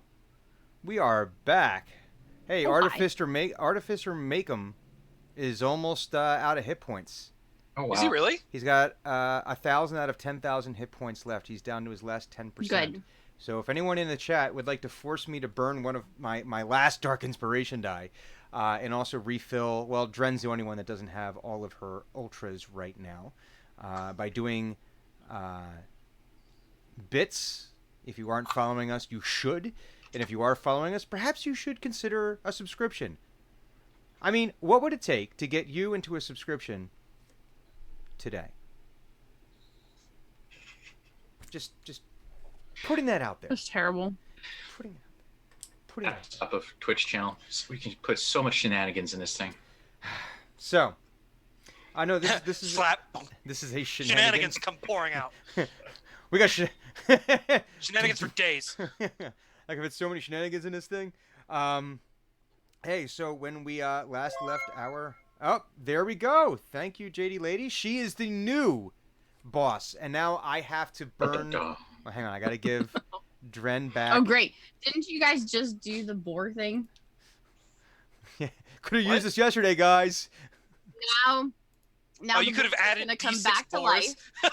Speaker 7: We are back. Hey,
Speaker 4: Oh, hi.
Speaker 7: Artificer Makem is almost out of hit points.
Speaker 6: Oh wow.
Speaker 3: Is he really?
Speaker 7: He's got 1,000 out of 10,000 hit points left. He's down to his last 10%.
Speaker 4: Good.
Speaker 7: So if anyone in the chat would like to force me to burn one of my last Dark Inspiration die, and also refill, well, Dren's the only one that doesn't have all of her ultras right now, by doing bits. If you aren't following us, you should. And if you are following us, perhaps you should consider a subscription. I mean, what would it take to get you into a subscription today? Just putting that out there.
Speaker 4: That's terrible.
Speaker 7: Putting it out there. Putting it out there.
Speaker 6: Top of Twitch channel. We can put so much shenanigans in this thing.
Speaker 7: So, I know this is
Speaker 3: Slap.
Speaker 7: this is a
Speaker 3: Shenanigans come pouring out.
Speaker 7: We got
Speaker 3: Shenanigans for days.
Speaker 7: Like if it's so many shenanigans in this thing. Hey, so when we last left our there we go. Thank you, JD Lady. She is the new boss, and now I have to burn. Oh, hang on, I gotta give Dren back.
Speaker 4: Oh, great. Didn't you guys just do the boar thing?
Speaker 7: Could have used this yesterday, guys.
Speaker 4: Now
Speaker 3: Oh,
Speaker 4: the
Speaker 3: you could have
Speaker 4: boars are
Speaker 3: added
Speaker 4: gonna come
Speaker 3: D6
Speaker 4: back to
Speaker 3: boars.
Speaker 4: life.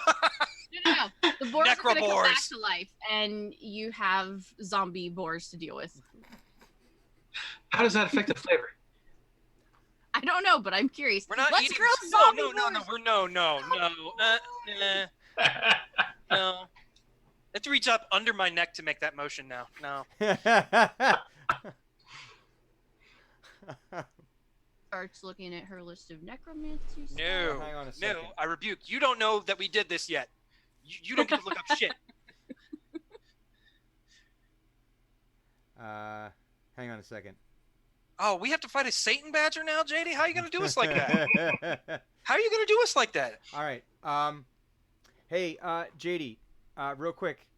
Speaker 4: No. The boars are gonna come back
Speaker 3: Necroboars.
Speaker 4: to life, and you have zombie boars to deal with.
Speaker 6: How does that affect the flavor?
Speaker 4: I don't know, but I'm curious.
Speaker 3: We're not
Speaker 4: Let's
Speaker 3: eating.
Speaker 4: grill
Speaker 3: No,
Speaker 4: zombie
Speaker 3: no, no, no.
Speaker 4: boars.
Speaker 3: We're no. No. I have to reach up under my neck to make that motion now. No.
Speaker 4: Starts looking at her list of necromancy stuff.
Speaker 3: No.
Speaker 7: Hang on a second.
Speaker 3: No. I rebuke. You don't know that we did this yet. You don't get to look up shit.
Speaker 7: Hang on a second.
Speaker 3: Oh, we have to fight a Satan badger now, JD? How are you going to do us like that? How are you going to do us like that?
Speaker 7: All right. Hey, JD, real quick.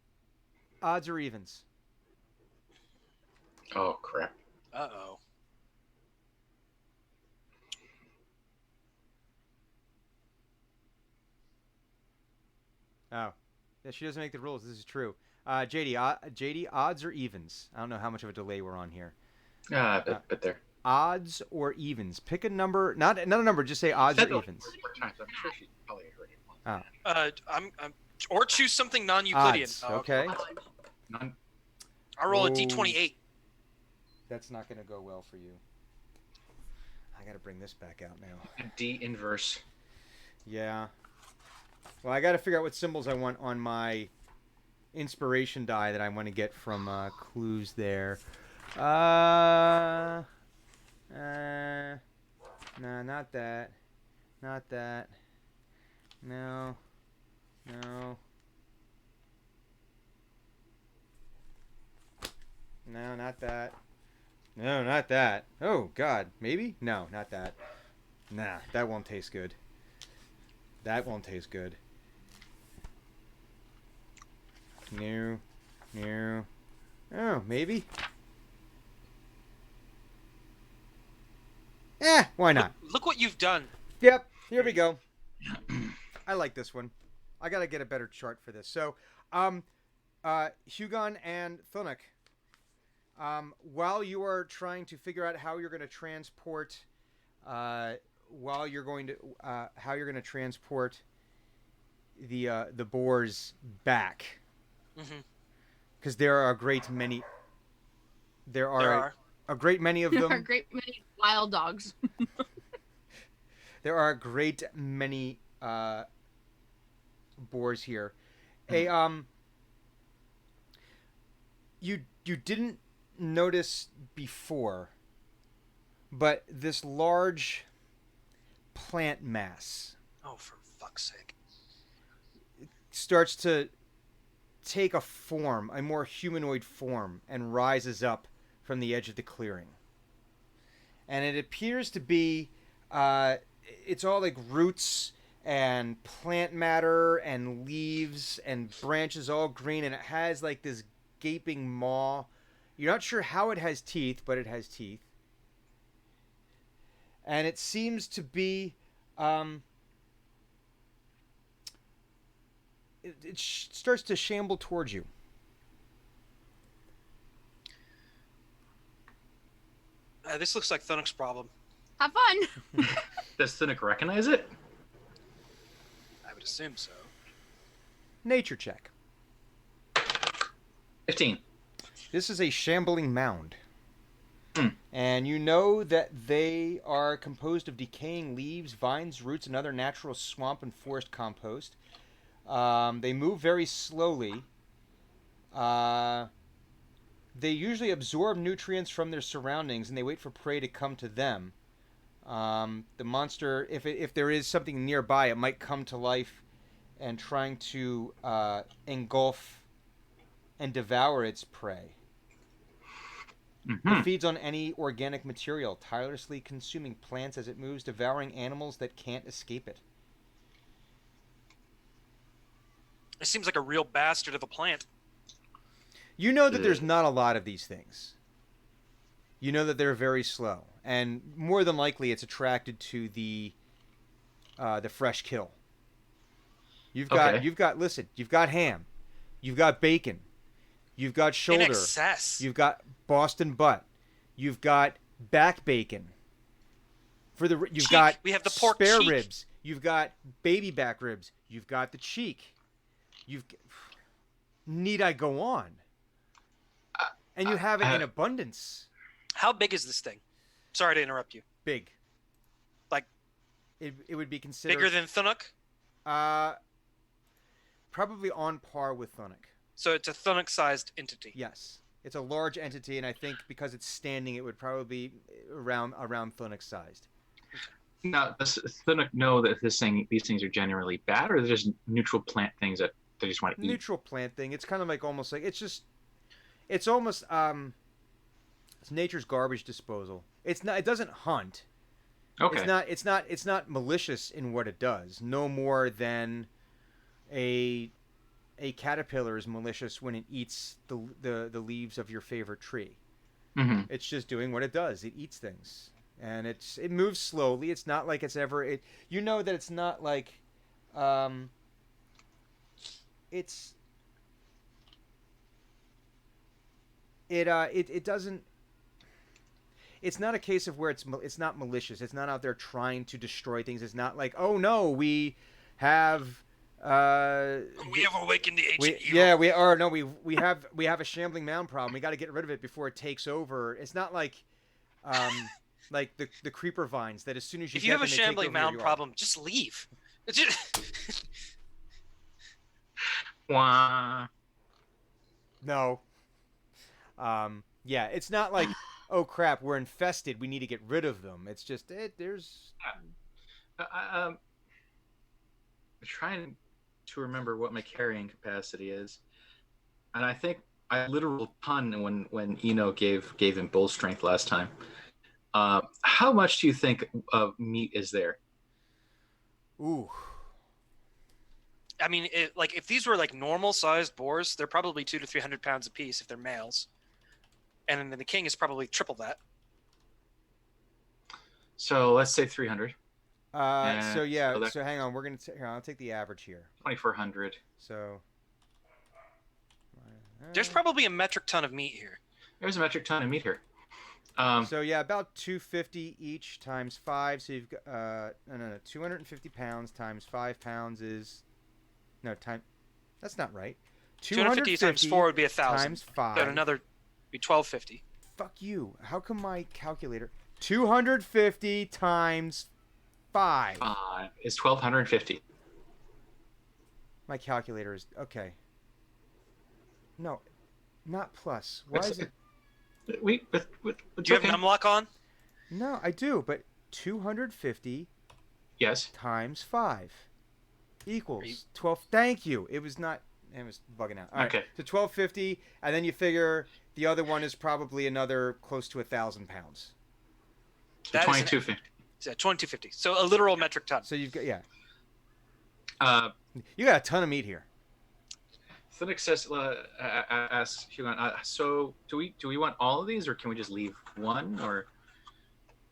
Speaker 7: Odds or evens?
Speaker 6: Oh crap.
Speaker 3: Uh-oh.
Speaker 7: Oh. Yeah, she doesn't make the rules. This is true. JD, odds or evens? I don't know how much of a delay we're on here.
Speaker 6: But there.
Speaker 7: Odds or evens? Pick a number. Not a number. Just say odds
Speaker 6: Said
Speaker 7: or
Speaker 6: it
Speaker 7: evens.
Speaker 6: more times. I'm sure she probably heard it once.
Speaker 7: Oh.
Speaker 3: I'm or choose something non-Euclidean.
Speaker 7: Odds.
Speaker 3: Oh,
Speaker 7: Okay.
Speaker 6: None.
Speaker 3: I roll a
Speaker 7: Oh.
Speaker 3: d28.
Speaker 7: That's not going to go well for you. I got to bring this back out now.
Speaker 6: D inverse.
Speaker 7: Yeah. Well, I got to figure out what symbols I want on my inspiration die that I want to get from clues there. No, not that. Not that. No. No. No, not that. No, not that. Oh, God. Maybe? No, not that. Nah, that won't taste good. That won't taste good. No. No. Oh, maybe? Why not?
Speaker 3: Look what you've done.
Speaker 7: Yep, here we go. I like this one. I gotta get a better chart for this. So, Hugon and Thunuk, while you are trying to figure out how you're going to transport, how you're going to transport the boars back, because there are a great many. There are a great many of
Speaker 4: There
Speaker 7: them.
Speaker 4: are a great many wild dogs.
Speaker 7: There are a great many boars here. Hey, you didn't notice before, but this large plant mass
Speaker 3: Oh, for fuck's sake.
Speaker 7: starts to take a form, a more humanoid form, and rises up from the edge of the clearing. And it appears to be, it's all like roots and plant matter and leaves and branches all green, and it has like this gaping maw. You're not sure how it has teeth, but it has teeth. And it seems to be, it starts to shamble towards you.
Speaker 3: This looks like Thunuk's problem.
Speaker 4: Have fun.
Speaker 6: Does Thunuk recognize it?
Speaker 3: I would assume so.
Speaker 7: Nature check.
Speaker 6: 15.
Speaker 7: This is a shambling mound.
Speaker 6: Hmm.
Speaker 7: And you know that they are composed of decaying leaves, vines, roots, and other natural swamp and forest compost. They move very slowly. They usually absorb nutrients from their surroundings, and they wait for prey to come to them. The monster, if there is something nearby, it might come to life and trying to engulf and devour its prey. It feeds on any organic material, tirelessly consuming plants as it moves, devouring animals that can't escape it.
Speaker 3: It seems like a real bastard of a plant.
Speaker 7: You know that there's not a lot of these things. You know that they're very slow, and more than likely, it's attracted to the fresh kill. You've got ham, you've got bacon, you've got shoulder,
Speaker 3: In excess.
Speaker 7: you've got Boston butt, you've got back bacon. You've
Speaker 3: Cheek.
Speaker 7: got
Speaker 3: We have the pork
Speaker 7: spare
Speaker 3: cheek.
Speaker 7: ribs, you've got baby back ribs, you've got the cheek. Need I go on? And you have it in abundance.
Speaker 3: How big is this thing? Sorry to interrupt you.
Speaker 7: Big.
Speaker 3: Like
Speaker 7: it would be considered
Speaker 3: bigger than Thunuk?
Speaker 7: probably on par with Thunuk.
Speaker 3: So it's a Thunuk-sized entity.
Speaker 7: Yes, it's a large entity, and I think because it's standing, it would probably be around Thunuk sized.
Speaker 6: Now, does Thunuk know that these things are generally bad, or they're just neutral plant things that they just want to eat?
Speaker 7: Neutral plant thing. It's kind of like almost like it's almost it's nature's garbage disposal. It's not. It doesn't hunt.
Speaker 6: Okay.
Speaker 7: It's not malicious in what it does. No more than a caterpillar is malicious when it eats the leaves of your favorite tree.
Speaker 6: Mm-hmm.
Speaker 7: It's just doing what it does. It eats things, and it moves slowly. It's not like it's ever. You know that it's not like, it doesn't. It's not a case of where it's not malicious. It's not out there trying to destroy things. It's not like, oh no, we have.
Speaker 3: We have awakened the ancient evil.
Speaker 7: Yeah, we have a shambling mound problem. We got to get rid of it before it takes over. It's not like, like the creeper vines that as soon as you
Speaker 3: If you have a
Speaker 7: them, they take
Speaker 3: shambling
Speaker 7: over your
Speaker 3: mound
Speaker 7: yard.
Speaker 3: problem, just leave. It's just-
Speaker 6: Wah.
Speaker 7: No. Yeah, it's not like, oh crap, we're infested. We need to get rid of them. It's just there's.
Speaker 6: I'm trying to remember what my carrying capacity is, and I think I literal ton when Eno gave him bull strength last time. How much do you think of meat is there?
Speaker 7: Ooh.
Speaker 3: I mean, if these were like normal-sized boars, they're probably 200 to 300 pounds apiece if they're males, and then the king is probably triple that.
Speaker 6: So let's say 300,
Speaker 7: So yeah.
Speaker 6: so that-
Speaker 7: So hang on. We're gonna. Here, I'll take the average here.
Speaker 6: 2,400.
Speaker 7: So.
Speaker 3: There's probably a metric ton of meat here.
Speaker 6: There's a metric ton of meat here.
Speaker 7: So yeah, about 250 each times 5. So you've got no 250 pounds times 5 pounds is that's not right.
Speaker 3: 250 times 4 would be 1,000.
Speaker 7: times 5.
Speaker 3: Then another be 1,250.
Speaker 7: Fuck you. How come my calculator 250 times 5?
Speaker 6: Is 1,250.
Speaker 7: My calculator is okay. No, not plus. Why
Speaker 6: It's-
Speaker 7: is it?
Speaker 3: Do you have numlock on?
Speaker 7: No, I do, but 250
Speaker 6: Yes.
Speaker 7: times 5
Speaker 3: Are you-
Speaker 7: equals 12. Thank you. It was bugging out. All right.
Speaker 6: Okay.
Speaker 7: So 1250, and then you figure the other one is probably another close to 1,000 pounds.
Speaker 6: So
Speaker 3: That is an-
Speaker 6: 2,250.
Speaker 3: Yeah, 2,250. So a literal metric ton.
Speaker 7: So you've got
Speaker 6: Uh,
Speaker 7: you got a ton of meat here.
Speaker 6: Thunuk says, asks Hugon, so do we want all of these, or can we just leave one? Or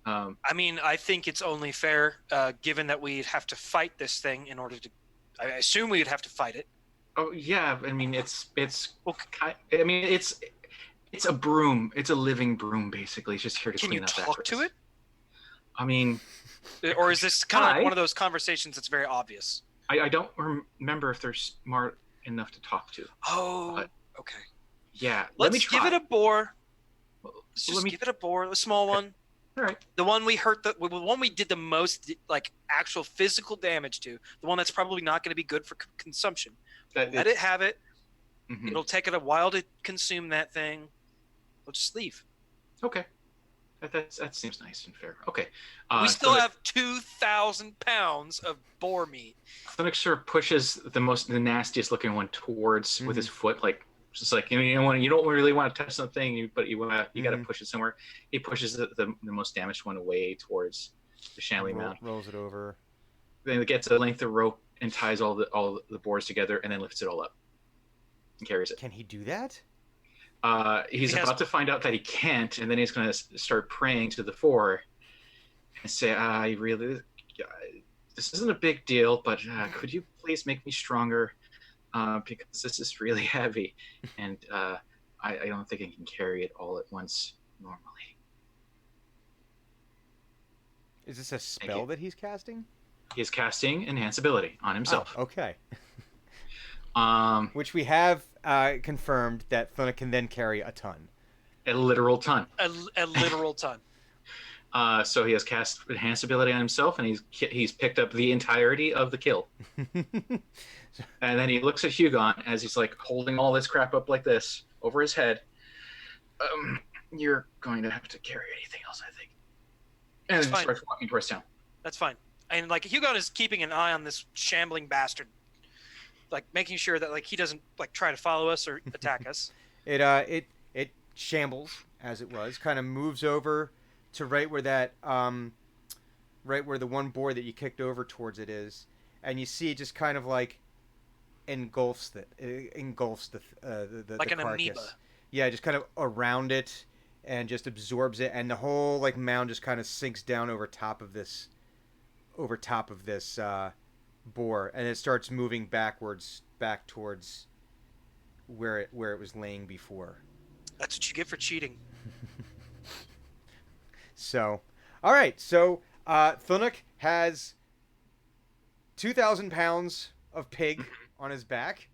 Speaker 3: I mean, I think it's only fair, given that we'd have to fight this thing in order to. I assume we'd have to fight it.
Speaker 6: oh yeah, I mean it's
Speaker 3: Well,
Speaker 6: I mean it's It's a broom. It's a living broom, basically. It's just here to
Speaker 3: Can
Speaker 6: clean
Speaker 3: you
Speaker 6: up
Speaker 3: talk
Speaker 6: after
Speaker 3: to
Speaker 6: us.
Speaker 3: it?
Speaker 6: I mean,
Speaker 3: Or is this kind of
Speaker 6: Hi.
Speaker 3: like one of those conversations that's very obvious?
Speaker 6: I don't remember if they're smart enough to talk to.
Speaker 3: Oh,
Speaker 6: But-
Speaker 3: okay.
Speaker 6: Yeah, let me
Speaker 3: Let's
Speaker 6: try.
Speaker 3: give it a boar.
Speaker 6: Well,
Speaker 3: Let's
Speaker 6: let
Speaker 3: just
Speaker 6: me-
Speaker 3: give it a boar, a small one.
Speaker 6: All right.
Speaker 3: The one we hurt, the one we did the most like actual physical damage to. The one that's probably not going to be good for consumption. Let it have it.
Speaker 6: Mhm.
Speaker 3: It'll take it a while to consume that thing. We'll just leave.
Speaker 6: Okay. That seems nice and fair. Okay.
Speaker 3: We still
Speaker 6: so
Speaker 3: have 2,000 pounds of boar meat.
Speaker 6: Clinic sort of pushes the nastiest looking one towards with his foot, like just like you don't really want to touch something, but you got to push it somewhere. He pushes the most damaged one away towards the Shanley Mound.
Speaker 7: Rolls it over.
Speaker 6: Then it gets a length of rope and ties all the boars together, and then lifts it all up and carries it.
Speaker 7: Can he do that?
Speaker 6: He's
Speaker 3: He has-
Speaker 6: about to find out that he can't, and then he's going to start praying to the four and say, "I really, this isn't a big deal, but could you please make me stronger? Because this is really heavy, and I don't think I can carry it all at once normally."
Speaker 7: Is this a spell
Speaker 6: you.
Speaker 7: that he's casting?
Speaker 6: He's casting Enhance Ability on himself.
Speaker 7: Oh, okay.
Speaker 6: A
Speaker 7: Which we have confirmed that Thuna can then carry a ton.
Speaker 6: literal ton.
Speaker 3: A literal ton.
Speaker 6: So he has cast Enhance Ability on himself, and he's picked up the entirety of the kill. And then he looks at Hugon as he's like holding all this crap up like this over his head. You're going to have to carry anything else, I think. And
Speaker 3: That's
Speaker 6: then
Speaker 3: fine.
Speaker 6: starts walking towards town.
Speaker 3: That's fine. And like Hugon is keeping an eye on this shambling bastard, like making sure that like he doesn't like try to follow us or attack us.
Speaker 7: It shambles as it was, kind of moves over to right where that right where the one board that you kicked over towards it is, and you see it just kind of like engulfs the
Speaker 3: Like an
Speaker 7: carcass.
Speaker 3: amoeba.
Speaker 7: Yeah, just kind of around it and just absorbs it, and the whole like mound just kind of sinks down over top of this boar, and it starts moving backwards back towards where it was laying before.
Speaker 3: That's what you get for cheating.
Speaker 7: So, all right. So, Thunuk has 2,000 pounds of pig on his back.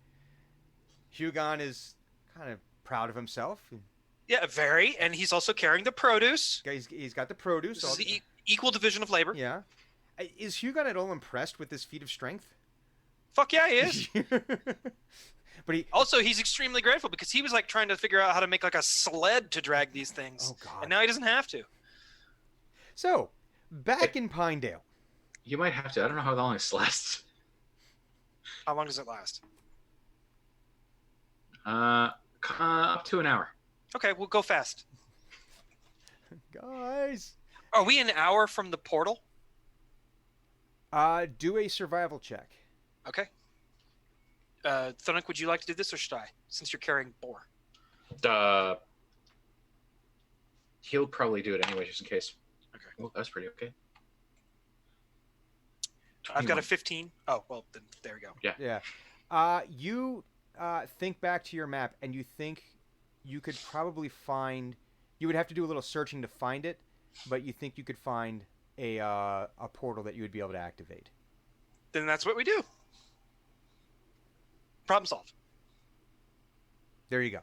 Speaker 7: Hugon is kind of proud of himself.
Speaker 3: Yeah, very. And he's also carrying the produce.
Speaker 7: He's got the produce.
Speaker 3: This is the equal division of labor.
Speaker 7: Yeah. Is Hugon at all impressed with this feat of strength?
Speaker 3: Fuck yeah, he is.
Speaker 7: But he.
Speaker 3: Also, he's extremely grateful because he was like trying to figure out how to make like a sled to drag these things.
Speaker 7: Oh, God.
Speaker 3: And now he doesn't have to.
Speaker 7: So, back in Pinedale.
Speaker 6: You might have to. I don't know how long this lasts.
Speaker 3: How long does it last?
Speaker 6: Up to an hour.
Speaker 3: Okay, we'll go fast.
Speaker 7: Guys.
Speaker 3: Are we an hour from the portal?
Speaker 7: Do a survival check.
Speaker 3: Okay. Thunuk, would you like to do this or should I? Since you're carrying boar.
Speaker 6: He'll probably do it anyway, just in case.
Speaker 3: Okay.
Speaker 6: Well, that's pretty okay.
Speaker 3: I've got
Speaker 6: 21.
Speaker 3: a 15. Oh, well, then there we go.
Speaker 7: Yeah. You think back to your map, and you think you could probably find. You would have to do a little searching to find it, but you think you could find a portal that you would be able to activate.
Speaker 3: Then that's what we do. Problem solved.
Speaker 7: There you go.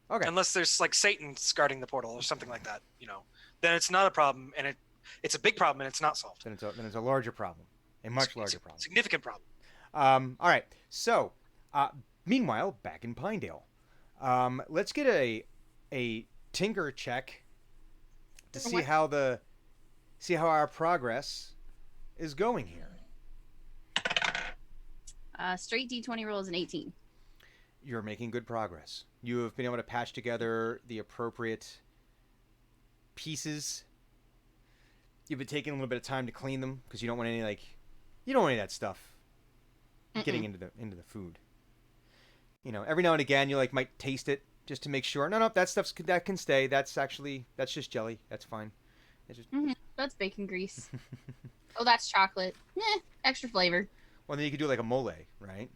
Speaker 7: Okay.
Speaker 3: Unless there's like Satan guarding the portal or something like that, then it's not a problem, and it's a big problem, and it's not solved.
Speaker 7: Then it's a larger problem, a much larger problem.
Speaker 3: Significant problem.
Speaker 7: All right. So, meanwhile, back in Pinedale, let's get a tinker check to see how our progress is going here.
Speaker 4: Straight D20 roll is an 18.
Speaker 7: You're making good progress. You have been able to patch together the appropriate pieces. You've been taking a little bit of time to clean them because you don't want any of that stuff getting into the food. Every now and again you might taste it just to make sure. No, that can stay. That's just jelly. That's fine. It's just
Speaker 4: That's bacon grease. Oh, that's chocolate. Extra flavor.
Speaker 7: well, then you could do like a mole, right?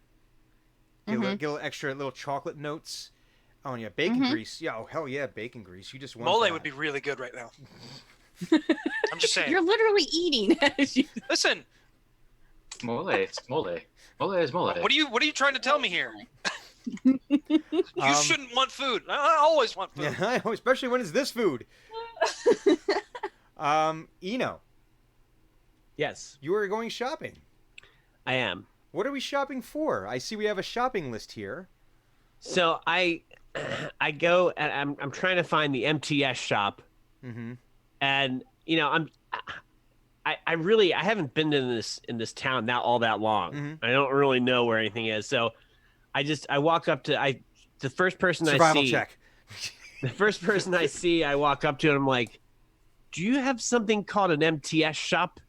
Speaker 7: Get a little extra little chocolate notes. Oh, and yeah, bacon
Speaker 4: Mhm.
Speaker 7: grease. Yeah, oh hell yeah, bacon grease. You just want
Speaker 3: Mole
Speaker 7: that.
Speaker 3: would be really good right now. I'm just saying.
Speaker 4: You're literally eating.
Speaker 3: Listen,
Speaker 6: Mole. It's mole. Mole is mole.
Speaker 3: what are you trying to tell me here? You shouldn't want food. I always want food.
Speaker 7: Yeah, I know, especially when it's this food. Eno,
Speaker 5: Yes,
Speaker 7: you are going shopping.
Speaker 5: I am.
Speaker 7: What are we shopping for? I see we have a shopping list here.
Speaker 5: So I go and I'm trying to find the MTS shop,
Speaker 7: Mm-hmm.
Speaker 5: and you know I really I haven't been in this town all that long.
Speaker 7: Mhm.
Speaker 5: I don't really know where anything is. So I walk up to the first person
Speaker 7: Survival
Speaker 5: I see.
Speaker 7: check.
Speaker 5: The first person I see, I walk up to and I'm like, "Do you have something called an MTS shop?"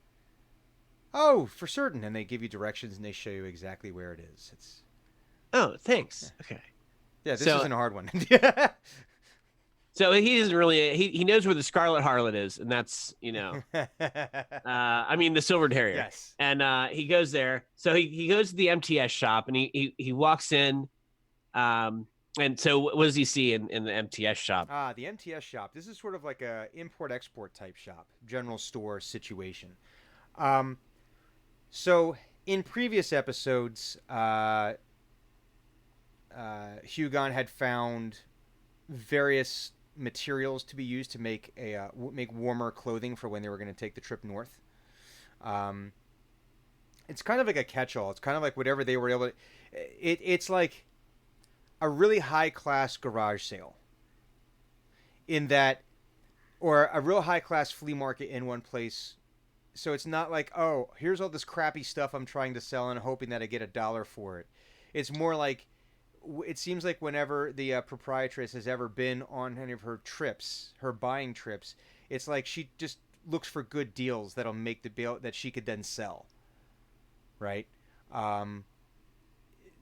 Speaker 7: Oh, for certain. And they give you directions and they show you exactly where it is. It's
Speaker 5: Oh, thanks. Okay.
Speaker 7: yeah, this
Speaker 5: So-
Speaker 7: isn't a hard one.
Speaker 5: So he doesn't really he knows where the Scarlet Harlot is, and that's I mean the Silver Terrier.
Speaker 7: Yes.
Speaker 5: And he goes there. So he goes to the MTS shop and he walks in. And so what does he see in the MTS shop?
Speaker 7: The MTS shop. This is sort of like a import-export type shop, general store situation. So in previous episodes, Hugon had found various materials to be used to make make warmer clothing for when they were going to take the trip north. It's kind of like a catch-all. It's kind of like whatever they were able to. It's like a really high-class garage sale. In that, or a real high-class flea market in one place. So it's not like, oh, here's all this crappy stuff I'm trying to sell and hoping that I get $1 for it. It's more like, it seems like whenever the proprietress has ever been on any of her trips, her buying trips, it's like she just looks for good deals that'll make the bill that she could then sell. Right?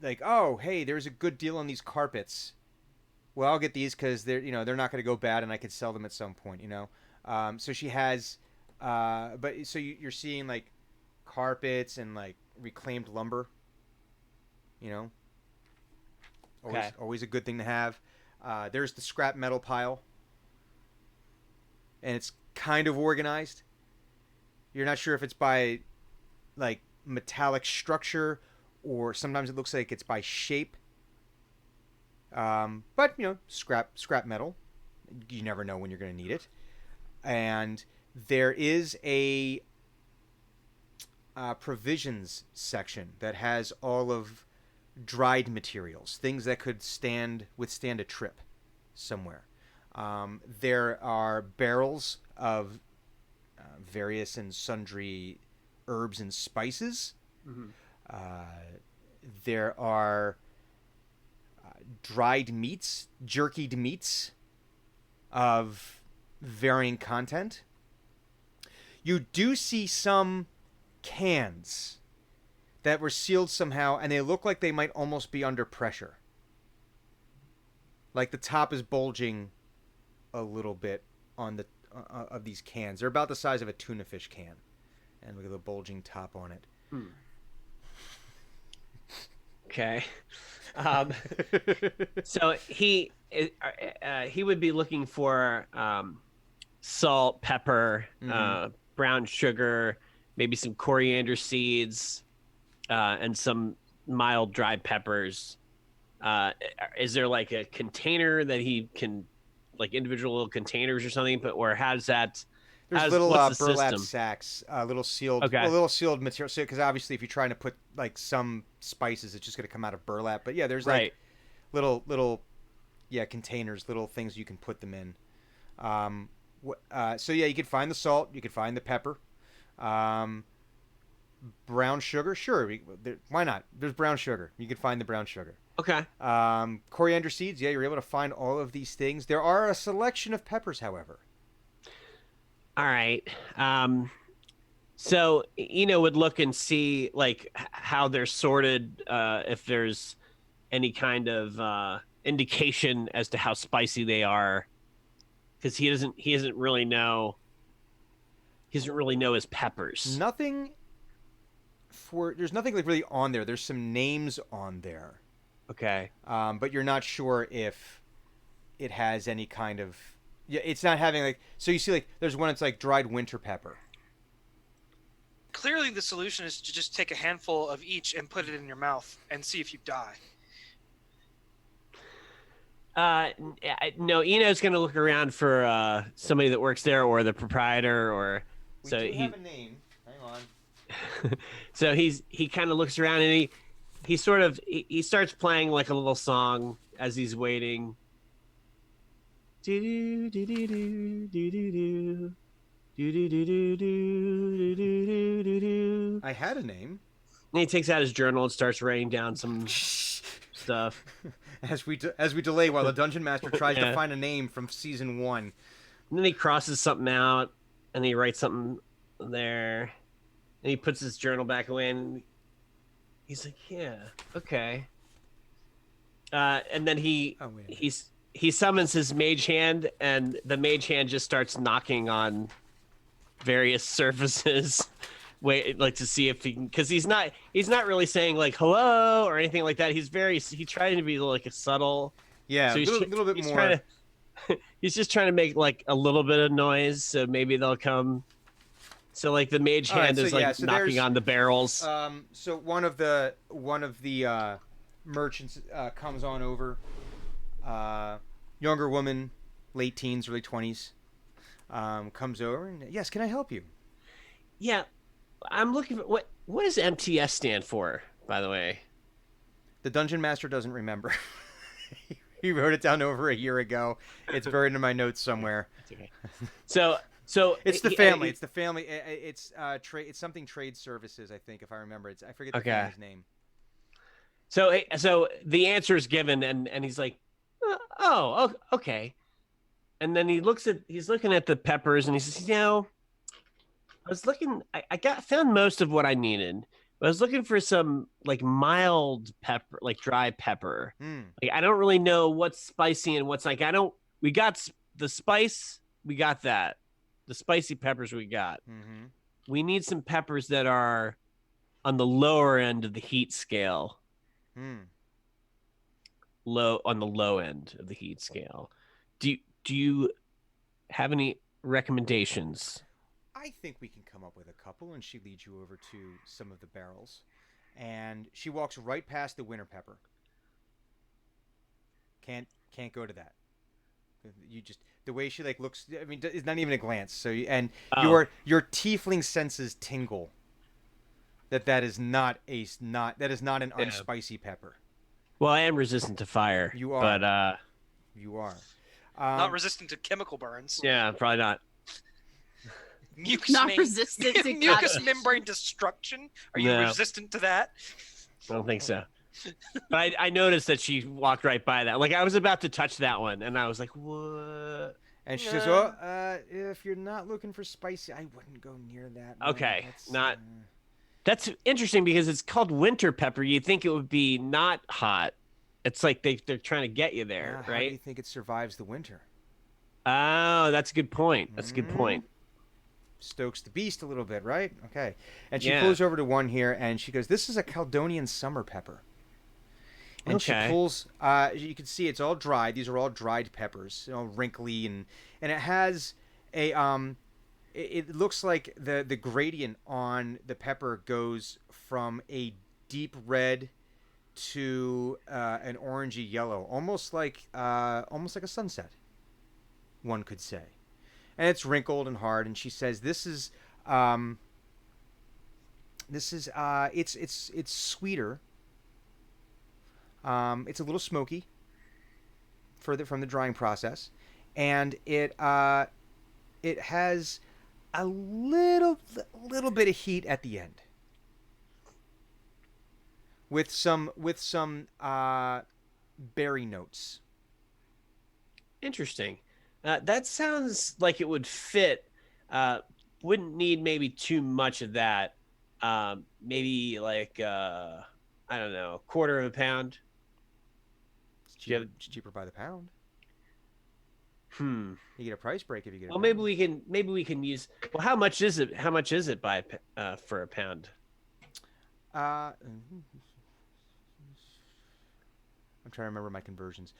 Speaker 7: Like, oh, hey, there's a good deal on these carpets. Well, I'll get these because they're not going to go bad and I could sell them at some point. So she has, but so you're seeing like carpets and like reclaimed lumber. Always a good thing to have. There's the scrap metal pile, and it's kind of organized. You're not sure if it's by like metallic structure or sometimes it looks like it's by shape. But scrap metal. You never know when you're going to need it. And there is a provisions section that has all of dried materials, things that could withstand a trip somewhere. There are barrels of various and sundry herbs and spices.
Speaker 5: Mm-hmm.
Speaker 7: There are dried meats, jerkied meats of varying content. You do see some cans that were sealed somehow, and they look like they might almost be under pressure. Like the top is bulging a little bit on the of these cans. They're about the size of a tuna fish can, and look at the bulging top on it.
Speaker 5: Okay. So he would be looking for salt, pepper, brown sugar, maybe some coriander seeds, and some mild dried peppers. Is there like a container that he can, like individual little containers or something? Or how's that?
Speaker 7: There's little
Speaker 5: what's the
Speaker 7: burlap
Speaker 5: system?
Speaker 7: sacks, little sealed material. So, because obviously, if you're trying to put like some spices, it's just going to come out of burlap. But yeah, there's like little containers, little things you can put them in. So yeah, you could find the salt, you could find the pepper, brown sugar. Sure, why not? There's brown sugar. You can find the brown sugar.
Speaker 5: Okay.
Speaker 7: Coriander seeds. Yeah, you're able to find all of these things. There are a selection of peppers, however.
Speaker 5: All right. So would look and see like how they're sorted, if there's any kind of indication as to how spicy they are, because he doesn't really know his peppers.
Speaker 7: There's nothing like really on there. There's some names on there.
Speaker 5: Okay.
Speaker 7: But you're not sure if it has any kind of. Yeah, it's not having like. So you see, like, there's one that's like dried winter pepper.
Speaker 3: Clearly, the solution is to just take a handful of each and put it in your mouth and see if you die.
Speaker 5: No, Eno's gonna look around for somebody that works there or the proprietor or.
Speaker 7: We
Speaker 5: So
Speaker 7: do
Speaker 5: he,
Speaker 7: have a name. Hang on.
Speaker 5: so he kind of looks around and he sort of he starts playing like a little song as he's waiting. Do do do do do do do do do do do do do do do.
Speaker 7: I had a name.
Speaker 5: And he takes out his journal and starts writing down some stuff.
Speaker 7: As we delay while the dungeon master tries
Speaker 5: Yeah.
Speaker 7: to find a name from season 1.
Speaker 5: And then he crosses something out and he writes something there. And he puts his journal back away and he's like, yeah, okay. And then he
Speaker 7: Oh, wait a minute.
Speaker 5: he summons his mage hand and the mage hand just starts knocking on various surfaces. Wait, like to see if he can, because he's not really saying like hello or anything like that. He's trying to be like a subtle.
Speaker 7: Yeah,
Speaker 5: So
Speaker 7: a
Speaker 5: he's
Speaker 7: little bit
Speaker 5: he's
Speaker 7: more.
Speaker 5: trying to, he's just trying to make like a little bit of noise, so maybe they'll come. So like the mage
Speaker 7: All right,
Speaker 5: hand
Speaker 7: so
Speaker 5: is
Speaker 7: yeah,
Speaker 5: like
Speaker 7: so
Speaker 5: knocking
Speaker 7: there's,
Speaker 5: on the barrels.
Speaker 7: So one of the merchants comes on over. Younger woman, late teens, early 20s, comes over and yes, can I help you?
Speaker 5: Yeah, I'm looking for what does MTS stand for, by the way?
Speaker 7: The dungeon master doesn't remember. He wrote it down over a year ago. It's buried in my notes somewhere.
Speaker 5: It's okay. So
Speaker 7: It's the family. It's the family. It's trade. It's something trade services, I think, if I remember. I forget the
Speaker 5: Okay.
Speaker 7: family's name.
Speaker 5: So the answer is given, and he's like, oh, okay. And then he's looking at the peppers, and he says, I was looking. I found most of what I needed. But I was looking for some like mild pepper, like dry pepper. Like I don't really know what's spicy and what's like. We got the spice. We got that. The spicy peppers we got.
Speaker 7: Mm-hmm.
Speaker 5: We need some peppers that are on the lower end of the heat scale. On the low end of the heat scale. Do you have any recommendations?
Speaker 7: I think we can come up with a couple, and she leads you over to some of the barrels, and she walks right past the winter pepper. Can't go to that. You just the way she like looks. I mean, it's not even a glance. So your tiefling senses tingle. That is not an unspicy pepper.
Speaker 5: Well, I am resistant to fire.
Speaker 7: You are.
Speaker 5: But
Speaker 7: You are.
Speaker 3: Not resistant to chemical burns.
Speaker 5: yeah, probably not.
Speaker 3: Mucus
Speaker 4: Not resistant to
Speaker 3: mucus
Speaker 4: cabbage.
Speaker 3: membrane destruction. Are you
Speaker 5: No.
Speaker 3: resistant to that?
Speaker 5: I don't think so. But I noticed that she walked right by that. Like I was about to touch that one, and I was like, "What?"
Speaker 7: And she says, "Oh, if you're not looking for spicy, I wouldn't go near that." man.
Speaker 5: Okay,
Speaker 7: That's,
Speaker 5: not- That's interesting because it's called winter pepper. You'd think it would be not hot. It's like they're trying to get you there,
Speaker 7: How do you
Speaker 5: right?
Speaker 7: think it survives the winter?
Speaker 5: Oh, that's a good point. That's a good
Speaker 7: Mm-hmm.
Speaker 5: point.
Speaker 7: Stokes the beast a little bit, right? Okay. And she
Speaker 5: Yeah.
Speaker 7: pulls over to one here, and she goes, "This is a Caledonian summer pepper." And
Speaker 5: Okay.
Speaker 7: she pulls. You can see it's all dried. These are all dried peppers, wrinkly, and it has a It looks like the gradient on the pepper goes from a deep red to an orangey yellow, almost like a sunset. One could say. And it's wrinkled and hard, and she says, "This is, it's sweeter. It's a little smoky, from the drying process, and it has a little bit of heat at the end, with some berry notes."
Speaker 5: Interesting. That sounds like it would fit. Wouldn't need maybe too much of that. Maybe like I don't know, quarter of a pound.
Speaker 7: It's
Speaker 5: Do you
Speaker 7: cheaper, it's cheaper by the pound.
Speaker 5: Hmm.
Speaker 7: You get a price break if you get.
Speaker 5: Well, maybe we can use. Well, how much is it? How much is it for a pound?
Speaker 7: I'm trying to remember my conversions.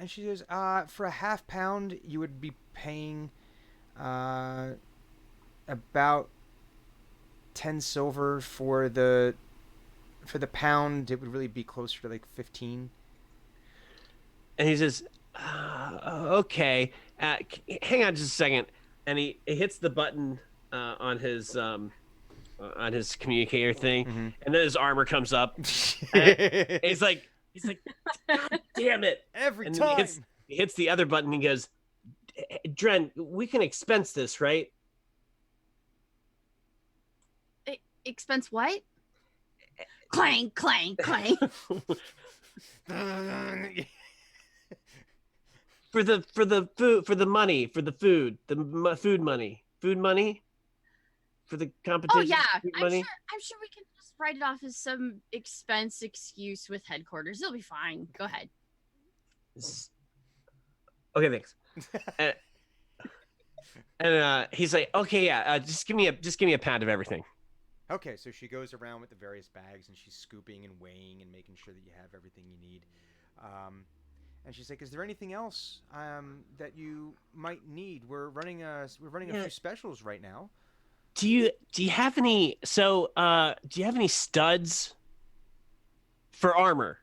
Speaker 7: And she says, for a half pound, you would be paying about 10 silver for the pound. It would really be closer to like 15.
Speaker 5: And he says, okay, hang on just a second. And he hits the button on his communicator thing, and then his armor comes up. And he's like, God damn it!
Speaker 7: Every
Speaker 5: And
Speaker 7: time.
Speaker 5: he hits the other button. And he goes, Dren, we can expense this, right?
Speaker 4: Expense what? Clang, clang, clang.
Speaker 5: For the food, for the money, for the food, food money for the competition.
Speaker 4: Oh yeah,
Speaker 5: food
Speaker 4: I'm
Speaker 5: money.
Speaker 4: sure we can just write it off as some expense excuse with headquarters. It'll be fine. Go ahead.
Speaker 5: Okay, thanks. and he's like, okay, yeah, just give me a pound of everything.
Speaker 7: Okay, so she goes around with the various bags and she's scooping and weighing and making sure that you have everything you need. And she's like, "Is there anything else that you might need? We're running a few specials right now."
Speaker 5: Do you have any? So, do you have any studs for armor?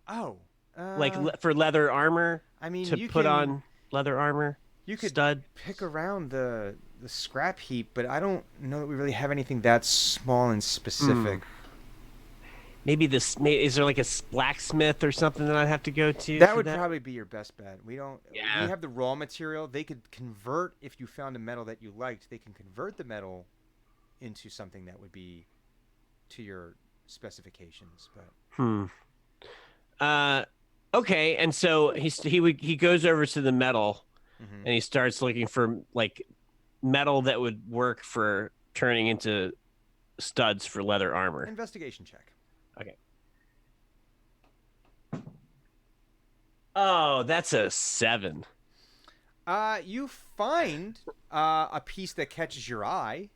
Speaker 7: Oh,
Speaker 5: For leather armor?
Speaker 7: I mean,
Speaker 5: to
Speaker 7: you
Speaker 5: put
Speaker 7: can,
Speaker 5: on leather armor.
Speaker 7: You could
Speaker 5: stud.
Speaker 7: pick around the scrap heap, but I don't know that we really have anything that small and specific.
Speaker 5: Maybe is there like a blacksmith or something that I'd have to go to?
Speaker 7: That
Speaker 5: for
Speaker 7: would probably be your best bet. We don't.
Speaker 5: Yeah.
Speaker 7: We have the raw material. They could convert if you found a metal that you liked. They can convert the metal into something that would be to your specifications. But
Speaker 5: Okay, and so he goes over to the metal, and he starts looking for like metal that would work for turning into studs for leather armor.
Speaker 7: Investigation check.
Speaker 5: Okay. Oh, that's a 7.
Speaker 7: You find a piece that catches your eye.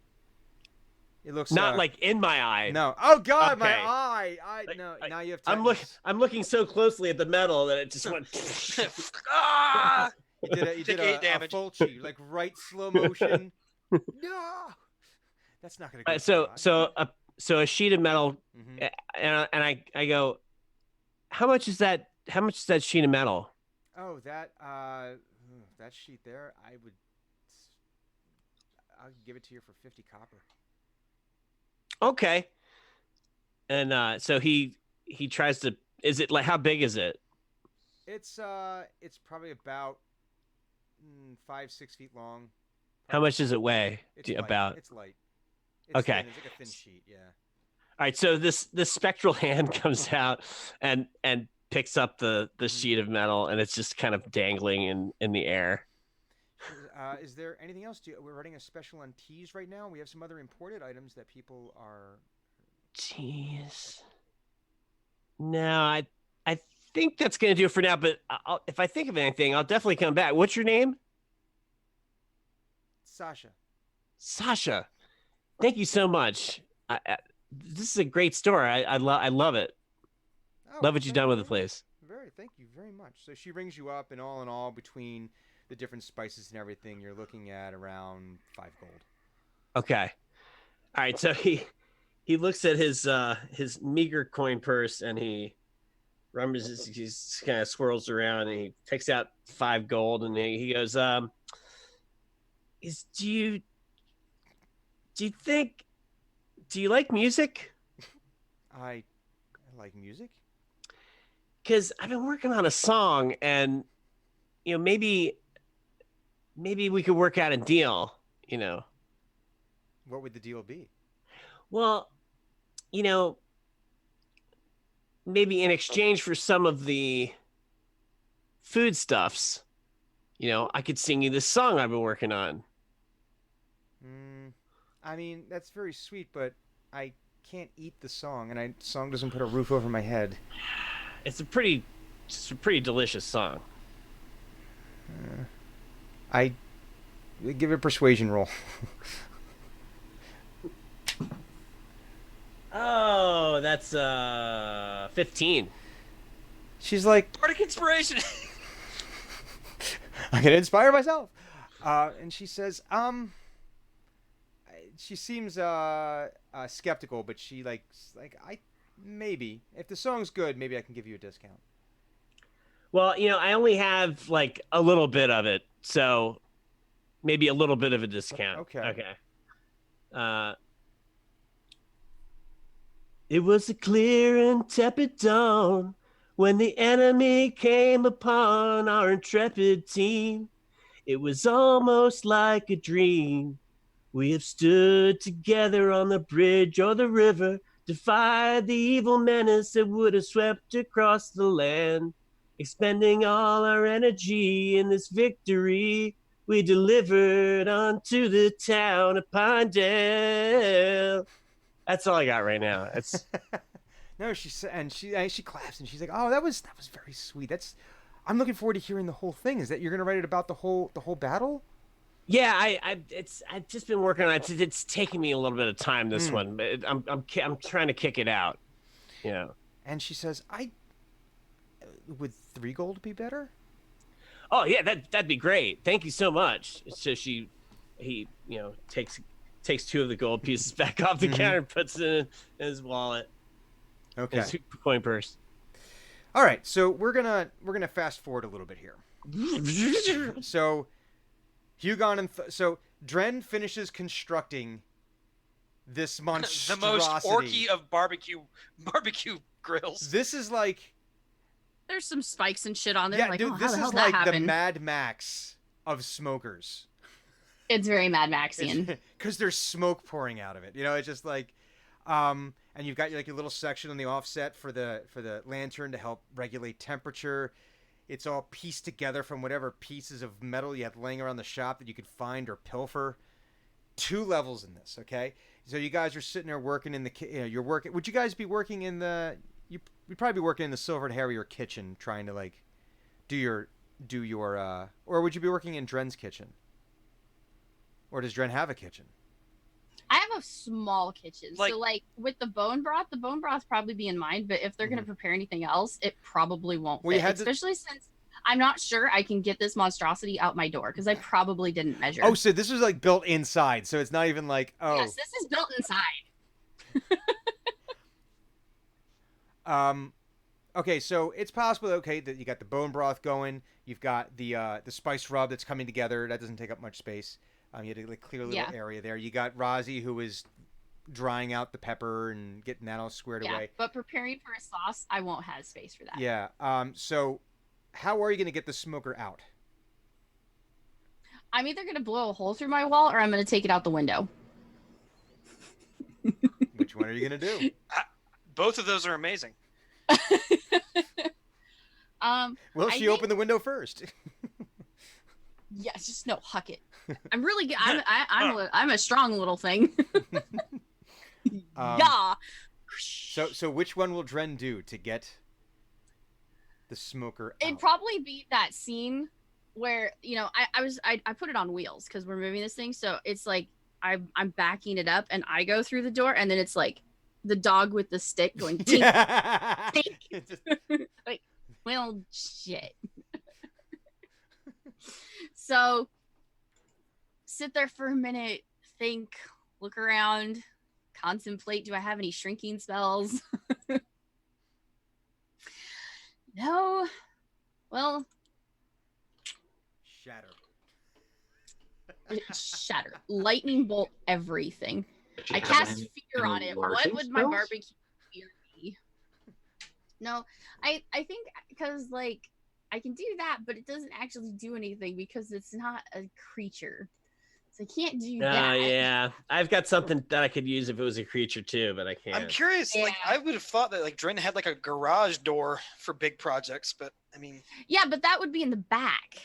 Speaker 7: It looks
Speaker 5: not like in my eye.
Speaker 7: No. Oh God, my
Speaker 5: Okay.
Speaker 7: eye! No, now you have.
Speaker 5: I'm looking so closely at the metal that it just went.
Speaker 3: Ah!
Speaker 7: You did
Speaker 3: Take 8
Speaker 7: a
Speaker 3: damage.
Speaker 7: Fulci, like right slow motion. No, that's not gonna go.
Speaker 5: So a sheet of metal,
Speaker 7: Mhm.
Speaker 5: and I go, how much is that? How much is that sheet of metal?
Speaker 7: Oh, that sheet there, I'll give it to you for 50 copper.
Speaker 5: Okay. And so he tries to. Is it like how big is it?
Speaker 7: It's probably about 5-6 feet long.
Speaker 5: How much does it weigh?
Speaker 7: It's light.
Speaker 5: About.
Speaker 7: It's light.
Speaker 5: Okay.
Speaker 7: Thin. It's like a thin sheet. Yeah.
Speaker 5: All right, so this spectral hand comes out and picks up the sheet of metal, and it's just kind of dangling in the air.
Speaker 7: Is there anything else? We're running a special on teas right now. We have some other imported items that people are.
Speaker 5: Jeez. No, I think that's gonna do it for now. But if I think of anything, I'll definitely come back. What's your name?
Speaker 7: Sasha.
Speaker 5: Sasha. Thank you so much. This is a great store. I love it.
Speaker 7: Oh,
Speaker 5: Love what you've done with the place.
Speaker 7: Thank you very much. So she rings you up, and all in all, between the different spices and everything, you're looking at around 5 gold.
Speaker 5: Okay. All right. So he looks at his meager coin purse, and he rummages. He kind of swirls around, and he takes out 5 gold, and he goes, do you like music?
Speaker 7: I like music.
Speaker 5: Because I've been working on a song, and maybe we could work out a deal.
Speaker 7: What would the deal be?
Speaker 5: Well, maybe in exchange for some of the foodstuffs, I could sing you this song I've been working on.
Speaker 7: I mean, that's very sweet, but I can't eat the song, and song doesn't put a roof over my head.
Speaker 5: It's a pretty delicious song.
Speaker 7: I give it a persuasion roll.
Speaker 5: Oh, that's 15.
Speaker 7: She's like,
Speaker 3: Bardic inspiration.
Speaker 7: I'm gonna inspire myself. And she says, she seems skeptical, but she like I maybe if the song's good, maybe I can give you a discount.
Speaker 5: Well, I only have like a little bit of it, so maybe a little bit of a discount.
Speaker 7: Okay.
Speaker 5: It was a clear and tepid dawn when the enemy came upon our intrepid team. It was almost like a dream. We have stood together on the bridge or the river, defied the evil menace that would have swept across the land. Expending all our energy in this victory, we delivered unto the town of Pinedale. That's all I got right now. It's
Speaker 7: No, she claps and she's like, "Oh, that was very sweet. I'm looking forward to hearing the whole thing. Is that you're gonna write it about the whole battle?"
Speaker 5: yeah. I've just been working on it. It's taking me a little bit of time. This one, but I'm trying to kick it out.
Speaker 7: And she says, would 3 gold be better?"
Speaker 5: Oh yeah, that'd be great. Thank you so much. So he takes 2 of the gold pieces back off the counter and puts it in his wallet.
Speaker 7: Okay.
Speaker 5: His coin purse.
Speaker 7: All right. So we're gonna fast forward a little bit here. So Hugon and so Dren finishes constructing this monstrosity.
Speaker 3: The most orky of barbecue grills.
Speaker 7: This is like,
Speaker 4: There's some spikes and shit on there.
Speaker 7: yeah,
Speaker 4: like,
Speaker 7: dude.
Speaker 4: oh,
Speaker 7: This
Speaker 4: how the hell
Speaker 7: is
Speaker 4: did that
Speaker 7: like the
Speaker 4: happen?
Speaker 7: Mad Max of smokers.
Speaker 4: It's very Mad Maxian.
Speaker 7: Because there's smoke pouring out of it. It's just like, and you've got like your little section on the offset for the lantern to help regulate temperature. It's all pieced together from whatever pieces of metal you have laying around the shop that you could find or pilfer. 2 levels in this, okay? So you guys are sitting there working in the you're working. Would you guys be working in the? You'd probably be working in the Silver and Harrier kitchen, trying to like do your or would you be working in Dren's kitchen? Or does Dren have a kitchen?
Speaker 4: I have a small kitchen.
Speaker 3: Like-
Speaker 4: So, like, with the bone broth probably be in mine. But if they're going to prepare anything else, it probably won't
Speaker 7: Well, you
Speaker 4: fit.
Speaker 7: had to-
Speaker 4: Especially since I'm not sure I can get this monstrosity out my door because I probably didn't measure.
Speaker 7: Oh, so this was like built inside, so it's not even like, oh.
Speaker 4: Yes, this is built inside.
Speaker 7: Okay, so it's possible, okay, that you got the bone broth going, you've got the spice rub that's coming together. That doesn't take up much space. You had to like clear a little area there. You got Rozzy, who is drying out the pepper and getting that all squared
Speaker 4: Yeah,
Speaker 7: away.
Speaker 4: but preparing for a sauce, I won't have space for that.
Speaker 7: Yeah. So how are you going to get the smoker out?
Speaker 4: I'm either going to blow a hole through my wall or I'm going to take it out the window.
Speaker 7: Which one are you going to do?
Speaker 3: Both of those are amazing.
Speaker 7: Well,
Speaker 4: I
Speaker 7: she
Speaker 4: think-
Speaker 7: opened the window first.
Speaker 4: Yeah, just no, huck it. I'm really good. I'm a strong little thing. Yeah.
Speaker 7: So which one will Dren do to get the smoker out?
Speaker 4: It'd probably be that scene where I put it on wheels because we're moving this thing, so it's like I'm backing it up and I go through the door, and then it's like the dog with the stick going tink, tink.
Speaker 7: It's just-
Speaker 4: Like, well, shit. So sit there for a minute, think, look around, contemplate, do I have any shrinking spells? No. Well,
Speaker 7: Shatter.
Speaker 4: shatter. Lightning bolt everything. I cast fear on it. What would my barbecue fear be? No, I think because like I can do that, but it doesn't actually do anything because it's not a creature. So I can't do that.
Speaker 5: Yeah. I've got something that I could use if it was a creature too, but I can't.
Speaker 3: I'm curious. Like,
Speaker 4: Yeah.
Speaker 3: I would have thought that like Dren had like a garage door for big projects, but I mean,
Speaker 4: Yeah, but that would be in the back.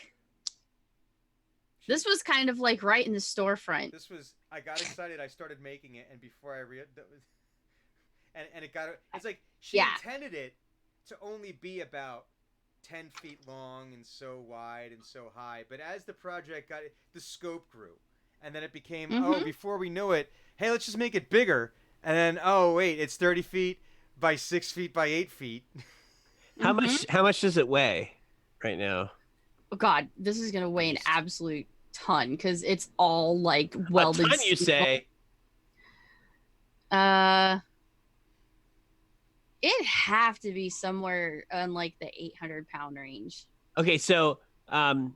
Speaker 4: This was kind of like right in the storefront.
Speaker 7: This was. I got excited. I started making it, and before I that was, and it got. It's like she
Speaker 4: Yeah.
Speaker 7: intended it to only be about 10 feet long and so wide and so high. But as the project got, the scope grew, and then it became, oh, before we know it, hey, let's just make it bigger. And then, oh wait, it's 30 feet by 6 feet by 8 feet.
Speaker 5: How much does it weigh right now?
Speaker 4: Oh God, this is gonna weigh an absolute ton because it's all like
Speaker 5: A
Speaker 4: welded.
Speaker 5: ton, you
Speaker 4: steel.
Speaker 5: say?
Speaker 4: It'd have to be somewhere in like the 800-pound range.
Speaker 5: Okay, so so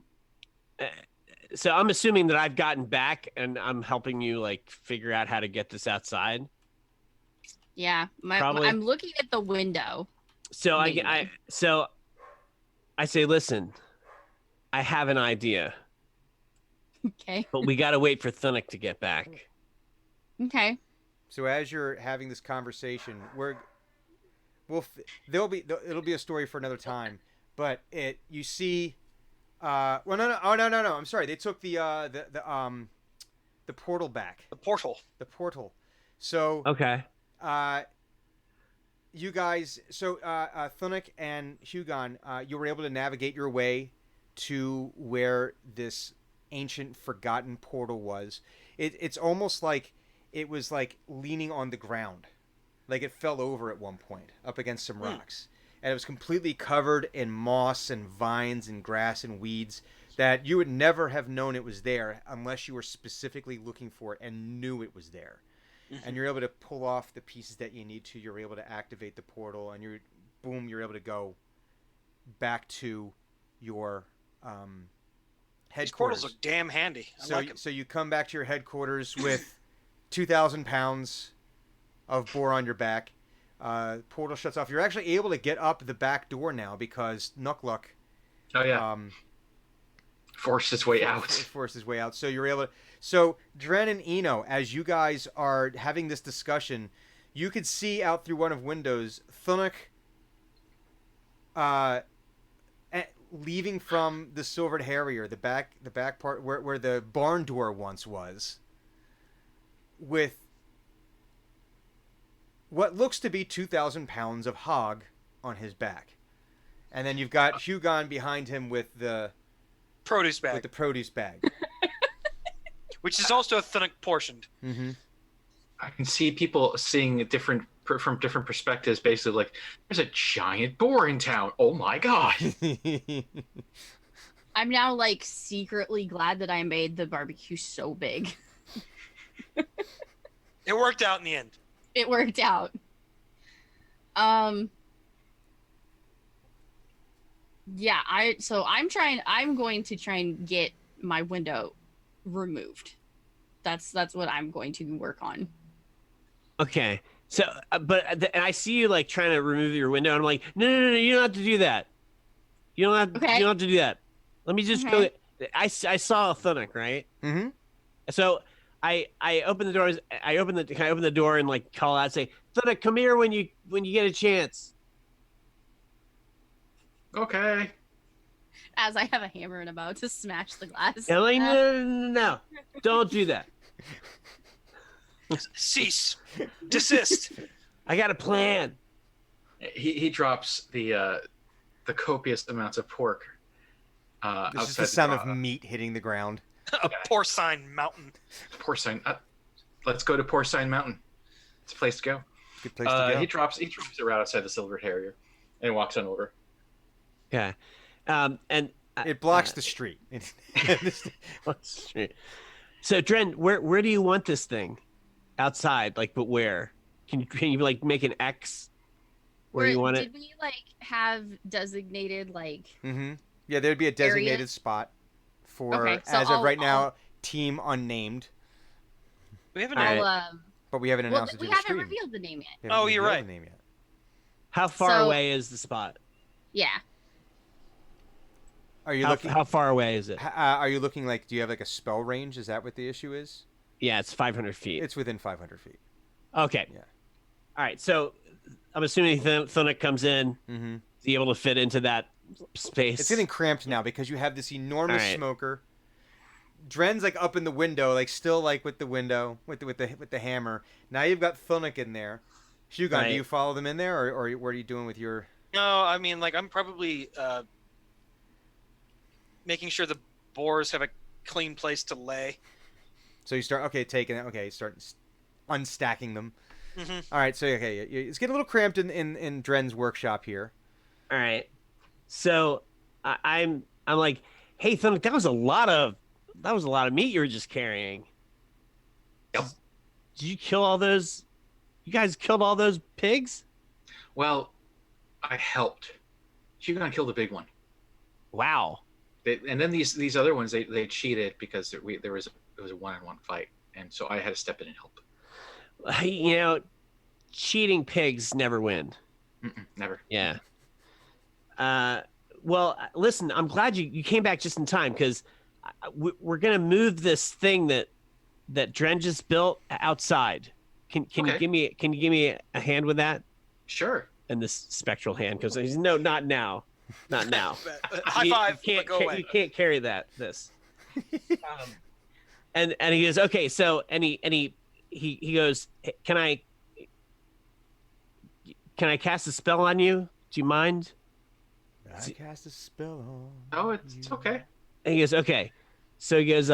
Speaker 5: I'm assuming that I've gotten back and I'm helping you like figure out how to get this outside.
Speaker 4: Yeah,
Speaker 5: Probably.
Speaker 4: I'm looking at the window.
Speaker 5: So
Speaker 4: Maybe.
Speaker 5: I say, listen, I have an idea,
Speaker 4: Okay.
Speaker 5: but we got to wait for Thunuk to get back.
Speaker 4: Okay.
Speaker 7: So as you're having this conversation, it'll be a story for another time. But you see, well, no, I'm sorry. They took the portal back.
Speaker 3: The portal.
Speaker 7: The portal. So
Speaker 5: Okay.
Speaker 7: you guys, Thunuk and Hugon, you were able to navigate your way to where this ancient forgotten portal was. It's almost like it was like leaning on the ground, like it fell over at one point up against some rocks, and it was completely covered in moss and vines and grass and weeds that you would never have known it was there unless you were specifically looking for it and knew it was there. And you're able to pull off the pieces that you need to. You're able to activate the portal, and you're able to go back to your
Speaker 3: These
Speaker 7: headquarters.
Speaker 3: portals are damn handy. I like them.
Speaker 7: So you come back to your headquarters with 2,000 pounds of boar on your back. Portal shuts off. You're actually able to get up the back door now because Nukluk
Speaker 6: Oh yeah. Forced his way out.
Speaker 7: Forced his way out. So you're able to. So Dren and Eno, as you guys are having this discussion, you could see out through one of windows Thunuk leaving from the Silvered Harrier, the back part where the barn door once was, with what looks to be 2,000 pounds of hog on his back. And then you've got Hugon behind him with the
Speaker 3: Produce bag,
Speaker 7: produce bag.
Speaker 3: which is also a Thunuk portioned.
Speaker 7: Mm-hmm.
Speaker 6: I can see people seeing it from different perspectives. Basically, like there's a giant boar in town. Oh my god!
Speaker 4: I'm now like secretly glad that I made the barbecue so big.
Speaker 3: It worked out in the end.
Speaker 4: It worked out. Yeah, I'm going to try and get my window removed. That's what I'm going to work on.
Speaker 5: Okay. So, and I see you like trying to remove your window, and I'm like, no, you don't have to do that. You don't have to do that. Let me just go. I saw a Thunuk, right?
Speaker 7: Mm-hmm.
Speaker 5: So I open the doors. Can I open the door and like call out, say, Thunuk, come here when you get a chance.
Speaker 6: Okay.
Speaker 4: As I have a hammer and about to smash the glass.
Speaker 5: And I'm like, no, don't do that.
Speaker 3: Cease. Desist.
Speaker 5: I got a plan.
Speaker 6: He drops the copious amounts of pork.
Speaker 7: This is the sound of meat hitting the ground.
Speaker 3: A porcine mountain.
Speaker 6: Porcine. Let's go to Porcine Mountain. It's a place to go.
Speaker 7: Good place to go.
Speaker 6: He drops it right outside the Silver Harrier, and walks on over.
Speaker 5: Okay. And
Speaker 7: It blocks the street.
Speaker 5: So Dren, where do you want this thing? Outside, like, but where? Can you like make an X where you want it?
Speaker 4: Did we like have designated like?
Speaker 7: Mm-hmm. Yeah, there'd be a designated
Speaker 4: areas?
Speaker 7: spot for,
Speaker 4: Okay, so
Speaker 7: as of right now, team unnamed.
Speaker 3: We haven't.
Speaker 5: All
Speaker 7: But we haven't
Speaker 4: Well,
Speaker 7: announced it to
Speaker 4: we
Speaker 7: the
Speaker 4: haven't
Speaker 7: stream.
Speaker 4: revealed the name yet.
Speaker 7: We haven't
Speaker 3: Oh, you're
Speaker 7: revealed
Speaker 3: right.
Speaker 7: the name yet.
Speaker 5: How far
Speaker 4: So-
Speaker 5: away is the spot?
Speaker 4: Yeah.
Speaker 7: Are you
Speaker 5: How,
Speaker 7: looking?
Speaker 5: how far away is it?
Speaker 7: Are you looking like? Do you have like a spell range? Is that what the issue is?
Speaker 5: Yeah, it's 500 feet.
Speaker 7: It's within 500 feet.
Speaker 5: Okay.
Speaker 7: Yeah.
Speaker 5: All right. So I'm assuming Thunuk comes in.
Speaker 7: Mm-hmm.
Speaker 5: Is he able to fit into that space?
Speaker 7: It's getting cramped now because you have this enormous
Speaker 5: All right.
Speaker 7: smoker. Dren's like up in the window, like still like with the window with the hammer. Now you've got Thunuk in there. Hugon,
Speaker 5: Right.
Speaker 7: do you follow them in there, or what are you doing with your?
Speaker 3: No, I mean, like, I'm probably making sure the boars have a clean place to lay.
Speaker 7: So you start start unstacking them.
Speaker 3: Mhm.
Speaker 7: All right, so it's getting a little cramped in Dren's workshop here.
Speaker 5: All right. So I'm like, Hey, Thunder, that was a lot of meat you were just carrying.
Speaker 6: Yep.
Speaker 5: Did you kill all those? You guys killed all those pigs?
Speaker 6: Well, I helped. Hugon killed the big one.
Speaker 5: Wow.
Speaker 6: And then these other ones, they cheated because it was a one-on-one fight, and so I had to step in and help.
Speaker 5: You know, cheating pigs never win.
Speaker 6: Never.
Speaker 5: Yeah. Well, listen, I'm glad you came back just in time, because we're gonna move this thing that Dren just built outside. Can
Speaker 6: Okay.
Speaker 5: you give me a hand with that?
Speaker 6: Sure.
Speaker 5: And this spectral hand, because he's no, not now.
Speaker 3: High five.
Speaker 5: You can't,
Speaker 3: but go away.
Speaker 5: you can't carry this. And he goes, okay, so and he goes, "Hey, can I cast a spell on you? Do you mind?
Speaker 7: I cast a spell on.
Speaker 6: Oh, it's okay.
Speaker 5: And he goes, okay. So he goes,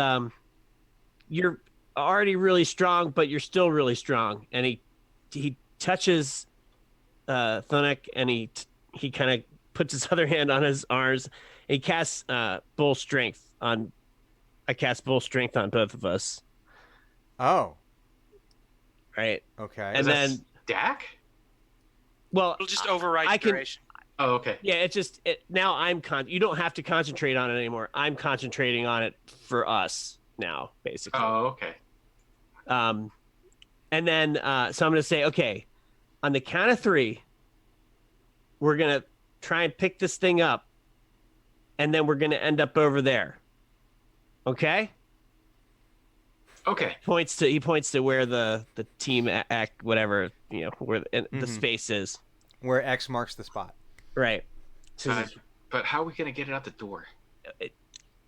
Speaker 5: you're already really strong, but you're still really strong. And he touches Thunek, and he kind of puts his other hand on his arms. And he casts bull strength on. I cast bull strength on both of us.
Speaker 7: Oh,
Speaker 5: Right.
Speaker 7: okay.
Speaker 5: And then,
Speaker 6: Dak?
Speaker 5: well,
Speaker 3: It'll just override
Speaker 5: I
Speaker 3: the
Speaker 5: can-
Speaker 3: duration.
Speaker 6: Oh, okay.
Speaker 5: yeah, now you don't have to concentrate on it anymore. I'm concentrating on it for us now, basically.
Speaker 6: Oh, okay.
Speaker 5: And then, so I'm going to say, okay, on the count of 3, we're going to try and pick this thing up, and then we're going to end up over there. Okay?
Speaker 6: Okay.
Speaker 5: He points to where the team act, whatever, where the
Speaker 7: Mhm.
Speaker 5: space is.
Speaker 7: Where X marks the spot.
Speaker 5: Right. So
Speaker 6: But how are we gonna get it out the door?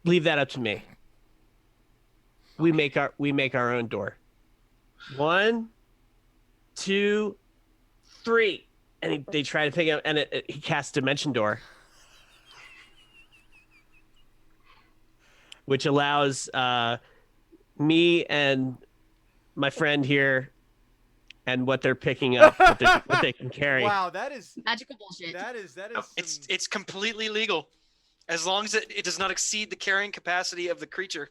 Speaker 5: leave that up to me. We make our own door. 1, 2, 3, and they try to pick it up, and he casts Dimension Door, which allows me and my friend here, and what they're picking up, what they can carry.
Speaker 7: Wow, that is
Speaker 4: Magical bullshit.
Speaker 3: It's completely legal, as long as it does not exceed the carrying capacity of the creature.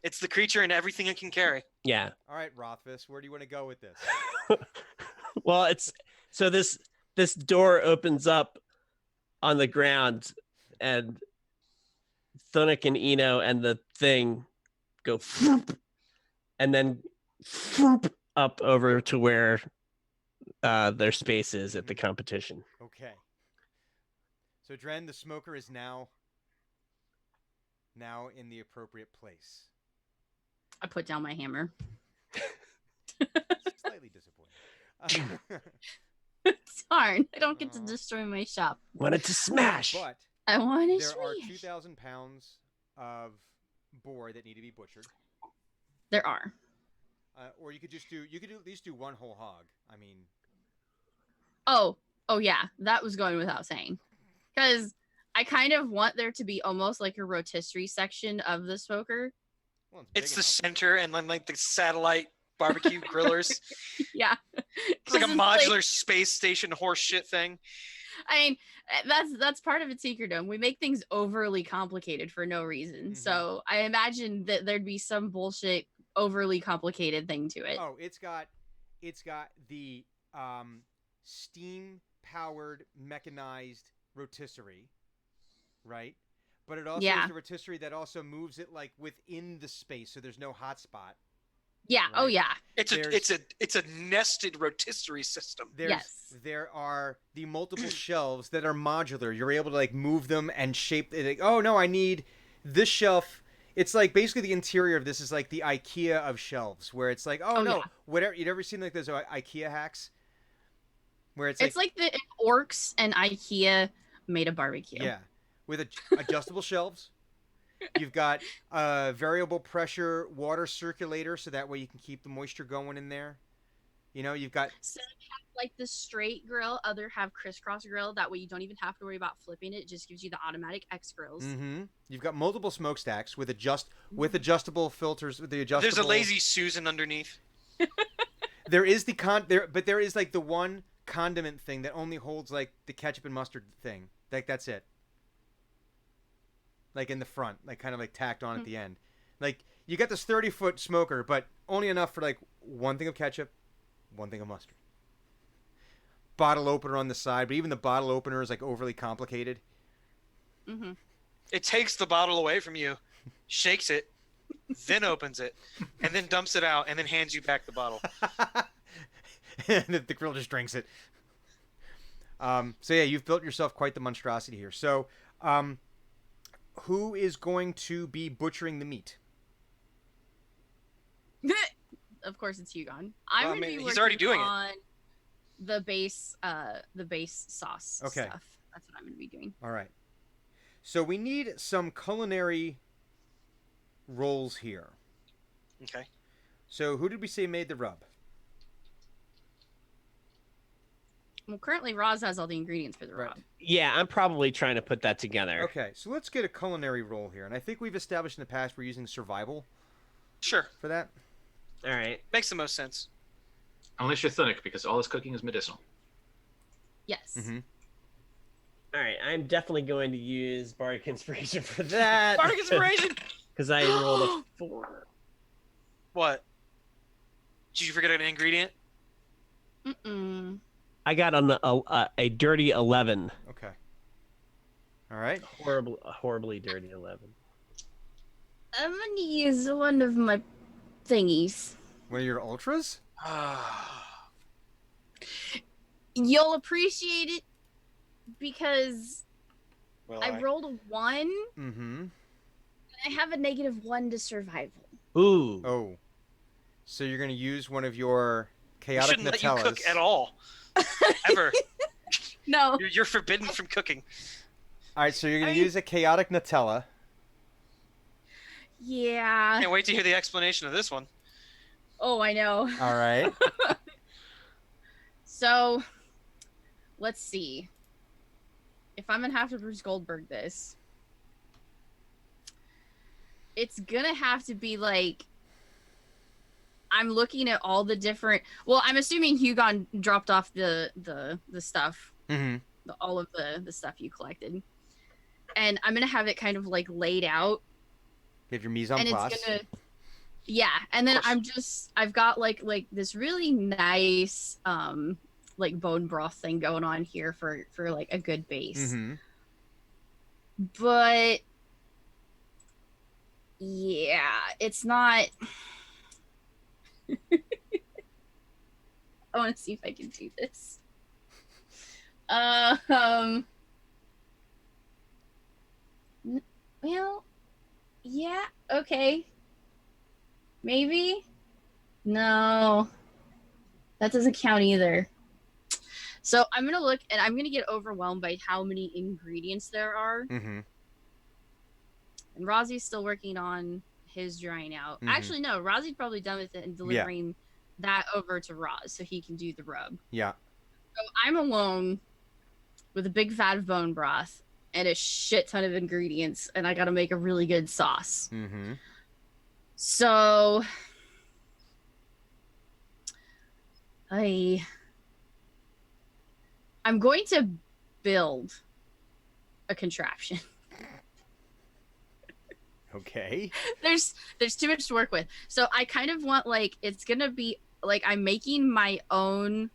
Speaker 3: It's the creature and everything it can carry.
Speaker 5: Yeah.
Speaker 7: all right, Rothfuss. Where do you want to go with this?
Speaker 5: Well, it's so this door opens up on the ground, and Thunek and Eno and the thing go floop, and then floop up over to where their space is at the competition.
Speaker 7: Okay. So Dren, the smoker, is now in the appropriate place.
Speaker 4: I put down my hammer.
Speaker 7: Slightly disappointing.
Speaker 4: It's hard. I don't get to destroy my shop.
Speaker 5: Wanted to smash.
Speaker 7: But
Speaker 4: I want to
Speaker 7: there are
Speaker 4: smash.
Speaker 7: 2,000 pounds of boar that need to be butchered.
Speaker 4: There are.
Speaker 7: Or you could at least do one whole hog. I mean,
Speaker 4: Oh yeah, that was going without saying. Because I kind of want there to be almost like a rotisserie section of the smoker.
Speaker 7: well,
Speaker 3: It's
Speaker 7: big
Speaker 3: the
Speaker 7: enough.
Speaker 3: center and then like the satellite barbecue grillers.
Speaker 4: Yeah.
Speaker 3: It's like a
Speaker 4: 'Cause
Speaker 3: modular space station horse shit thing.
Speaker 4: I mean, that's part of its secretdom. We make things overly complicated for no reason.
Speaker 7: Mhm.
Speaker 4: So I imagine that there'd be some bullshit overly complicated thing to it.
Speaker 7: Oh, it's got the steam powered mechanized rotisserie, right? But it also
Speaker 4: Yeah.
Speaker 7: is the rotisserie that also moves it like within the space, so there's no hot spot.
Speaker 4: Yeah. Oh
Speaker 7: Right.
Speaker 4: yeah.
Speaker 3: It's a nested rotisserie system.
Speaker 4: Yes.
Speaker 7: There are the multiple shelves that are modular. You're able to like move them and shape it. Like, oh no, I need this shelf. It's like basically the interior of this is like the IKEA of shelves, where it's like, oh no,
Speaker 4: yeah.
Speaker 7: whatever. You've ever seen like those IKEA hacks, where
Speaker 4: It's like the Orcs and IKEA made a barbecue.
Speaker 7: yeah, with adjustable shelves. You've got a variable pressure water circulator, so that way you can keep the moisture going in there. You know, you've got
Speaker 4: Some have like the straight grill, other have crisscross grill. That way you don't even have to worry about flipping it. It just gives you the automatic X grills.
Speaker 7: you've got multiple smokestacks with adjustable filters with the adjustable.
Speaker 3: There's a lazy Susan underneath.
Speaker 7: There is but there is like the one condiment thing that only holds like the ketchup and mustard thing. Like that's it. like in the front, like kind of like tacked on at the end. Like you got this 30-foot smoker, but only enough for like one thing of ketchup, one thing of mustard. Bottle opener on the side, but even the bottle opener is like overly complicated.
Speaker 4: Mm-hmm.
Speaker 3: It takes the bottle away from you, shakes it, then opens it, and then dumps it out, and then hands you back the bottle.
Speaker 7: And the grill just drinks it. So yeah, you've built yourself quite the monstrosity here. So, who is going to be butchering the meat?
Speaker 4: Of course, it's Hugon. I'm
Speaker 3: Well, I
Speaker 4: gonna
Speaker 3: mean,
Speaker 4: be
Speaker 3: he's already
Speaker 4: working
Speaker 3: doing it.
Speaker 4: on the base sauce
Speaker 7: Okay.
Speaker 4: stuff. That's what I'm gonna be doing.
Speaker 7: All right. So we need some culinary roles here.
Speaker 3: Okay.
Speaker 7: So who did we say made the rub?
Speaker 4: Well, currently Roz has all the ingredients for the
Speaker 7: Right.
Speaker 4: rub.
Speaker 5: Yeah, I'm probably trying to put that together.
Speaker 7: Okay, so let's get a culinary role here. And I think we've established in the past we're using survival
Speaker 3: Sure.
Speaker 7: for that.
Speaker 5: All right.
Speaker 3: Makes the most sense.
Speaker 6: Unless you're Thunic, because all his cooking is medicinal.
Speaker 4: Yes.
Speaker 7: Mm-hmm.
Speaker 5: All right. I'm definitely going to use Bardic Inspiration for that.
Speaker 3: Bardic Inspiration!
Speaker 5: Because I rolled a 4.
Speaker 3: What? Did you forget an ingredient?
Speaker 4: Mm-mm.
Speaker 5: I got a dirty 11.
Speaker 7: Okay. All right.
Speaker 5: Horribly dirty 11.
Speaker 4: I'm gonna use one of my thingies.
Speaker 7: One of your ultras?
Speaker 4: You'll appreciate it because
Speaker 3: Well,
Speaker 4: I rolled a 1
Speaker 7: Mm-hmm.
Speaker 4: and I have a -1 to survival.
Speaker 5: Ooh.
Speaker 7: Oh. So you're going to use one of your
Speaker 3: I
Speaker 7: chaotic
Speaker 3: shouldn't let you
Speaker 7: Nutellas.
Speaker 3: cook at all. Ever.
Speaker 4: No.
Speaker 3: You're forbidden from cooking.
Speaker 7: All right, so you're going to use a chaotic Nutella.
Speaker 4: Yeah.
Speaker 3: Can't wait to hear the explanation of this one.
Speaker 4: Oh, I know.
Speaker 7: All right.
Speaker 4: So, let's see. If I'm gonna have to Bruce Goldberg this, it's gonna have to be like I'm looking at all the different. Well, I'm assuming Hugon dropped off the stuff,
Speaker 7: Mm-hmm.
Speaker 4: all of the stuff you collected, and I'm gonna have it kind of like laid out,
Speaker 7: You have your mise en
Speaker 4: and
Speaker 7: place.
Speaker 4: it's gonna. Yeah, and then
Speaker 3: course.
Speaker 4: I've got like this really nice like bone broth thing going on here for like a good base.
Speaker 7: Mm-hmm.
Speaker 4: But yeah, it's not. I want to see if I can do this. Well, yeah, okay. Maybe? No. That doesn't count either. So I'm going to look and I'm going to get overwhelmed by how many ingredients there are.
Speaker 7: Mm-hmm.
Speaker 4: And Rozzy's still working on his drying out.
Speaker 7: Mhm.
Speaker 4: Actually, no, Rozzy's probably done with it and delivering that over to Roz so he can do the rub.
Speaker 7: Yeah.
Speaker 4: So I'm alone with a big vat of bone broth and a shit ton of ingredients, and I got to make a really good sauce.
Speaker 7: Mm-hmm.
Speaker 4: So I'm going to build a contraption.
Speaker 7: Okay.
Speaker 4: There's too much to work with. So I kind of want like it's going to be like I'm making my own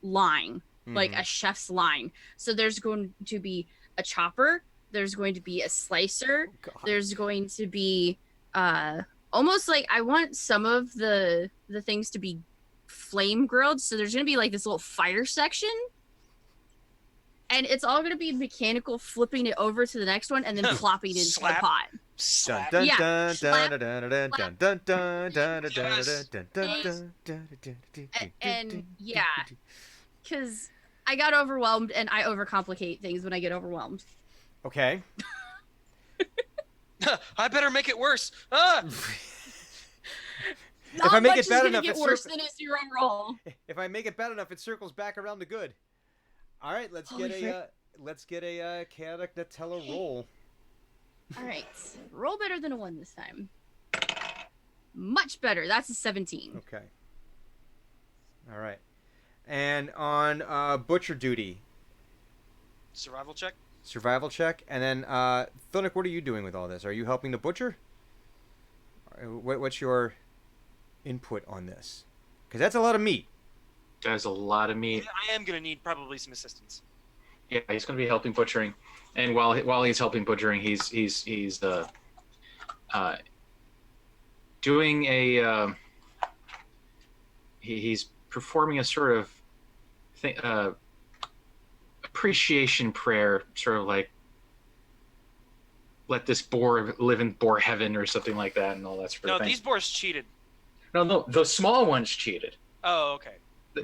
Speaker 4: line, like a chef's line. So there's going to be a chopper, there's going to be a slicer,
Speaker 7: God.
Speaker 4: there's going to be almost like I want some of the things to be flame grilled, so there's going to be like this little fire section, and it's all going to be mechanical, flipping it over to the next one and then plopping into the
Speaker 3: Slap.
Speaker 4: pot.
Speaker 7: Dun
Speaker 3: Slap.
Speaker 7: dun
Speaker 4: Yeah.
Speaker 7: dun
Speaker 4: Slap.
Speaker 7: dun dun dun dun dun dun dun dun
Speaker 3: Yes.
Speaker 7: dun dun dun dun.
Speaker 4: And yeah, because I got overwhelmed and I overcomplicate things when I get overwhelmed.
Speaker 7: Okay.
Speaker 3: I better make it worse. Ah!
Speaker 4: Not
Speaker 7: I make
Speaker 4: much
Speaker 7: it
Speaker 4: is
Speaker 7: bad
Speaker 4: gonna
Speaker 7: enough,
Speaker 4: get
Speaker 7: it's
Speaker 4: worse
Speaker 7: circle-
Speaker 4: than a 0 roll.
Speaker 7: If I make it bad enough, it circles back around to good. All right, let's
Speaker 4: Holy
Speaker 7: get a chaotic Nutella roll.
Speaker 4: All right, roll better than a 1 this time. Much better. That's a 17.
Speaker 7: Okay. All right. And on butcher duty.
Speaker 3: Survival check.
Speaker 7: Survival check. And then, Thunic, what are you doing with all this? Are you helping the butcher? What's your input on this? Because that's a lot of meat.
Speaker 6: There's a lot of meat.
Speaker 3: I am gonna need probably some assistance.
Speaker 6: Yeah, he's going to be helping butchering, and while he's helping butchering, he's doing a he's performing a sort of appreciation prayer, sort of like let this boar live in boar heaven or something like that, and all that sort
Speaker 3: No,
Speaker 6: of thing.
Speaker 3: these boars cheated.
Speaker 6: No, the small ones cheated.
Speaker 3: Oh, okay.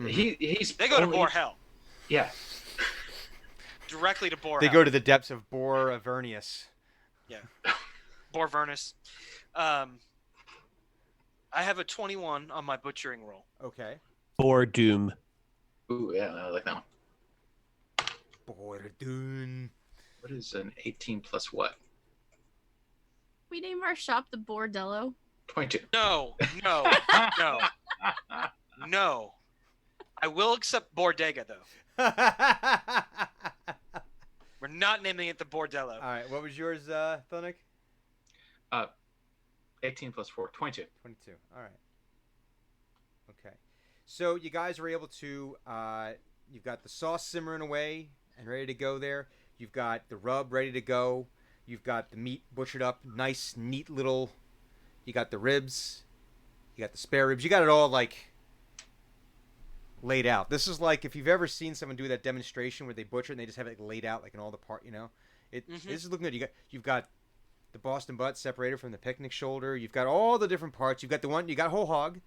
Speaker 6: He's
Speaker 3: They go to boar hell.
Speaker 6: Yeah.
Speaker 3: Directly to boar
Speaker 7: They
Speaker 3: hell.
Speaker 7: go to the depths of Boar Avernius.
Speaker 3: Yeah. Boar Vernus. I have a 21 on my butchering roll.
Speaker 7: Okay.
Speaker 5: Or Doom.
Speaker 6: Ooh, yeah, I like that one.
Speaker 7: Bordun.
Speaker 6: What is an 18 plus what?
Speaker 4: We name our shop the Bordello.
Speaker 6: 22.
Speaker 3: No. No. I will accept Bordega, though. We're not naming it the Bordello.
Speaker 7: All right. What was yours, Thunic?
Speaker 6: 18 plus 4, 22.
Speaker 7: 22. All right. Okay. So you guys are able to, you've got the sauce simmering away and ready to go there. You've got the rub ready to go. You've got the meat butchered up. Nice, neat little, you got the ribs. You got the spare ribs. You got it all, like, laid out. This is like if you've ever seen someone do that demonstration where they butcher and they just have it laid out, like in all the part, you know? This is looking good. You've got the Boston butt separated from the picnic shoulder. You've got all the different parts. You've got the one, you got whole hog,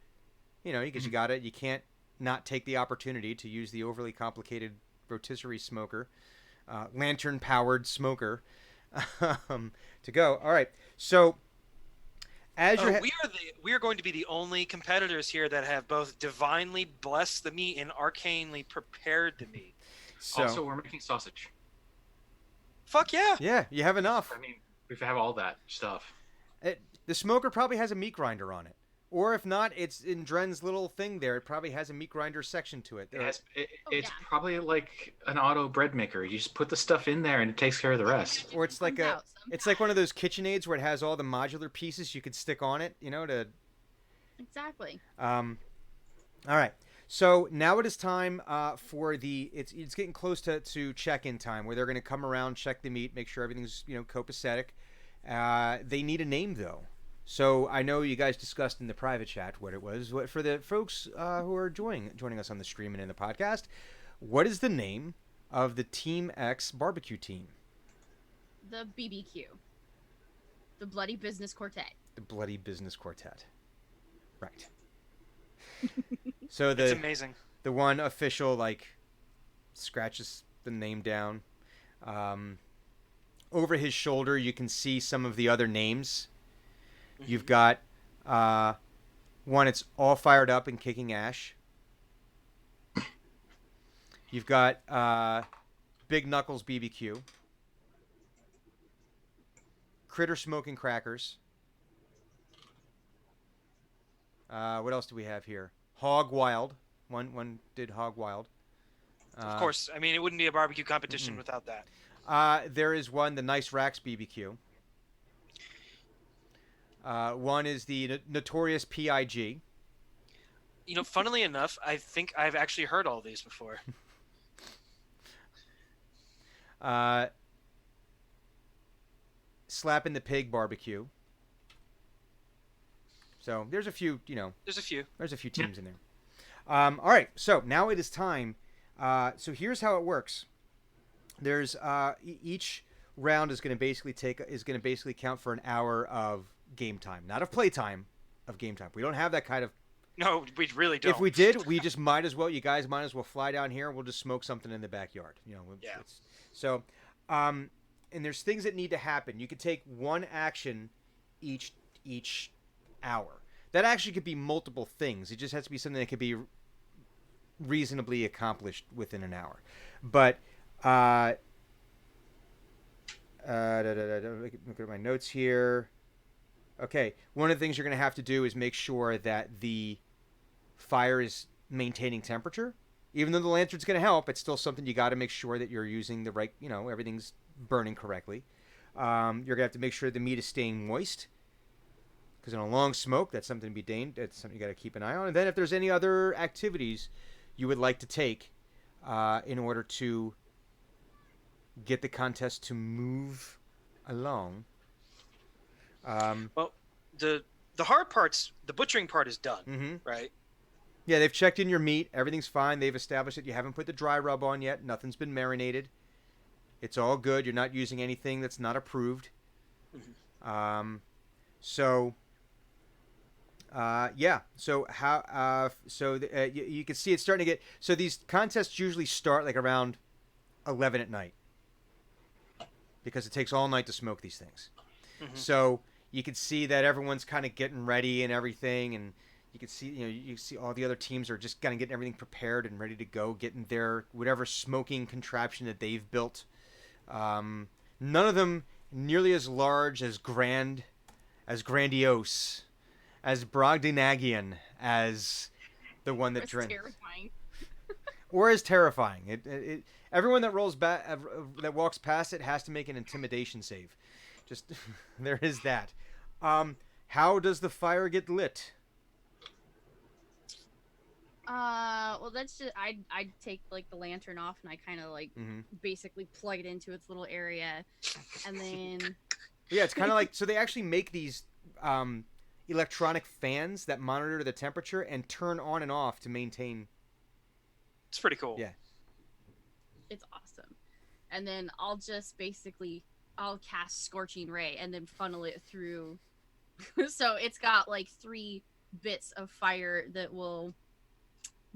Speaker 7: you know, because you got it. You can't not take the opportunity to use the overly complicated rotisserie smoker, lantern powered smoker, to go. All right. So as you're
Speaker 3: we are going to be the only competitors here that have both divinely blessed the meat and arcanely prepared the meat.
Speaker 7: so
Speaker 6: Also, we're making sausage.
Speaker 3: Fuck yeah!
Speaker 7: yeah, you have enough.
Speaker 6: I mean, we have all that stuff.
Speaker 7: The smoker probably has a meat grinder on it. Or if not, it's in Dren's little thing there. It probably has a meat grinder section to it.
Speaker 6: It's
Speaker 4: yeah.
Speaker 6: probably like an auto bread maker. You just put the stuff in there and it takes care of the rest.
Speaker 7: Or it's like
Speaker 4: Comes
Speaker 7: a,
Speaker 4: out
Speaker 7: it's like one of those KitchenAids where it has all the modular pieces you could stick on it, you know, to.
Speaker 4: Exactly.
Speaker 7: All right. So now it is time for it's getting close to check-in time where they're going to come around, check the meat, make sure everything's, you know, copacetic. They need a name though. So I know you guys discussed in the private chat what it was. What for the folks who are joining us on the stream and in the podcast, what is the name of the Team X barbecue team?
Speaker 4: The BBQ. The Bloody Business Quartet.
Speaker 7: The Bloody Business Quartet. Right. So
Speaker 3: It's amazing.
Speaker 7: the one official like scratches the name down. Over his shoulder, you can see some of the other names. You've got one that's all fired up and kicking ash. You've got Big Knuckles BBQ. Critter Smoking Crackers. What else do we have here? Hog Wild. One did Hog Wild.
Speaker 3: Of course. I mean, it wouldn't be a barbecue competition without that.
Speaker 7: There is one, the Nice Racks BBQ. One is the Notorious PIG.
Speaker 3: You know, funnily enough, I think I've actually heard all these before.
Speaker 7: Slapping the Pig barbecue. So there's a few, you know,
Speaker 3: There's a few.
Speaker 7: there's a few teams in there. All right, so now it is time. So here's how it works. There's each round is going to basically count for an hour of game time, not of play time, of game time. We don't have that kind of.
Speaker 3: No, we really don't.
Speaker 7: If we did, we just might as well. You guys might as well fly down here and we'll just smoke something in the backyard. You know.
Speaker 3: Yeah.
Speaker 7: So, and there's things that need to happen. You could take one action each hour. That actually could be multiple things. It just has to be something that could be reasonably accomplished within an hour. But look at my notes here. Okay, one of the things you're going to have to do is make sure that the fire is maintaining temperature. Even though the lantern's going to help, it's still something you got to make sure that you're using the right, you know, everything's burning correctly. You're gonna have to make sure the meat is staying moist, because in a long smoke, that's something to be that's something you got to keep an eye on. And then if there's any other activities you would like to take in order to get the contest to move along.
Speaker 3: Well, the hard parts, the butchering part is done,
Speaker 7: Mm-hmm.
Speaker 3: right?
Speaker 7: Yeah, they've checked in your meat. Everything's fine. They've established that you haven't put the dry rub on yet. Nothing's been marinated. It's all good. You're not using anything that's not approved. So, yeah. So how? You can see it's starting to get. So these contests usually start like around 11 at night, because it takes all night to smoke these things. So you can see that everyone's kind of getting ready and everything, and you can see, you see all the other teams are just kind of getting everything prepared and ready to go, getting their whatever smoking contraption that they've built. None of them nearly as large, as grandiose, as Brogdanagian as the one that
Speaker 4: It's
Speaker 7: Dren,
Speaker 4: terrifying.
Speaker 7: or as terrifying. Everyone that that walks past it has to make an intimidation save. Just there is that. How does the fire get lit?
Speaker 4: Well, that's just I'd take like the lantern off and I kind of like basically plug it into its little area, and then
Speaker 7: Yeah, it's kind of like, so they actually make these electronic fans that monitor the temperature and turn on and off to maintain.
Speaker 3: It's pretty cool.
Speaker 7: Yeah.
Speaker 4: it's awesome. And then I'll just basically I'll cast Scorching Ray and then funnel it through. So it's got like 3 bits of fire that will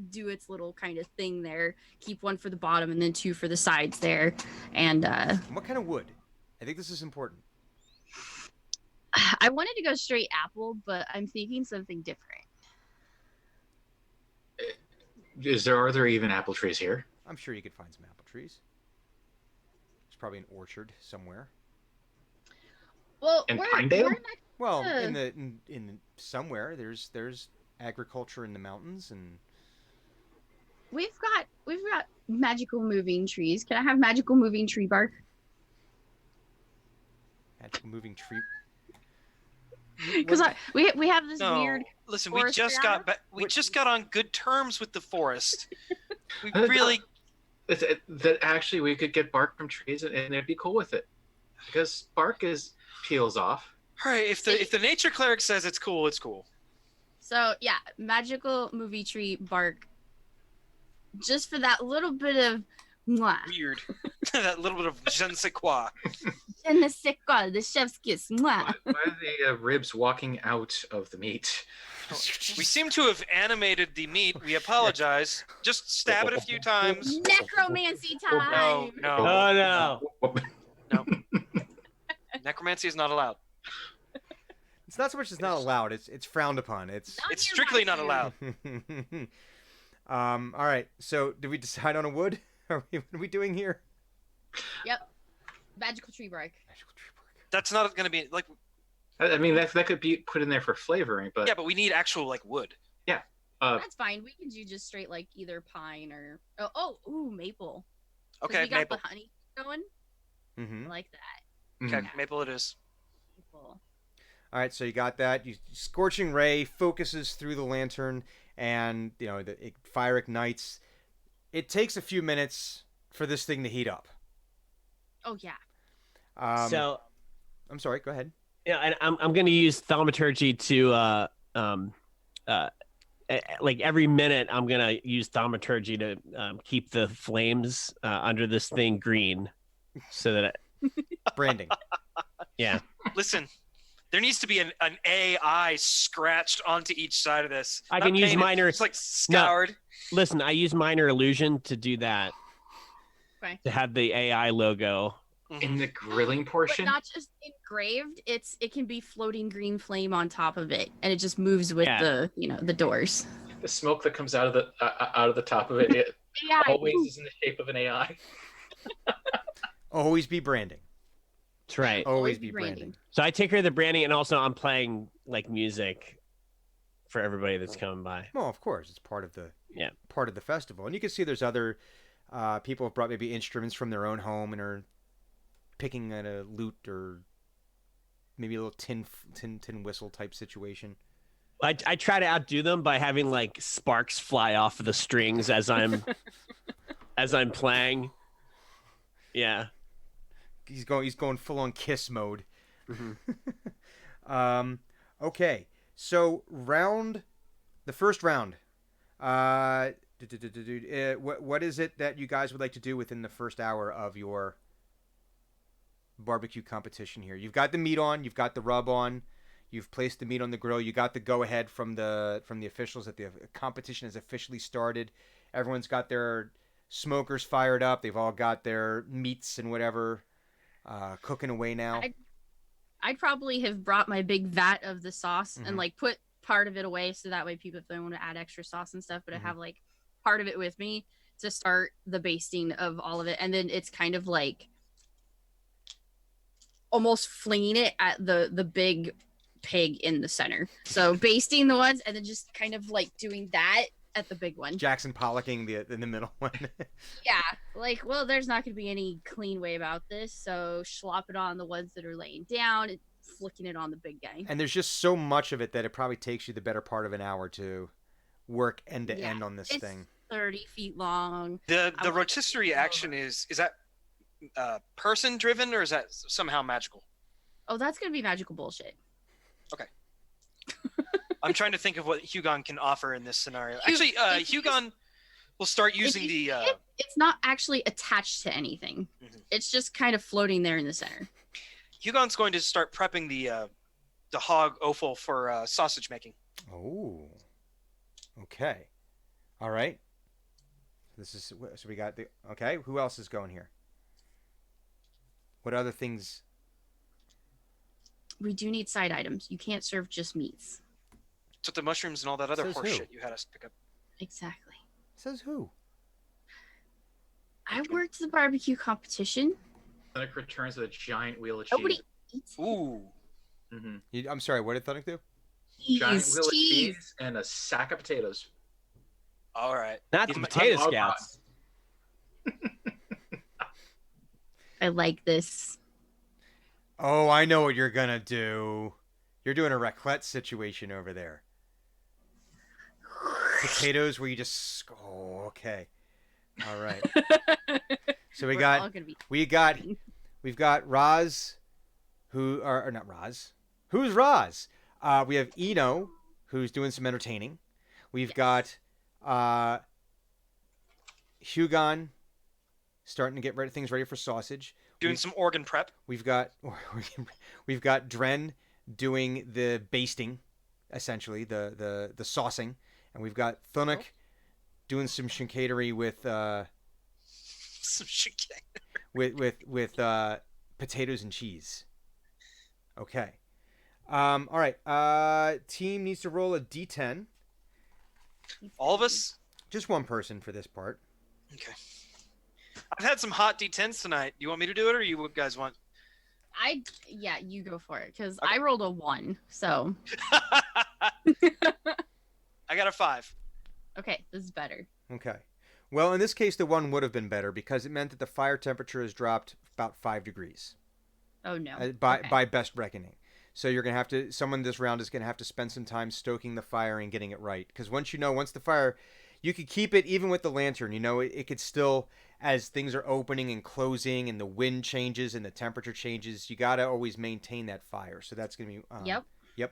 Speaker 4: do its little kind of thing there. Keep 1 for the bottom and then 2 for the sides there. And
Speaker 7: What kind of wood? I think this is important.
Speaker 4: I wanted to go straight apple, but I'm thinking something different.
Speaker 6: Are there even apple trees here?
Speaker 7: I'm sure you could find some apple trees. There's probably an orchard somewhere.
Speaker 4: Well,
Speaker 6: In
Speaker 4: we're
Speaker 6: Pinedale?
Speaker 4: not-
Speaker 7: Well,
Speaker 4: Yeah.
Speaker 7: in somewhere there's agriculture in the mountains, and
Speaker 4: we've got magical moving trees. Can I have magical moving tree bark?
Speaker 7: magical moving tree.
Speaker 4: Because we have this
Speaker 3: No,
Speaker 4: weird.
Speaker 3: listen, we
Speaker 4: forest
Speaker 3: just
Speaker 4: around?
Speaker 3: we just got on good terms with the forest. We
Speaker 6: Uh,
Speaker 3: really
Speaker 6: That actually we could get bark from trees and they'd be cool with it, because bark peels off.
Speaker 3: all right. If the nature cleric says it's cool, it's cool.
Speaker 4: So yeah, magical movie tree bark. Just for that little bit of mwah.
Speaker 3: Weird. That little bit of je ne sais quoi.
Speaker 4: Je ne sais quoi, the chef's kiss. Mwah.
Speaker 6: Why are the ribs walking out of the meat?
Speaker 3: We seem to have animated the meat. We apologize. Just stab it a few times.
Speaker 4: Necromancy
Speaker 3: No,
Speaker 4: time.
Speaker 3: no.
Speaker 5: Oh no!
Speaker 3: Necromancy is not allowed.
Speaker 7: It's not so much it's not allowed. It's frowned upon. It's
Speaker 4: Not
Speaker 3: It's
Speaker 4: near
Speaker 3: strictly
Speaker 4: my
Speaker 3: not
Speaker 4: food.
Speaker 3: allowed.
Speaker 7: all right. So did we decide on a wood? What are we doing here?
Speaker 4: Yep. Magical tree bark.
Speaker 7: Magical tree bark.
Speaker 3: That's not going to be like.
Speaker 6: I mean, that could be put in there for flavoring, but
Speaker 3: Yeah, but we need actual like wood.
Speaker 4: That's fine. We can do just straight like either pine or ooh maple. 'Cause
Speaker 3: Okay,
Speaker 4: we got
Speaker 3: maple.
Speaker 4: the honey going.
Speaker 7: Mm-hmm.
Speaker 4: I like that.
Speaker 3: Okay, maple it is.
Speaker 4: Maple.
Speaker 7: All right, so you got that. Scorching ray focuses through the lantern, and fire ignites. It takes a few minutes for this thing to heat up.
Speaker 4: Oh yeah.
Speaker 5: So
Speaker 7: I'm sorry. Go ahead.
Speaker 5: yeah, and I'm going to use thaumaturgy to like every minute I'm going to use thaumaturgy to keep the flames under this thing green, so that
Speaker 7: Branding.
Speaker 5: yeah.
Speaker 3: Listen, there needs to be an AI scratched onto each side of this.
Speaker 5: I
Speaker 3: Not
Speaker 5: can use
Speaker 3: painted,
Speaker 5: minor-
Speaker 3: It's like scoured.
Speaker 5: Listen, I use minor illusion to do that.
Speaker 4: Okay.
Speaker 5: To have the AI logo.
Speaker 6: in the grilling
Speaker 4: But
Speaker 6: portion.
Speaker 4: not just engraved. It can be floating green flame on top of it, and it just moves with
Speaker 5: Yeah.
Speaker 4: the doors.
Speaker 6: The smoke that comes out of the top of it
Speaker 4: Yeah.
Speaker 6: always is in the shape of an AI.
Speaker 7: Always be branding.
Speaker 5: That's right.
Speaker 7: Always be branding.
Speaker 5: So I take care of the branding, and also I'm playing like music for everybody that's coming by.
Speaker 7: Well, of course, it's part of the
Speaker 5: Yeah.
Speaker 7: part of the festival, and you can see there's other people have brought maybe instruments from their own home and are picking at a lute or maybe a little tin whistle type situation.
Speaker 5: I try to outdo them by having like sparks fly off of the strings as I'm playing. Yeah.
Speaker 7: He's going full on Kiss mode.
Speaker 5: Mm-hmm.
Speaker 7: Okay. So the first round. What is it that you guys would like to do within the first hour of your barbecue competition here? You've got the meat on, you've got the rub on, you've placed the meat on the grill, you got the go ahead from the officials that the competition has officially started. Everyone's got their smokers fired up. They've all got their meats and whatever cooking away now.
Speaker 4: I'd probably have brought my big vat of the sauce
Speaker 7: Mhm.
Speaker 4: and like put part of it away so that way people, if they want to add extra sauce and stuff, but I have like part of it with me to start the basting of all of it, and then it's kind of like almost flinging it at the big pig in the center. So basting the ones and then just kind of like doing that at the big one.
Speaker 7: Jackson Pollocking in the middle one.
Speaker 4: Yeah, like, well, there's not going to be any clean way about this, so slop it on the ones that are laying down and flicking it on the big guy.
Speaker 7: And there's just so much of it that it probably takes you the better part of an hour to work end to
Speaker 4: Yeah,
Speaker 7: end on this
Speaker 4: it's
Speaker 7: thing.
Speaker 4: 30 feet long.
Speaker 3: The
Speaker 4: I want
Speaker 3: rotisserie
Speaker 4: to-
Speaker 3: action is that person driven or is that somehow magical?
Speaker 4: Oh, that's going to be magical bullshit.
Speaker 3: I'm trying to think of what Hugon can offer in this scenario.
Speaker 4: You-
Speaker 3: Actually,
Speaker 4: if you
Speaker 3: Hugon will start
Speaker 4: If
Speaker 3: using
Speaker 4: you
Speaker 3: the.
Speaker 4: see it, it's not actually attached to anything.
Speaker 3: Mhm.
Speaker 4: It's just kind of floating there in the center.
Speaker 3: Hugon's going to start prepping the hog offal for sausage making.
Speaker 7: Oh. Okay. All right. So we got the okay. Who else is going here? What other things?
Speaker 4: We do need side items. You can't serve just meats.
Speaker 3: So the mushrooms and all that other
Speaker 7: Says
Speaker 3: horse
Speaker 7: who?
Speaker 3: shit you had us pick up.
Speaker 4: Exactly.
Speaker 7: Says who?
Speaker 4: I worked the barbecue competition.
Speaker 6: Thunic returns with a giant wheel of cheese.
Speaker 4: Nobody eats
Speaker 3: Ooh.
Speaker 6: Mm-hmm.
Speaker 7: I'm sorry. What did Thunic do?
Speaker 6: Giant
Speaker 4: cheese.
Speaker 6: wheel of cheese and a sack of potatoes.
Speaker 3: All right.
Speaker 5: Not
Speaker 3: Give
Speaker 5: the
Speaker 3: him a-
Speaker 5: potato
Speaker 6: Oh,
Speaker 5: scouts.
Speaker 4: I like this.
Speaker 7: Oh, I know what you're gonna do. You're doing a raclette situation over there. Potatoes where you just oh, okay. All right. So
Speaker 4: We're all gonna be
Speaker 7: we've got Roz, who or not Roz. Who's Roz? We have Eno, who's doing some entertaining. We've got Hugon starting to get things ready for sausage.
Speaker 3: Doing some organ prep.
Speaker 7: We've got Dren doing the basting, essentially the saucing, and we've got Thunic doing some shinkatery with
Speaker 3: Some shit.
Speaker 7: with potatoes and cheese. Okay. All right. Team needs to roll a d10.
Speaker 3: All of us?
Speaker 7: Just one person for this part.
Speaker 3: Okay. I've had some hot D10s tonight. You want me to do it or you guys want?
Speaker 4: yeah, you go for it because I rolled a 1. So
Speaker 3: I got a 5.
Speaker 4: okay, this is better.
Speaker 7: Okay. Well, in this case, the one would have been better because it meant that the fire temperature has dropped about 5 degrees
Speaker 4: Oh no.
Speaker 7: by best reckoning. So you're gonna have to. Someone this round is gonna have to spend some time stoking the fire and getting it right. Because once the fire, you could keep it even with the lantern. You know, it could still, as things are opening and closing and the wind changes and the temperature changes, you gotta always maintain that fire. So that's gonna be.
Speaker 4: Yep.
Speaker 7: Yep.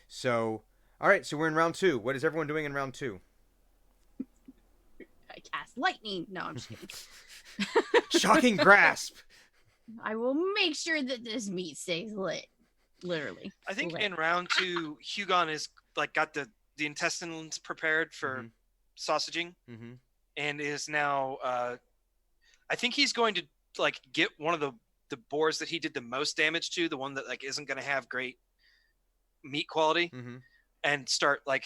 Speaker 7: So, all right. So we're in round 2. What is everyone doing in round 2?
Speaker 4: I cast lightning. No, I'm just kidding.
Speaker 7: Shocking grasp.
Speaker 4: I will make sure that this meat stays lit. Literally.
Speaker 3: I think
Speaker 4: lit.
Speaker 3: in round 2, Hugon is like got the intestines prepared for sausaging
Speaker 7: Mm-hmm.
Speaker 3: and is now I think he's going to like get one of the boars that he did the most damage to, the one that like isn't going to have great meat quality,
Speaker 7: Mm-hmm.
Speaker 3: and start like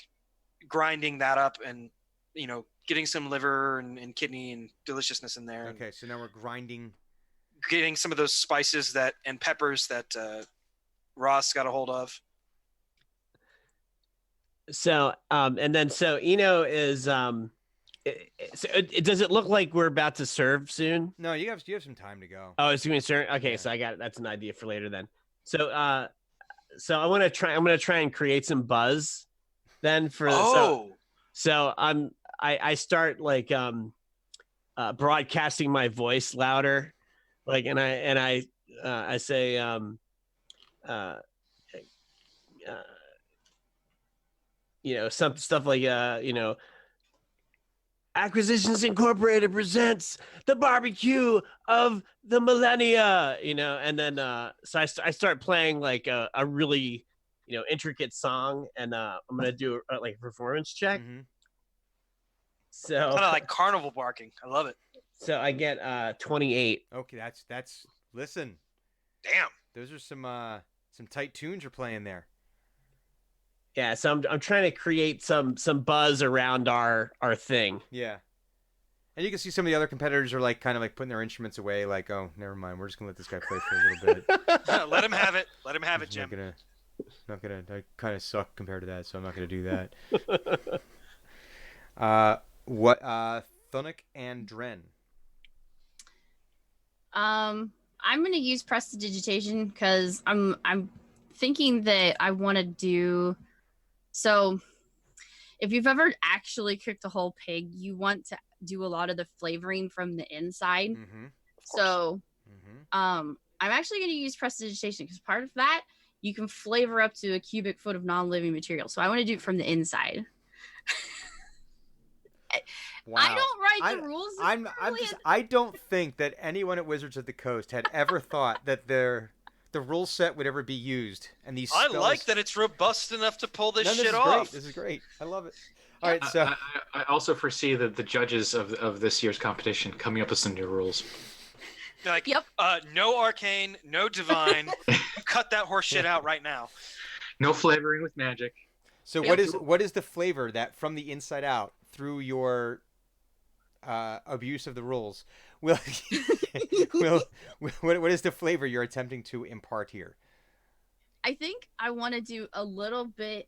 Speaker 3: grinding that up and getting some liver and kidney and deliciousness in there.
Speaker 7: Okay. So now we're grinding.
Speaker 3: Getting some of those spices and peppers that Ross got a hold of.
Speaker 5: So, so Eno is Does it look like we're about to serve soon?
Speaker 7: No, you have some time to go.
Speaker 5: Oh, it's going to serve. Okay,
Speaker 7: Yeah.
Speaker 5: so I got it. That's an idea for later then. So, so I'm gonna try and create some buzz then for so I start like broadcasting my voice louder, like and I say some stuff like Acquisitions Incorporated presents the barbecue of the millennia, and then so I start playing like a really intricate song, and I'm gonna do like a performance check.
Speaker 7: Mm-hmm.
Speaker 5: So
Speaker 3: Kind of like carnival barking. I love it.
Speaker 5: So I get 28.
Speaker 7: Okay, that's listen.
Speaker 3: Damn.
Speaker 7: Those are some tight tunes you're playing there.
Speaker 5: Yeah, so I'm trying to create some buzz around our thing.
Speaker 7: Yeah. And you can see some of the other competitors are like kind of like putting their instruments away, like, oh, never mind, we're just gonna let this guy play for a little bit.
Speaker 3: Let him have it. Let him have it, Jim.
Speaker 7: Not gonna. I kind of suck compared to that, so I'm not gonna do that. What? Thunic and Dren.
Speaker 4: I'm gonna use prestidigitation because I'm thinking that I want to do. So, if you've ever actually cooked a whole pig, you want to do a lot of the flavoring from the inside.
Speaker 7: Mm-hmm.
Speaker 4: So,
Speaker 7: Mm-hmm.
Speaker 4: I'm actually going to use prestidigitation because part of that you can flavor up to a cubic foot of non-living material. So I want to do it from the inside.
Speaker 7: Wow.
Speaker 4: I don't write the rules.
Speaker 7: I don't think that anyone at Wizards of the Coast had ever thought that the rule set would ever be used, and these spells...
Speaker 3: I like that it's robust enough to pull this shit
Speaker 7: is
Speaker 3: off.
Speaker 7: Great. This is great. I love it. All right, so
Speaker 6: I also foresee that the judges of this year's competition coming up with some new rules.
Speaker 3: Like,
Speaker 4: Yep.
Speaker 3: No arcane, no divine. Cut that horse shit out right now.
Speaker 6: No flavoring with magic.
Speaker 7: So what is the flavor that from the inside out through your abuse of the rules what is the flavor you're attempting to impart here?
Speaker 4: I think I want to do a little bit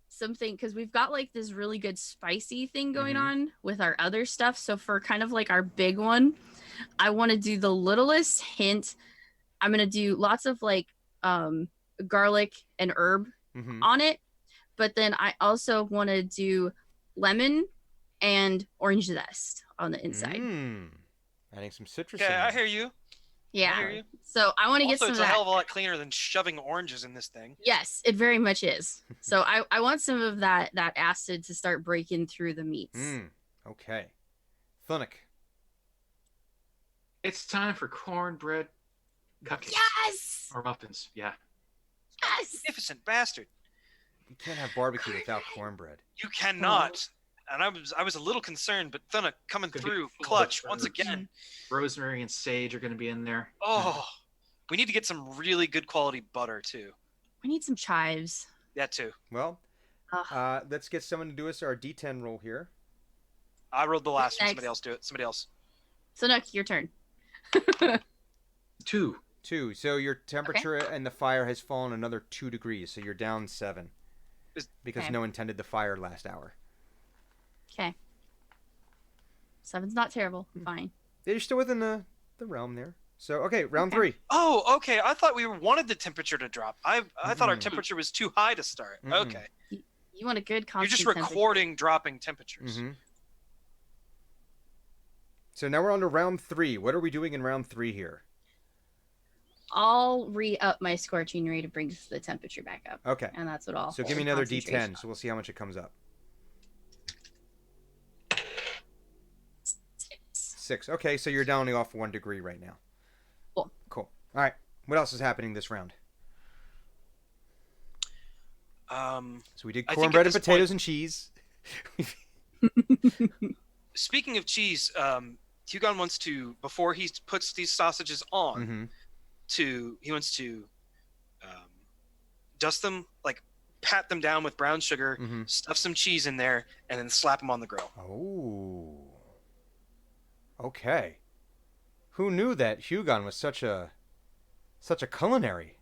Speaker 4: something because we've got like this really good spicy thing going on with our other stuff. So for kind of like our big one, I want to do the littlest hint. I'm going to do lots of like garlic and herb on it. But then I also want to do lemon and orange zest on the inside.
Speaker 7: Adding some citrus.
Speaker 3: Okay,
Speaker 7: in
Speaker 3: I
Speaker 7: there.
Speaker 3: hear you.
Speaker 4: Yeah.
Speaker 3: I hear you.
Speaker 4: So I want to get
Speaker 3: Also,
Speaker 4: some
Speaker 3: it's
Speaker 4: of
Speaker 3: a
Speaker 4: that.
Speaker 3: hell of a lot cleaner than shoving oranges in this thing.
Speaker 4: Yes, it very much is. So I want some of that acid to start breaking through the meats.
Speaker 7: Okay. Thunic.
Speaker 6: It's time for cornbread cupcakes.
Speaker 4: Yes!
Speaker 6: Or muffins, yeah.
Speaker 4: Yes!
Speaker 3: Magnificent bastard.
Speaker 7: You can't have barbecue without cornbread.
Speaker 3: You cannot. And I was a little concerned, but Thunna coming
Speaker 6: It's gonna be
Speaker 3: through
Speaker 6: full of
Speaker 3: clutch once
Speaker 6: herbs.
Speaker 3: again.
Speaker 6: Rosemary and sage are going to be in there.
Speaker 3: Oh, we need to get some really good quality butter too.
Speaker 4: We need some chives.
Speaker 3: That too.
Speaker 7: Well,
Speaker 4: Ugh.
Speaker 7: let's get someone to do us our D10 roll here.
Speaker 3: I rolled the last one.
Speaker 4: Next.
Speaker 3: Somebody else do it. Somebody else.
Speaker 4: So Nook, your turn.
Speaker 6: 2.
Speaker 7: 2. So your temperature in the fire has fallen another 2 degrees. So you're down 7. Because
Speaker 4: Okay.
Speaker 7: no one tended the fire last hour.
Speaker 4: Okay. 7's not terrible. Fine.
Speaker 7: You're still within the realm there. So, okay, round 3.
Speaker 3: Oh, okay. I thought we wanted the temperature to drop. I thought our temperature was too high to start. Okay.
Speaker 4: You want a good
Speaker 3: You're
Speaker 4: constant
Speaker 3: just
Speaker 4: temperature.
Speaker 3: recording dropping temperatures.
Speaker 7: So now we're on to round 3. What are we doing in round 3 here?
Speaker 4: I'll re-up my scorching ray to bring the temperature back up.
Speaker 7: Okay.
Speaker 4: And that's what I'll
Speaker 7: So give
Speaker 4: hold
Speaker 7: me another
Speaker 4: concentration
Speaker 7: D10, so we'll see how much it comes up. 6. Okay, so you're down off 1 degree right now. Cool. All right. What else is happening this round? So we did
Speaker 3: I think
Speaker 7: cornbread
Speaker 3: at
Speaker 7: and
Speaker 3: this
Speaker 7: potatoes
Speaker 3: point-
Speaker 7: and cheese.
Speaker 3: Speaking of cheese, Hugon wants to, before he puts these sausages on, he wants to dust them, like pat them down with brown sugar, stuff some cheese in there, and then slap them on the grill.
Speaker 7: Oh. Okay. Who knew that Hugon was such a culinary?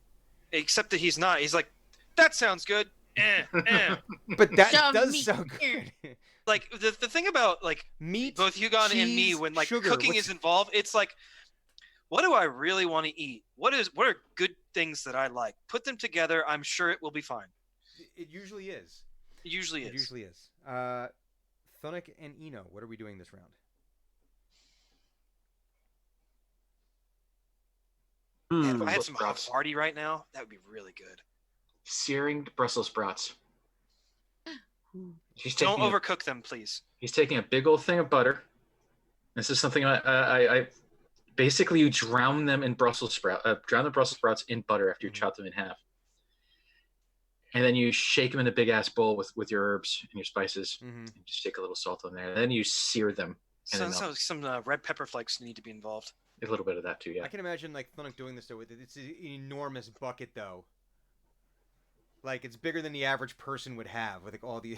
Speaker 3: Except that he's not. He's like, that sounds good.
Speaker 7: But that
Speaker 4: Shove
Speaker 7: does
Speaker 4: meat
Speaker 7: sound
Speaker 4: here.
Speaker 7: good.
Speaker 3: Like the thing about like
Speaker 7: Meat,
Speaker 3: both Hugon and me,
Speaker 7: cheese,
Speaker 3: when like
Speaker 7: sugar.
Speaker 3: cooking
Speaker 7: What's-
Speaker 3: is involved, it's like, what do I really want to eat? What are good things that I like? Put them together. I'm sure it will be fine.
Speaker 7: It usually is.
Speaker 3: It usually
Speaker 7: It
Speaker 3: is.
Speaker 7: usually is. Thunic and Eno, what are we doing this round?
Speaker 3: Man, if I
Speaker 5: Hmm.
Speaker 3: had some
Speaker 6: Sprouts.
Speaker 3: Havarti right now, that would be really good.
Speaker 6: Searing Brussels sprouts. He's
Speaker 3: Don't
Speaker 6: taking
Speaker 3: overcook them, please.
Speaker 6: he's taking a big old thing of butter. This is something I basically you drown them in drown the Brussels sprouts in butter after you chop them in half, and then you shake them in a big ass bowl with your herbs and your spices.
Speaker 7: Mm-hmm.
Speaker 6: And just take a little salt on there, and then you sear them. And then
Speaker 3: Some red pepper flakes need to be involved.
Speaker 6: a little bit of that too, yeah.
Speaker 7: I can imagine like Thunic doing this though. It's an enormous bucket though. Like it's bigger than the average person would have with like all the.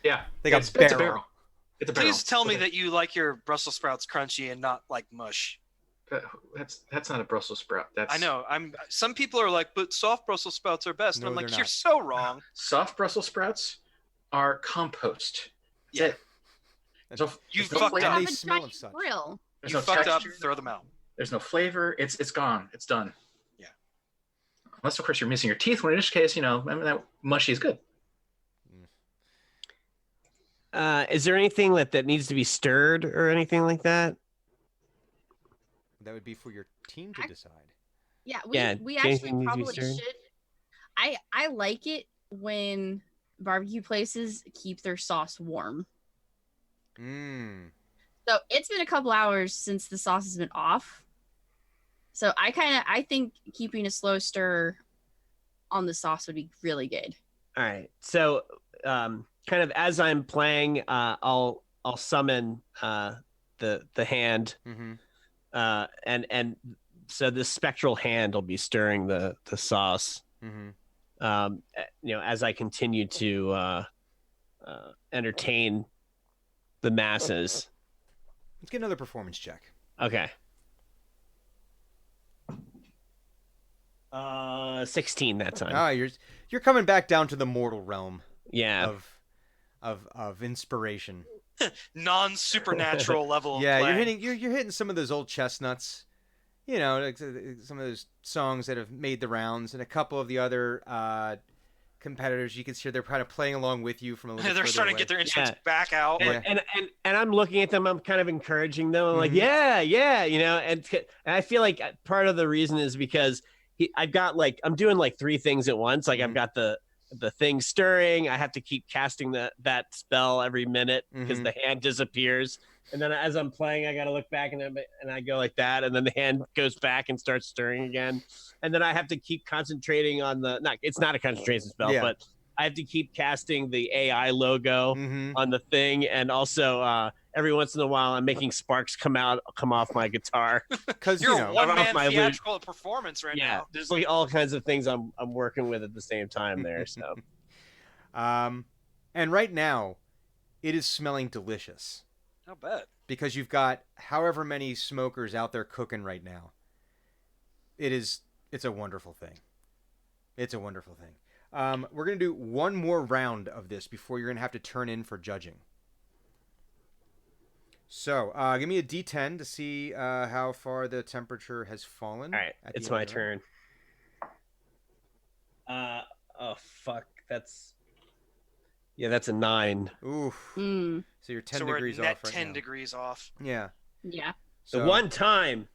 Speaker 6: Yeah,
Speaker 7: Like a
Speaker 6: it's a
Speaker 7: barrel.
Speaker 6: barrel. It's a barrel.
Speaker 3: Please tell me that you like your Brussels sprouts crunchy and not like mush.
Speaker 6: That's not a Brussels sprout. That's
Speaker 3: I know. Some people are like, but soft Brussels sprouts are best.
Speaker 7: No,
Speaker 3: and I'm like,
Speaker 7: they're
Speaker 3: you're
Speaker 7: not.
Speaker 3: so wrong.
Speaker 6: Soft Brussels sprouts are compost. That's
Speaker 3: Yeah.
Speaker 6: it. There's no-
Speaker 3: You
Speaker 6: there's no
Speaker 3: fucked
Speaker 6: flavor.
Speaker 3: up.
Speaker 7: They
Speaker 4: Have a
Speaker 7: smell
Speaker 4: giant
Speaker 7: of such.
Speaker 4: grill.
Speaker 6: There's
Speaker 3: You
Speaker 6: no
Speaker 3: fucked up.
Speaker 6: texture.
Speaker 3: Throw them out.
Speaker 6: There's no flavor. It's gone. It's done.
Speaker 3: Yeah.
Speaker 6: Unless of course you're missing your teeth. When in this case, that mushy is good.
Speaker 5: Is there anything that needs to be stirred or anything like that?
Speaker 7: That would be for your team to decide.
Speaker 4: Yeah,
Speaker 5: Yeah,
Speaker 4: we
Speaker 5: anything
Speaker 4: actually
Speaker 5: needs to be
Speaker 4: probably
Speaker 5: stirred?
Speaker 4: should. I like it when barbecue places keep their sauce warm.
Speaker 7: Mmm.
Speaker 4: So it's been a couple hours since the sauce has been off. So I think keeping a slow stir on the sauce would be really good.
Speaker 5: All right. So, kind of as I'm playing, I'll summon the hand,
Speaker 7: Mm-hmm.
Speaker 5: and so this spectral hand will be stirring the sauce.
Speaker 7: Mm-hmm.
Speaker 5: As I continue to entertain the masses.
Speaker 7: Let's get another performance check.
Speaker 5: Okay. 16 that time.
Speaker 7: Ah, you're coming back down to the mortal realm
Speaker 5: Yeah.
Speaker 7: of inspiration.
Speaker 3: Non-supernatural level.
Speaker 7: Yeah,
Speaker 3: of
Speaker 7: you're
Speaker 3: playing.
Speaker 7: hitting some of those old chestnuts. Like some of those songs that have made the rounds, and a couple of the other competitors. You can see they're kind of playing along with you from a little.
Speaker 3: They're
Speaker 7: further
Speaker 3: starting
Speaker 7: away.
Speaker 3: to get their instruments
Speaker 5: Yeah.
Speaker 3: back out.
Speaker 7: Yeah.
Speaker 5: And I'm looking at them. I'm kind of encouraging them. I'm like,
Speaker 7: Mhm.
Speaker 5: yeah, and I feel like part of the reason is because I'm doing like three things at once. Like I've
Speaker 7: Mhm.
Speaker 5: got the thing stirring. I have to keep casting that spell every minute because
Speaker 7: Mhm.
Speaker 5: the hand disappears. And then as I'm playing, I got to look back and I go like that, and then the hand goes back and starts stirring again. And then I have to keep concentrating on it's not a concentration spell,
Speaker 7: Yeah.
Speaker 5: but I have to keep casting the AI logo
Speaker 7: Mhm.
Speaker 5: on the thing, and also every once in a while I'm making sparks come off my guitar.
Speaker 7: Because
Speaker 3: You're a
Speaker 5: off
Speaker 3: one-man
Speaker 5: my loop.
Speaker 3: theatrical performance right
Speaker 5: Yeah,
Speaker 3: now.
Speaker 5: there's like all kinds of things I'm working with at the same time there. So
Speaker 7: and right now, it is smelling delicious
Speaker 3: Not bad.
Speaker 7: because you've got however many smokers out there cooking right now. It's a wonderful thing. It's a wonderful thing. We're gonna do one more round of this before you're gonna have to turn in for judging. So, give me a D10 to see how far the temperature has fallen.
Speaker 5: all right,
Speaker 7: at the
Speaker 5: it's
Speaker 7: end
Speaker 5: my
Speaker 7: of the round.
Speaker 5: turn. Oh fuck, that's a 9.
Speaker 7: Oof.
Speaker 4: Mm,
Speaker 7: So you're 10
Speaker 3: So we're
Speaker 7: degrees
Speaker 3: net
Speaker 7: off right
Speaker 3: 10
Speaker 7: now.
Speaker 3: degrees off.
Speaker 7: Yeah.
Speaker 4: yeah.
Speaker 5: The
Speaker 7: So,
Speaker 5: one time.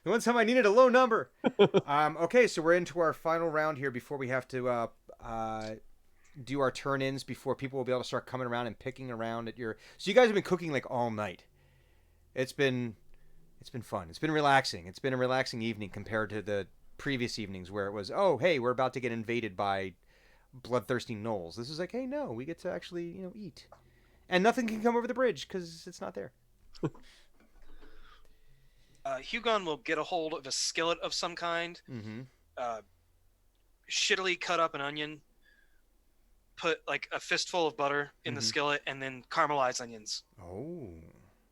Speaker 7: the one time I needed a low number. Okay, so we're into our final round here before we have to do our turn-ins before people will be able to start coming around and picking around at your. So you guys have been cooking like all night. It's been fun. It's been relaxing. It's been a relaxing evening compared to the previous evenings where it was, oh hey, we're about to get invaded by bloodthirsty gnolls. This is like, hey, no, we get to actually eat, and nothing can come over the bridge because it's not there.
Speaker 3: Hugon will get a hold of a skillet of some kind,
Speaker 7: Mm-hmm.
Speaker 3: shittily cut up an onion, put like a fistful of butter in the
Speaker 7: Mhm.
Speaker 3: skillet, and then caramelize onions
Speaker 7: Oh,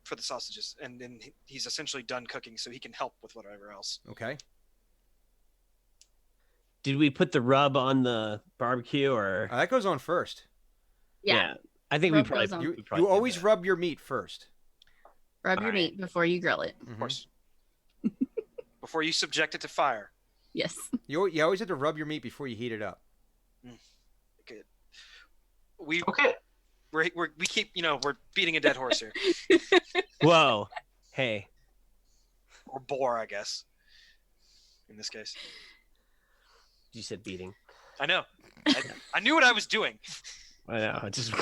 Speaker 3: for the sausages. And then he's essentially done cooking, so he can help with whatever else.
Speaker 7: okay.
Speaker 5: Did we put the rub on the barbecue or?
Speaker 7: That goes on first.
Speaker 4: Yeah.
Speaker 5: I think
Speaker 4: Rub
Speaker 5: we probably.
Speaker 4: goes on.
Speaker 5: we
Speaker 7: You
Speaker 5: probably did
Speaker 7: always
Speaker 5: that.
Speaker 7: rub your meat first.
Speaker 4: Rub your
Speaker 6: Alright.
Speaker 4: meat before you grill it.
Speaker 7: Mhm.
Speaker 3: Of course. Before you subject it to fire.
Speaker 4: Yes.
Speaker 7: You always have to rub your meat before you heat it up.
Speaker 3: Good. We
Speaker 6: Okay.
Speaker 3: we keep we're beating a dead horse here,
Speaker 5: Whoa. Hey.
Speaker 3: or boar, I guess. In this case,
Speaker 5: You said beating.
Speaker 3: I know. I knew what I was doing.
Speaker 5: I know. I just.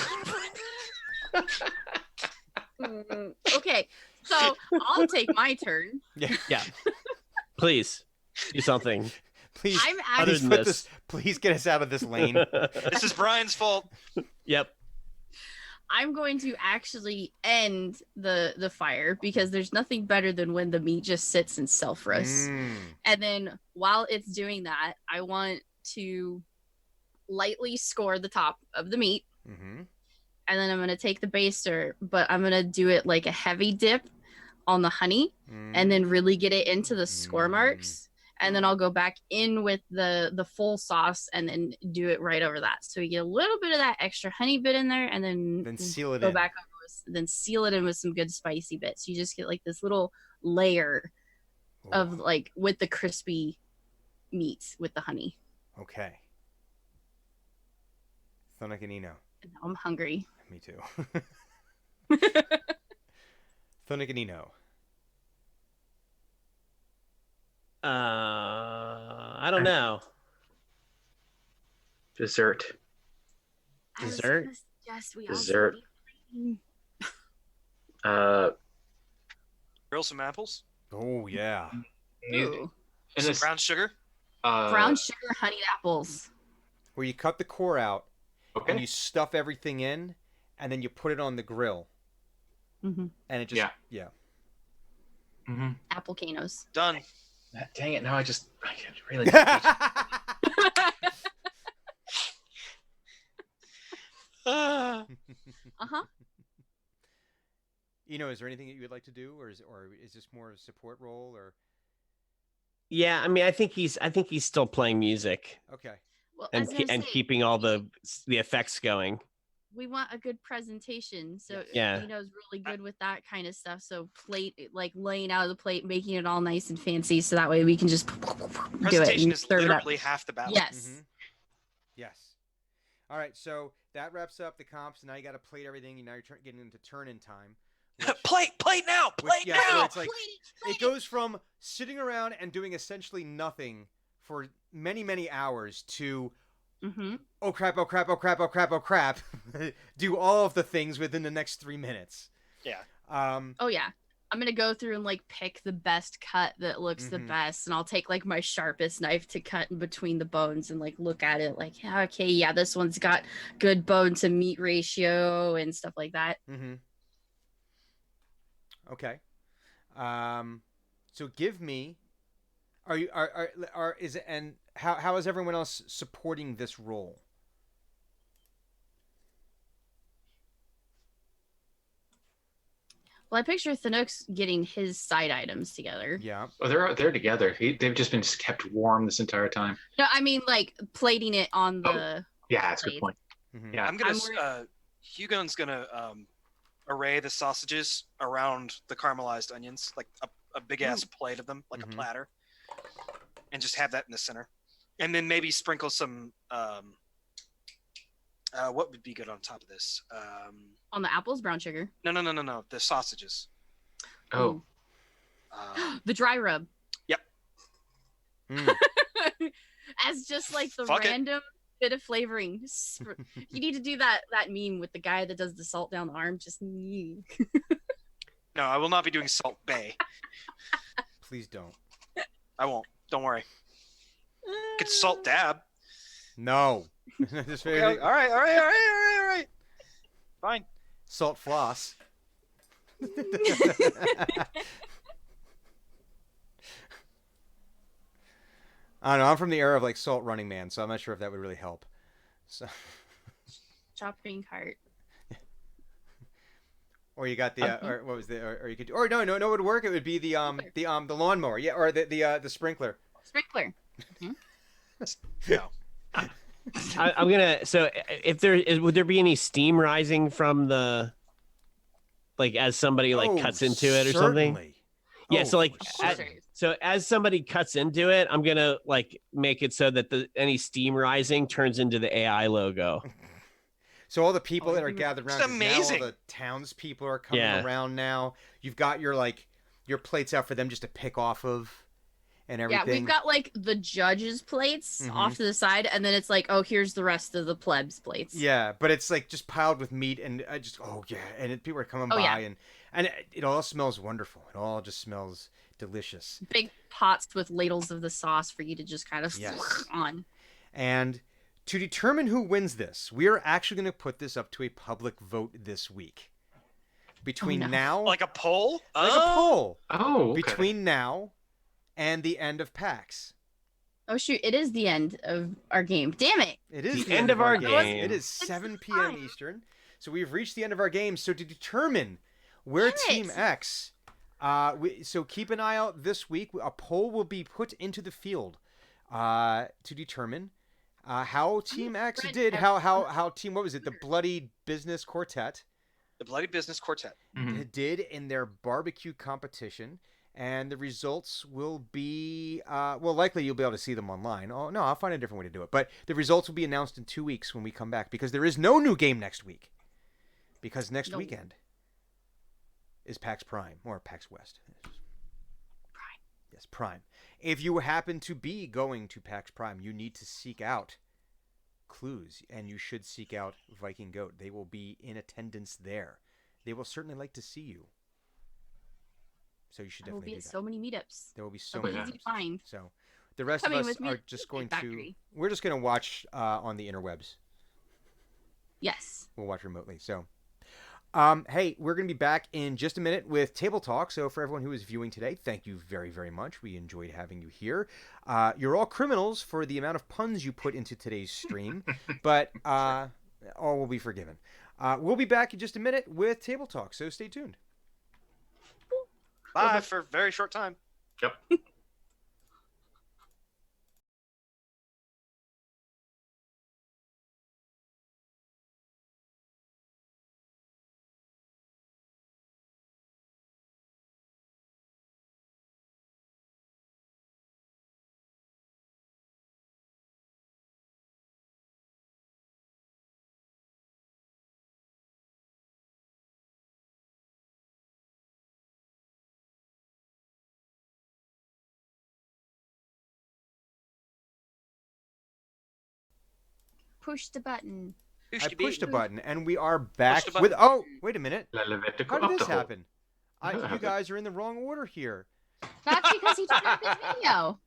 Speaker 4: Okay, so I'll take my turn.
Speaker 5: Yeah. Please do something.
Speaker 7: Please,
Speaker 4: I'm
Speaker 5: Other
Speaker 7: please
Speaker 5: than
Speaker 7: put
Speaker 5: this.
Speaker 7: please get us out of this lane.
Speaker 3: This is Brian's fault.
Speaker 5: Yep.
Speaker 4: I'm going to actually end the fire because there's nothing better than when the meat just sits and self roasts. And then while it's doing that, I want to lightly score the top of the meat.
Speaker 7: Mm-hmm.
Speaker 4: And then I'm going to take the baster, but I'm going to do it like a heavy dip on the honey and then really get it into the score marks. And then I'll go back in with the full sauce and then do it right over that. So you get a little bit of that extra honey bit in there and then
Speaker 7: seal it
Speaker 4: go
Speaker 7: in.
Speaker 4: back over with, then seal it in with some good spicy bits. You just get like this little layer of like with the crispy meat with the honey.
Speaker 7: Okay. Thonic and Eno.
Speaker 4: And now I'm hungry.
Speaker 7: Me too. Thonic and Eno.
Speaker 5: I don't know.
Speaker 6: Dessert.
Speaker 4: I was
Speaker 5: Dessert?
Speaker 4: gonna suggest we also
Speaker 6: Dessert.
Speaker 4: eat-
Speaker 3: Grill some apples,
Speaker 7: Oh yeah.
Speaker 4: Ooh.
Speaker 6: And
Speaker 3: some
Speaker 6: this,
Speaker 3: brown sugar.
Speaker 4: Brown sugar honeyed apples.
Speaker 7: Where you cut the core out
Speaker 6: Okay.
Speaker 7: and you stuff everything in, and then you put it on the grill,
Speaker 4: Mm-hmm.
Speaker 7: and it just
Speaker 6: Yeah. Mm-hmm.
Speaker 4: Apple canos.
Speaker 3: Done.
Speaker 6: Dang it! Now I really.
Speaker 3: Ah.
Speaker 4: Uh-huh.
Speaker 7: Eno, is there anything that you would like to do, or is this more of a support role, or
Speaker 5: Yeah, I mean, I think he's still playing music
Speaker 7: okay?
Speaker 4: Well, I
Speaker 5: and
Speaker 4: was gonna say,
Speaker 5: keeping all the effects going.
Speaker 4: we want a good presentation. So
Speaker 5: Yeah.
Speaker 4: Eno's really good with that kind of stuff. So plate, like laying out of the plate, making it all nice and fancy, so that way we can just do it
Speaker 3: Presentation
Speaker 4: and
Speaker 3: is
Speaker 4: serve it up.
Speaker 3: literally half the battle.
Speaker 4: Yes.
Speaker 7: Mhm. Yes. All right, so that wraps up the comps. Now you got to plate everything, and now you're getting into turn-in time.
Speaker 3: Plate now, plate
Speaker 7: yeah, so
Speaker 3: now.
Speaker 7: it's like it goes from sitting around and doing essentially nothing for many, many hours to
Speaker 4: Mm-hmm.
Speaker 7: oh crap, oh crap, oh crap, oh crap, oh crap. Do all of the things within the next 3 minutes.
Speaker 3: Yeah.
Speaker 4: Oh yeah. I'm gonna go through and like pick the best cut that looks the
Speaker 7: Mhm.
Speaker 4: best, and I'll take like my sharpest knife to cut in between the bones and like look at it like, yeah, okay, yeah, this one's got good bone to meat ratio and stuff like that.
Speaker 7: Mm-hmm. Okay. So give me. Is it, and how is everyone else supporting this role?
Speaker 4: Well, I picture Thanuks getting his side items together.
Speaker 7: Yeah.
Speaker 6: Oh, they're together. They've just been kept warm this entire time.
Speaker 4: No, I mean like plating it on the.
Speaker 6: Yeah, that's a good
Speaker 4: Plate.
Speaker 6: point.
Speaker 7: Mhm.
Speaker 6: Yeah.
Speaker 3: I'm gonna.
Speaker 4: I'm worried-
Speaker 3: Hugon's gonna array the sausages around the caramelized onions, like a big ass plate of them, like
Speaker 7: Mhm.
Speaker 3: a platter, and just have that in the center, and then maybe sprinkle some. What would be good on top of this?
Speaker 4: On the apples, brown sugar.
Speaker 3: No. The sausages.
Speaker 6: Oh,
Speaker 4: The dry rub.
Speaker 7: Mm.
Speaker 4: As just like the
Speaker 3: Fuck it.
Speaker 4: random bit of flavoring. You need to do that meme with the guy that does the salt down the arm. Just
Speaker 3: no, I will not be doing Salt Bay.
Speaker 7: Please don't.
Speaker 3: I won't. Don't worry. Could salt dab.
Speaker 7: No. Just
Speaker 3: Okay, all right. Fine.
Speaker 7: Salt floss. I don't know. I'm from the era of like Salt Running Man, so I'm not sure if that would really help. So,
Speaker 4: shopping cart.
Speaker 7: or you got the or what was the or you could or no it would work. It would be the lawnmower, yeah, or the sprinkler.
Speaker 4: Sprinkler.
Speaker 3: No.
Speaker 5: I'm gonna. So, if there is, would there be any steam rising from the, like, as somebody like
Speaker 7: Oh,
Speaker 5: cuts into it or something?
Speaker 7: certainly.
Speaker 5: Yeah.
Speaker 7: Oh,
Speaker 5: So like,
Speaker 7: for
Speaker 4: Of course
Speaker 5: as,
Speaker 4: there
Speaker 7: certain.
Speaker 4: is.
Speaker 5: so as somebody cuts into it, I'm gonna like make it so that any steam rising turns into the AI logo.
Speaker 7: So all the people
Speaker 4: Oh,
Speaker 7: that are
Speaker 4: you're-
Speaker 7: gathered around,
Speaker 3: It's
Speaker 7: 'cause now all
Speaker 3: amazing.
Speaker 7: the townspeople are coming
Speaker 5: Yeah.
Speaker 7: around now. You've got your plates out for them just to pick off of and
Speaker 4: Yeah,
Speaker 7: everything.
Speaker 4: we've got like the judges' plates
Speaker 7: Mhm.
Speaker 4: off to the side, and then it's like, oh, here's the rest of the plebs' plates.
Speaker 7: Yeah, but it's like just piled with meat, and I just people are coming
Speaker 4: Oh,
Speaker 7: by,
Speaker 4: yeah.
Speaker 7: and it all smells wonderful. It all just smells delicious.
Speaker 4: Big pots with ladles of the sauce for you to just kind of
Speaker 7: Yes.
Speaker 4: on.
Speaker 7: And to determine who wins this, we are actually going to put this up to a public vote this week. Between
Speaker 4: no.
Speaker 7: now,
Speaker 3: Like a poll?
Speaker 7: like a poll,
Speaker 6: Oh, okay.
Speaker 7: between now and the end of PAX.
Speaker 4: Oh shoot! It is the end of our game. Damn it!
Speaker 7: It is
Speaker 5: The end of our game.
Speaker 7: It is 7 p.m.
Speaker 4: time.
Speaker 7: Eastern. So we've reached the end of our game. So to determine where
Speaker 4: Damn
Speaker 7: Team
Speaker 4: it.
Speaker 7: X, so keep an eye out this week. A poll will be put into the field to determine how Team X
Speaker 4: read
Speaker 7: did.
Speaker 4: every-
Speaker 7: How Team, what was it? The Bloody Business Quartet
Speaker 3: The Bloody Business Quartet.
Speaker 6: Mhm.
Speaker 7: did in their barbecue competition. And the results will be, likely you'll be able to see them online. Oh, no, I'll find a different way to do it. But the results will be announced in 2 weeks when we come back, because there is no new game next week. Because next
Speaker 4: No.
Speaker 7: weekend is PAX Prime, or PAX West.
Speaker 4: Prime.
Speaker 7: Yes, Prime. If you happen to be going to PAX Prime, you need to seek out clues, and you should seek out Viking Goat. They will be in attendance there. They will certainly like to see you. So you should
Speaker 4: There will
Speaker 7: definitely
Speaker 4: be
Speaker 7: do
Speaker 4: at
Speaker 7: that.
Speaker 4: so many meetups.
Speaker 7: There will be so
Speaker 4: They'll be
Speaker 7: many
Speaker 4: easy to
Speaker 7: meetups.
Speaker 4: find.
Speaker 7: So the rest
Speaker 4: Coming
Speaker 7: of us
Speaker 4: with me
Speaker 7: are
Speaker 4: to
Speaker 7: just
Speaker 4: the
Speaker 7: going to
Speaker 4: factory.
Speaker 7: we're just going to watch on the interwebs.
Speaker 4: Yes.
Speaker 7: We'll watch remotely. So hey, we're going to be back in just a minute with Table Talk. So for everyone who is viewing today, thank you very, very much. We enjoyed having you here. You're all criminals for the amount of puns you put into today's stream, but all will be forgiven. We'll be back in just a minute with Table Talk, so stay tuned.
Speaker 3: Bye for a very short time.
Speaker 6: Yep.
Speaker 4: Push the button.
Speaker 7: I pushed a button, and we are back
Speaker 3: the
Speaker 7: with.
Speaker 3: button.
Speaker 7: Oh, wait a minute!
Speaker 6: La Levitico
Speaker 7: How did this
Speaker 6: Optical.
Speaker 7: happen? You guys are in the wrong order here.
Speaker 4: That's because he turned up his video.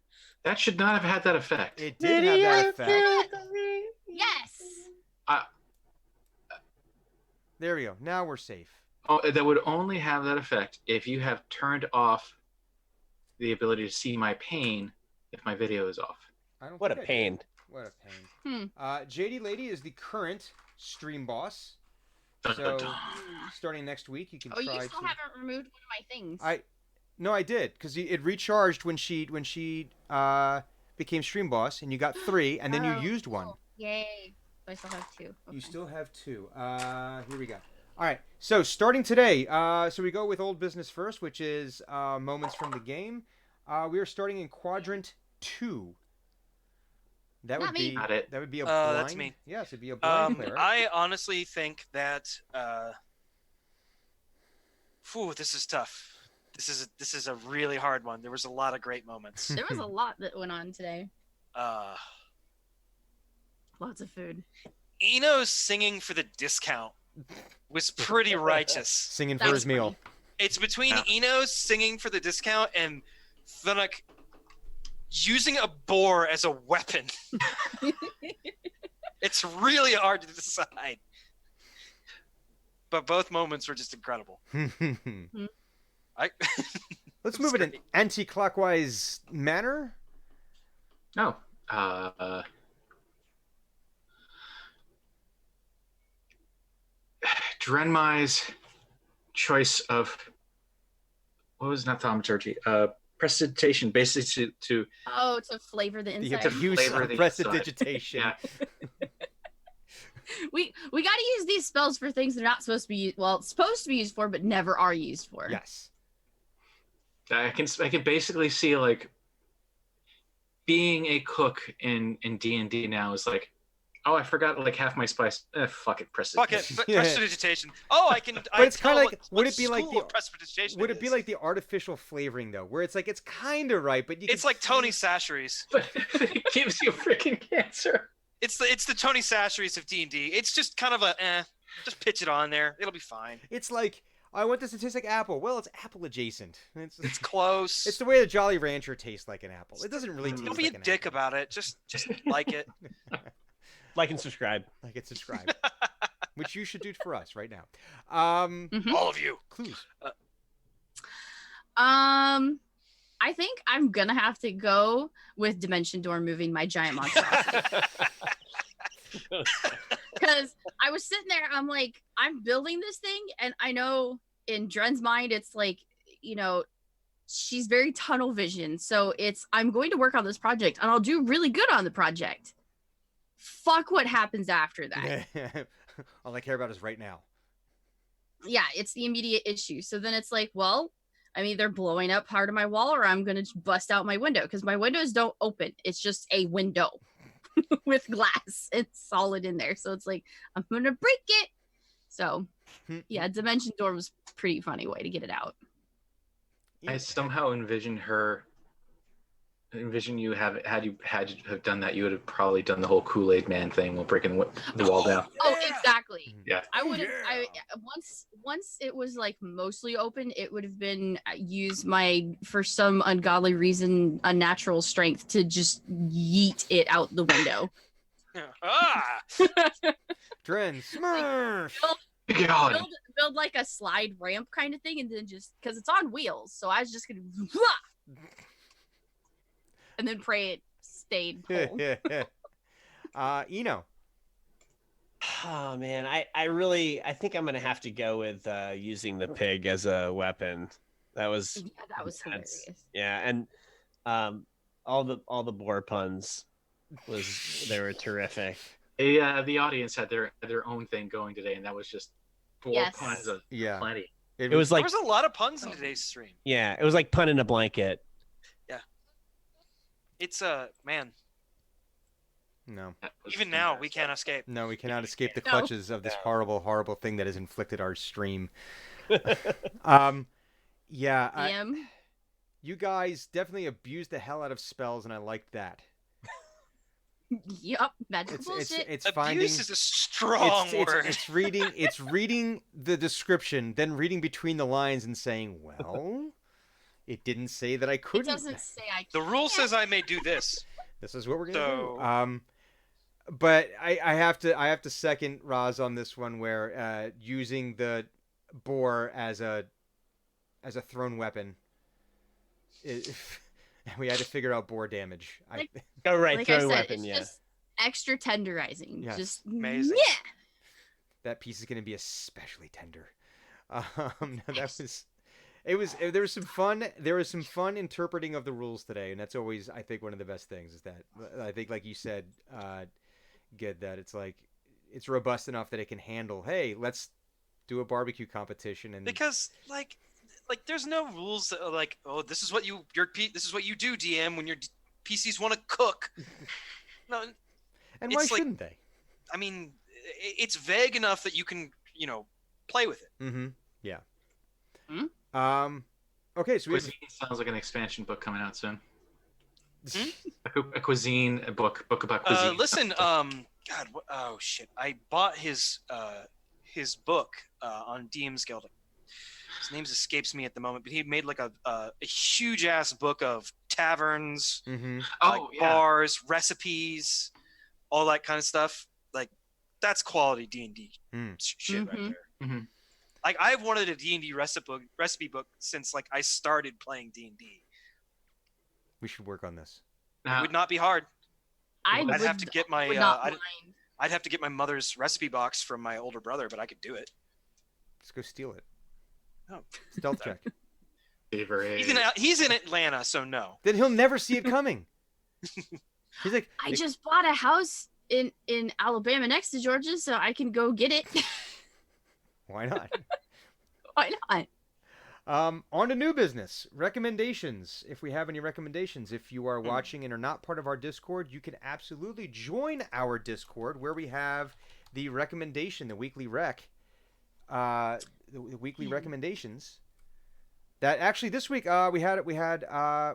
Speaker 6: That should not have had that effect.
Speaker 7: It did have that effect.
Speaker 4: Yes.
Speaker 7: There we go. Now we're safe.
Speaker 6: Oh, that would only have that effect if you have turned off the ability to see my pain if my video is off.
Speaker 7: I don't
Speaker 5: What a
Speaker 7: think I did.
Speaker 5: pain.
Speaker 7: What a pain. JD Lady is the current stream boss. So starting next week, you can
Speaker 4: Oh, you
Speaker 7: try
Speaker 4: still
Speaker 7: to.
Speaker 4: haven't removed one of my things.
Speaker 7: No, I did, because it recharged when she became stream boss, and you got 3, and then you
Speaker 4: Oh,
Speaker 7: used one.
Speaker 4: cool. Yay. I still have 2. Okay.
Speaker 7: You still have 2. Here we go. All right. So starting today, so we go with old business first, which is moments from the game. We are starting in quadrant 2. That
Speaker 4: Not
Speaker 7: would
Speaker 4: me.
Speaker 7: be
Speaker 6: Got it.
Speaker 7: that would be a blind.
Speaker 3: That's me.
Speaker 7: Yes, it'd be a blind player.
Speaker 3: I honestly think that. This is tough. This is a really hard one. There was a lot of great moments.
Speaker 4: There was a lot that went on today. Lots of food.
Speaker 3: Eno's singing for the discount was pretty righteous.
Speaker 7: Singing
Speaker 4: That
Speaker 7: for
Speaker 4: was
Speaker 7: his meal.
Speaker 3: It's between
Speaker 6: Yeah.
Speaker 3: Eno singing for the discount and Thunuk using a boar as a weapon. It's really hard to decide. But both moments were just incredible. I
Speaker 7: Let's move it in anti-clockwise manner.
Speaker 6: No. Drenmai's choice of what was not thaumaturgy? precipitation, basically to
Speaker 4: Oh, to flavor the
Speaker 7: The
Speaker 4: inside.
Speaker 7: abuse
Speaker 6: flavor
Speaker 7: of
Speaker 6: the
Speaker 7: prestidigitation.
Speaker 6: yeah.
Speaker 4: We got to use these spells for things they're not supposed to be supposed to be used for, but never are used for.
Speaker 7: Yes.
Speaker 6: I can basically see like being a cook in D&D now is like, oh, I forgot like half my spice. Fuck it,
Speaker 3: Fuck it,
Speaker 6: precipitation.
Speaker 3: prestidigitation. Oh, I can.
Speaker 7: But
Speaker 3: I
Speaker 7: it's kind
Speaker 3: tell
Speaker 7: of like, would it be like
Speaker 3: school
Speaker 7: the
Speaker 3: of prestidigitation?
Speaker 7: would it be
Speaker 3: is.
Speaker 7: like the artificial flavoring though, where it's like it's kind of right, but you
Speaker 3: It's
Speaker 7: can
Speaker 3: like Tony Sacheries.
Speaker 6: But it gives you freaking cancer.
Speaker 3: It's the Tony Sacheries of D&D. It's just kind of just pitch it on there. It'll be fine.
Speaker 7: It's like I want the statistic apple. Well, it's apple adjacent.
Speaker 3: It's close.
Speaker 7: It's the way the Jolly Rancher tastes like an apple. It doesn't really taste
Speaker 3: Don't be
Speaker 7: like
Speaker 3: a
Speaker 7: an
Speaker 3: dick
Speaker 7: apple.
Speaker 3: about it. Just like it.
Speaker 5: Like and subscribe.
Speaker 7: Like it's subscribed, which you should do for us right now.
Speaker 4: Mhm.
Speaker 3: All of you.
Speaker 7: Clues.
Speaker 4: I think I'm gonna have to go with Dimension Door moving my giant monstrosity. Because I was sitting there, I'm like, I'm building this thing, and I know in Dren's mind, it's like, you know, she's very tunnel vision. So I'm going to work on this project, and I'll do really good on the project. Fuck what happens after that.
Speaker 7: All I care about is right now.
Speaker 4: Yeah, it's the immediate issue. So then it's like, well, I'm either blowing up part of my wall or I'm going to bust out my window because my windows don't open. It's just a window with glass. It's solid in there. So it's like, I'm going to break it. So yeah, Dimension Door was a pretty funny way to get it out.
Speaker 6: I somehow envision you have done that, you would have probably done the whole Kool-Aid Man thing while breaking the wall down.
Speaker 4: Oh, exactly.
Speaker 6: Yeah.
Speaker 4: I would have. Once it was like mostly open, it would have been use my for some ungodly reason unnatural strength to just yeet it out the window.
Speaker 3: Ah!
Speaker 7: Dren Smurf.
Speaker 6: God.
Speaker 4: Build like a slide ramp kind of thing, and then just because it's on wheels, so I was just gonna and then pray it stayed whole.
Speaker 7: Eno.
Speaker 5: Oh man, I think I'm gonna have to go with using the pig as a weapon. That was
Speaker 4: Yeah, that was
Speaker 5: intense.
Speaker 4: hilarious.
Speaker 5: Yeah, and all the boar puns they were terrific.
Speaker 6: The audience had their own thing going today, and that was just four
Speaker 4: Yes.
Speaker 6: puns of
Speaker 7: Yeah.
Speaker 6: plenty.
Speaker 5: It was
Speaker 3: There
Speaker 5: like
Speaker 3: was a lot of puns in today's stream.
Speaker 5: yeah, it was like pun in a blanket.
Speaker 3: It's man.
Speaker 7: No.
Speaker 6: That was
Speaker 3: Even now, we
Speaker 6: fantastic.
Speaker 3: can't escape.
Speaker 7: No, we cannot escape the
Speaker 4: No.
Speaker 7: clutches of this horrible, horrible thing that has inflicted our stream. Yeah,
Speaker 4: DM.
Speaker 7: you guys definitely abused the hell out of spells, and I liked that.
Speaker 4: Yup, magical
Speaker 7: It's
Speaker 4: bullshit.
Speaker 7: it's
Speaker 3: Abuse
Speaker 7: finding
Speaker 3: is a strong word.
Speaker 7: it's reading the description, then reading between the lines and saying, well, it didn't say that I
Speaker 4: It
Speaker 7: couldn't.
Speaker 4: doesn't say I
Speaker 3: The rule
Speaker 4: can't.
Speaker 3: says I may do this.
Speaker 7: This is what we're gonna
Speaker 3: So-
Speaker 7: do. But I have to second Roz on this one, where using the boar as a thrown weapon. We had to figure out boar damage.
Speaker 5: Go right,
Speaker 4: Like
Speaker 5: throw
Speaker 4: I said,
Speaker 5: weapon,
Speaker 4: it's
Speaker 5: yeah.
Speaker 4: just extra tenderizing.
Speaker 7: Yes.
Speaker 4: Just
Speaker 3: Amazing.
Speaker 4: Yeah.
Speaker 7: That piece is going to be especially tender. There was some fun interpreting of the rules today, and that's always, I think, one of the best things is that I think, like you said, Gid, that it's like it's robust enough that it can handle. Hey, let's do a barbecue competition, and
Speaker 3: Because like there's no rules that are like, oh, this is what you do, DM, when your PCs want to cook. No,
Speaker 7: and why
Speaker 3: it's like-
Speaker 7: shouldn't they?
Speaker 3: I mean, it's vague enough that you can, play with it.
Speaker 7: Mm-hmm. Yeah.
Speaker 4: Hmm?
Speaker 7: Okay, so we have
Speaker 6: Cuisine sounds like an expansion book coming out soon.
Speaker 3: Hmm?
Speaker 6: A cuisine, a book about cuisine.
Speaker 3: Listen, God, oh shit, I bought his book on DM's Guild. His name escapes me at the moment, but he made like a huge ass book of taverns,
Speaker 7: Mm-hmm.
Speaker 6: Oh, yeah.
Speaker 3: bars, recipes, all that kind of stuff. Like that's quality D&D
Speaker 7: Mm.
Speaker 3: shit right
Speaker 4: Mhm.
Speaker 3: there.
Speaker 6: Mhm.
Speaker 3: Like I've wanted a D&D recipe book since like I started playing D&D.
Speaker 7: We should work on this.
Speaker 3: It
Speaker 6: Now,
Speaker 3: would not be hard.
Speaker 4: I
Speaker 3: I'd have to get my
Speaker 4: would not
Speaker 3: I'd,
Speaker 4: mind.
Speaker 3: I'd have to get my mother's recipe box from my older brother, but I could do it.
Speaker 7: Let's go steal it.
Speaker 3: Oh.
Speaker 7: Stealth check.
Speaker 6: Fever Age.
Speaker 3: He's in Atlanta, so no.
Speaker 7: Then he'll never see it coming. He's like,
Speaker 4: I just bought a house in Alabama next to Georgia, so I can go get it.
Speaker 7: why not?
Speaker 4: Why not?
Speaker 7: On to new business recommendations. If we have any recommendations, if you are
Speaker 3: Hmm.
Speaker 7: watching and are not part of our Discord, you can absolutely join our Discord where we have the recommendation, the weekly rec, the weekly recommendations. That actually this week we had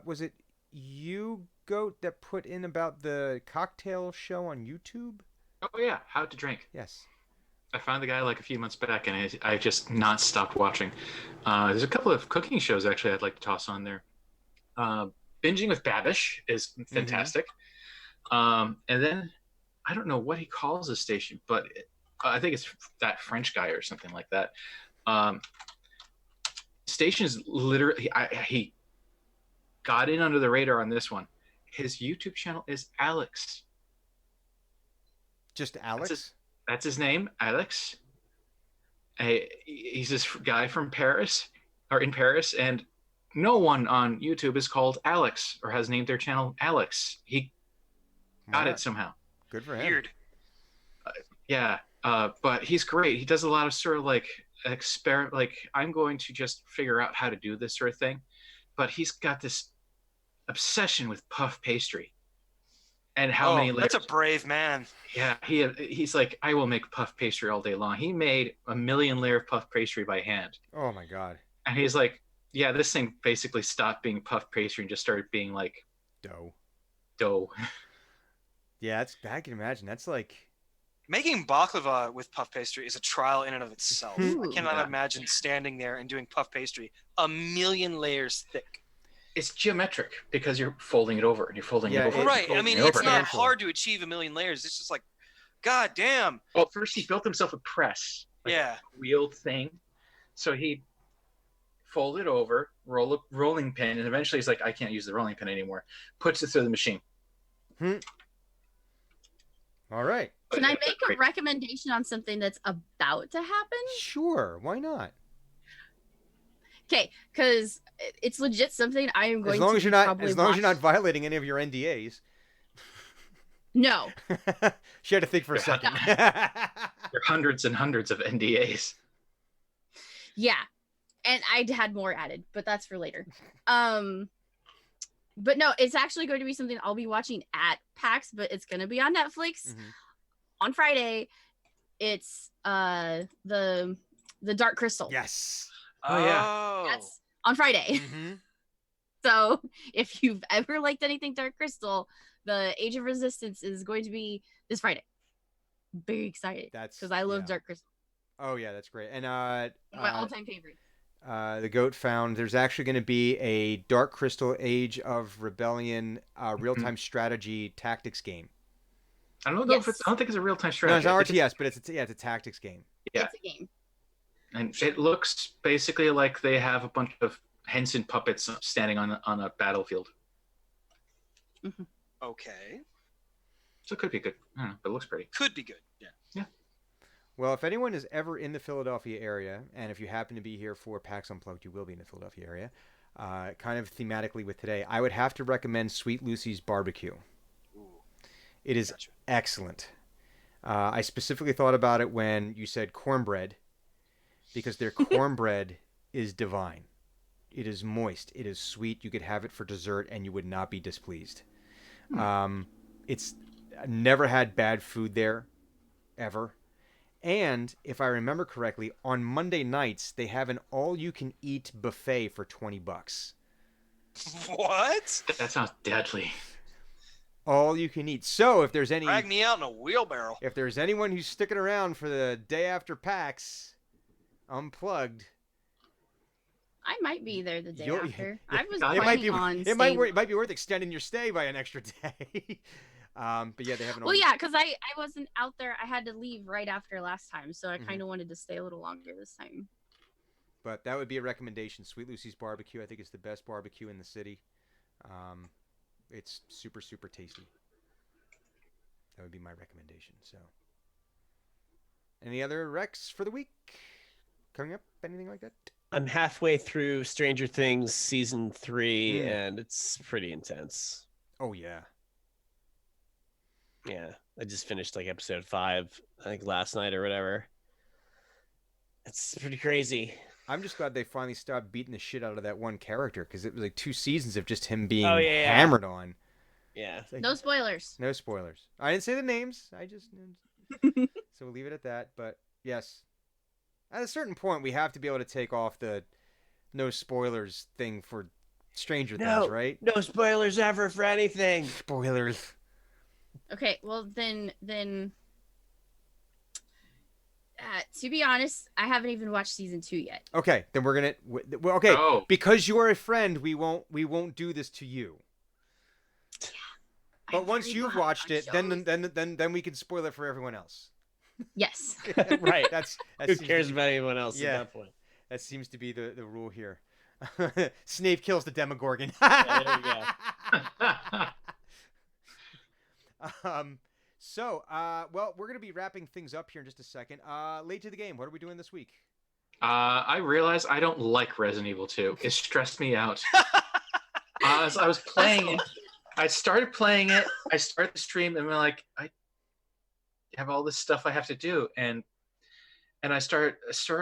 Speaker 7: was it you Goat that put in about the cocktail show on YouTube?
Speaker 6: Oh yeah, How to Drink.
Speaker 7: Yes.
Speaker 6: I found the guy like a few months back, and I just not stopped watching. There's a couple of cooking shows actually I'd like to toss on there. Binging with Babish is fantastic. And then I don't know what he calls his station, but I think it's that French guy or something like that. Station is literally he got in under the radar on this one. His YouTube channel is Alex.
Speaker 7: Just Alex?
Speaker 6: That's his name, Alex. He's this guy from Paris, or in Paris, and no one on YouTube is called Alex or has named their channel Alex. He got it somehow.
Speaker 7: Good for him.
Speaker 3: Weird.
Speaker 6: Yeah, but he's great. He does a lot of sort of like I'm going to just figure out how to do this sort of thing. But he's got this obsession with puff pastry. And how many layers?
Speaker 3: That's a brave man.
Speaker 6: Yeah, he's like, I will make puff pastry all day long. He made 1 million layer of puff pastry by hand.
Speaker 7: Oh my god.
Speaker 6: And he's like, yeah, this thing basically stopped being puff pastry and just started being like dough.
Speaker 7: Yeah, I can imagine. That's like
Speaker 3: Making baklava with puff pastry is a trial in and of itself.
Speaker 4: Ooh.
Speaker 3: I cannot
Speaker 6: Yeah.
Speaker 3: imagine standing there and doing puff pastry 1 million layers thick.
Speaker 6: It's geometric because you're folding it over and you're folding
Speaker 7: Yeah,
Speaker 6: it over.
Speaker 3: Right. I
Speaker 6: folding
Speaker 3: mean,
Speaker 6: it
Speaker 3: it's
Speaker 6: over.
Speaker 3: not hard to achieve 1 million layers. It's just like, god damn.
Speaker 6: Well, first he built himself a press. Like
Speaker 3: Yeah.
Speaker 6: a wheeled thing. So he fold it over, roll a rolling pin, and eventually he's like, I can't use the rolling pin anymore. Puts it through the machine.
Speaker 7: all right.
Speaker 4: Can I
Speaker 6: But,
Speaker 4: make a recommendation on something that's about to happen?
Speaker 7: Sure, why not?
Speaker 4: Okay, because it's legit something I am going
Speaker 7: As long
Speaker 4: to
Speaker 7: as you're not
Speaker 4: probably
Speaker 7: as long as you're not
Speaker 4: watch.
Speaker 7: violating any of your NDAs.
Speaker 4: No,
Speaker 7: She had to think for a second.
Speaker 6: There are hundreds and hundreds of NDAs.
Speaker 4: yeah, and I had more added, but that's for later. But no, it's actually going to be something I'll be watching at PAX, but it's going to be on Netflix
Speaker 7: Mhm.
Speaker 4: on Friday. It's the Dark Crystal.
Speaker 7: Yes.
Speaker 6: Oh, yeah.
Speaker 3: Oh.
Speaker 4: That's on Friday.
Speaker 7: Mm-hmm.
Speaker 4: So if you've ever liked anything Dark Crystal, the Age of Resistance is going to be this Friday. Very excited
Speaker 7: That's
Speaker 4: because I love
Speaker 7: yeah.
Speaker 4: Dark Crystal.
Speaker 7: Oh yeah, that's great. And
Speaker 4: My all-time favorite.
Speaker 7: the goat found there's actually going to be a Dark Crystal Age of Rebellion real-time strategy tactics game.
Speaker 6: I don't know if
Speaker 4: Yes.
Speaker 6: I don't think it's a real-time
Speaker 7: No,
Speaker 6: strategy.
Speaker 7: it's not
Speaker 6: I think
Speaker 7: RTS, but it's a tactics game.
Speaker 6: Yeah.
Speaker 4: It's a game.
Speaker 6: And it looks basically like they have a bunch of Henson puppets standing on a battlefield.
Speaker 3: Okay.
Speaker 6: So it could be good. I don't know, but it looks pretty.
Speaker 3: Could be good. Yeah.
Speaker 7: Well, if anyone is ever in the Philadelphia area, and if you happen to be here for PAX Unplugged, you will be in the Philadelphia area. Kind of thematically with today, I would have to recommend Sweet Lucy's Barbecue.
Speaker 3: Ooh.
Speaker 7: It is
Speaker 3: Gotcha.
Speaker 7: excellent. I specifically thought about it when you said cornbread, because their cornbread is divine. It is moist. It is sweet. You could have it for dessert, and you would not be displeased. It's never had bad food there, ever. And if I remember correctly, on Monday nights they have an all-you-can-eat buffet for $20.
Speaker 3: What?
Speaker 6: That sounds deadly.
Speaker 7: All you can eat. So if there's any
Speaker 3: Drag me out in a wheelbarrow.
Speaker 7: if there's anyone who's sticking around for the day after PAX Unplugged,
Speaker 4: I might be there the day
Speaker 7: You'll-
Speaker 4: after. I was
Speaker 6: it
Speaker 7: it might be
Speaker 4: planning on
Speaker 7: it might
Speaker 4: staying-
Speaker 7: might be worth extending your stay by an extra day. But yeah, they have an
Speaker 4: Well, yeah, because I wasn't out there. I had to leave right after last time, so I
Speaker 7: Mhm.
Speaker 4: kind of wanted to stay a little longer this time.
Speaker 7: But that would be a recommendation. Sweet Lucy's Barbecue, I think, is the best barbecue in the city. It's super, super tasty. That would be my recommendation. So, any other recs for the week coming up? Anything like that?
Speaker 5: I'm halfway through Stranger Things season 3,
Speaker 7: Mm.
Speaker 5: and it's pretty intense.
Speaker 7: Oh yeah.
Speaker 5: Yeah, I just finished like episode 5, I think last night or whatever. It's pretty crazy.
Speaker 7: I'm just glad they finally stopped beating the shit out of that one character because it was like 2 seasons of just him being
Speaker 5: Oh, yeah.
Speaker 7: hammered on.
Speaker 5: Yeah.
Speaker 7: It's like-
Speaker 4: No spoilers.
Speaker 7: No spoilers. I didn't say the names. I just so we'll leave it at that. But yes, at a certain point, we have to be able to take off the no spoilers thing for Stranger Things, right?
Speaker 5: No spoilers ever for anything.
Speaker 7: Spoilers.
Speaker 4: Okay, well then to be honest, I haven't even watched season 2 yet.
Speaker 7: Okay, then we're gonna. Okay,
Speaker 6: Oh.
Speaker 7: because you are a friend, we won't do this to you. But
Speaker 4: I'm
Speaker 7: once
Speaker 4: very
Speaker 7: you've
Speaker 4: behind
Speaker 7: watched
Speaker 4: on
Speaker 7: it,
Speaker 4: shows.
Speaker 7: then we can spoil it for everyone else.
Speaker 4: Yes.
Speaker 5: Right.
Speaker 7: That's
Speaker 5: Who
Speaker 7: seems to
Speaker 5: cares
Speaker 7: be-
Speaker 5: about anyone else
Speaker 7: Yeah.
Speaker 5: at that point?
Speaker 7: That seems to be the rule here. Snape kills the Demogorgon.
Speaker 5: there you
Speaker 7: So, well, we're gonna be wrapping things up here in just a second. Late to the game. What are we doing this week?
Speaker 6: I realized I don't like Resident Evil 2. It stressed me out. As I was playing it, I started playing it. I started the stream, and I'm like, I have all this stuff I have to do, and I sort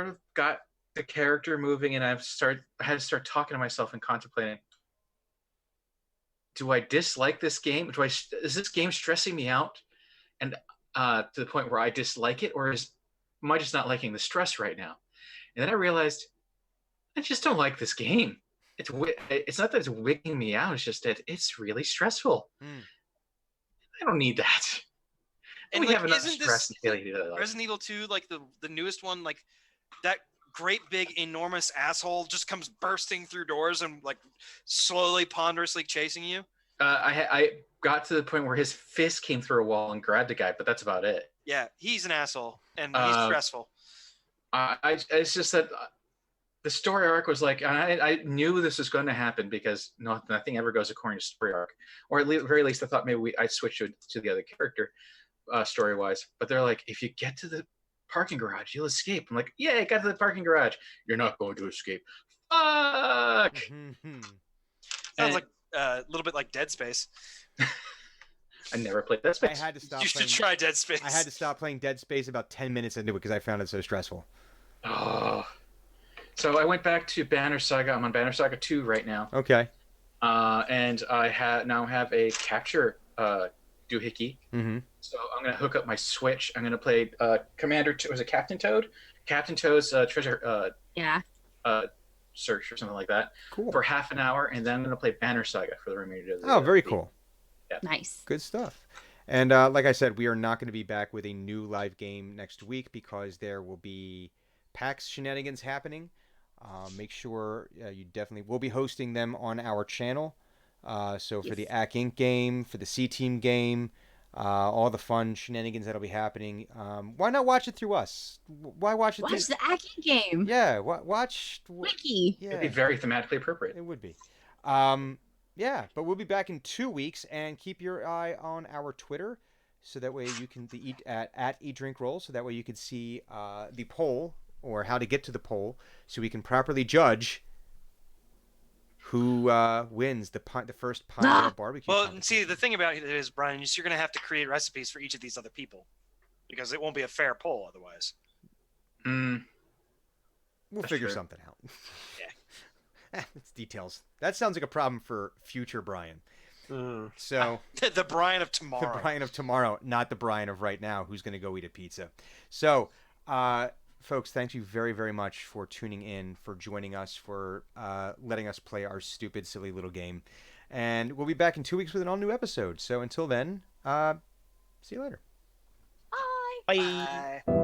Speaker 6: of got the character moving, and I had to start talking to myself and contemplating. Do I dislike this game? Is this game stressing me out, and to the point where I dislike it, or am I just not liking the stress right now? And then I realized I just don't like this game. It's not that it's wigging me out. It's just that it's really stressful.
Speaker 7: Mm.
Speaker 6: I don't need that.
Speaker 3: And
Speaker 6: We
Speaker 3: like,
Speaker 6: have enough
Speaker 3: isn't
Speaker 6: stress
Speaker 3: this
Speaker 6: in daily life.
Speaker 3: Resident Evil 2 like the newest one? Like that great big enormous asshole just comes bursting through doors and like slowly ponderously chasing you.
Speaker 6: I got to the point where his fist came through a wall and grabbed a guy, but that's about it.
Speaker 3: Yeah, he's an assoul and he's stressful.
Speaker 6: It's just that the story arc was like, I knew this was going to happen because nothing ever goes according to story arc, or at the very least, I thought maybe I'd switch to the other character, story wise. But they're like, if you get to the parking garage, you'll escape. I'm like, yeah, I got to the parking garage. You're not going to escape. Fuck.
Speaker 3: Sounds like a little bit like Dead Space.
Speaker 6: I never played that
Speaker 7: I
Speaker 6: space.
Speaker 7: had to stop.
Speaker 3: You should
Speaker 7: playing,
Speaker 3: try Dead Space.
Speaker 7: I had to stop playing Dead Space about 10 minutes into it because I found it so stressful.
Speaker 6: Oh. So I went back to Banner Saga. I'm on Banner Saga 2 right now.
Speaker 7: Okay.
Speaker 6: And I now have a capture doohickey.
Speaker 7: Mm-hmm.
Speaker 6: So I'm going to hook up my Switch. I'm going to play was it Captain Toad? Captain Toad's treasure
Speaker 4: Yeah.
Speaker 6: search or something like that
Speaker 7: Cool.
Speaker 6: for half an hour, and then I'm going to play Banner Saga for the remainder of the
Speaker 7: Oh, very
Speaker 6: week.
Speaker 7: cool.
Speaker 4: Nice.
Speaker 7: Good stuff. And like I said, we are not going to be back with a new live game next week because there will be PAX shenanigans happening. Make sure you definitely will be hosting them on our channel. So for the AC Inc. game, for the C-Team game, all the fun shenanigans that'll be happening. Why not watch it through us? Why watch it
Speaker 4: Watch
Speaker 7: through...
Speaker 4: the Aki game.
Speaker 7: Yeah, watch...
Speaker 4: Wiki.
Speaker 7: Yeah.
Speaker 6: It'd be very thematically appropriate.
Speaker 7: It would be. Yeah, but we'll be back in 2 weeks, and keep your eye on our Twitter, so that way you can at Eat Drink Roll, so that way you can see the poll or how to get to the poll, so we can properly judge who wins the first Pine Barbecue.
Speaker 3: Well,
Speaker 7: competition.
Speaker 3: see, the thing about it is, Brian, is you're going to have to create recipes for each of these other people because it won't be a fair poll otherwise.
Speaker 7: We'll
Speaker 6: That's
Speaker 7: figure
Speaker 6: true.
Speaker 7: something out.
Speaker 3: Yeah.
Speaker 7: It's details. That sounds like a problem for future Brian.
Speaker 5: Mm.
Speaker 7: So.
Speaker 3: The Brian of tomorrow.
Speaker 7: The Brian of tomorrow, not the Brian of right now, who's going to go eat a pizza. So, folks, thank you very, very much for tuning in, for joining us, for letting us play our stupid, silly little game. And we'll be back in 2 weeks with an all-new episode. So until then, see you later.
Speaker 4: Bye.
Speaker 5: Bye.
Speaker 3: Bye.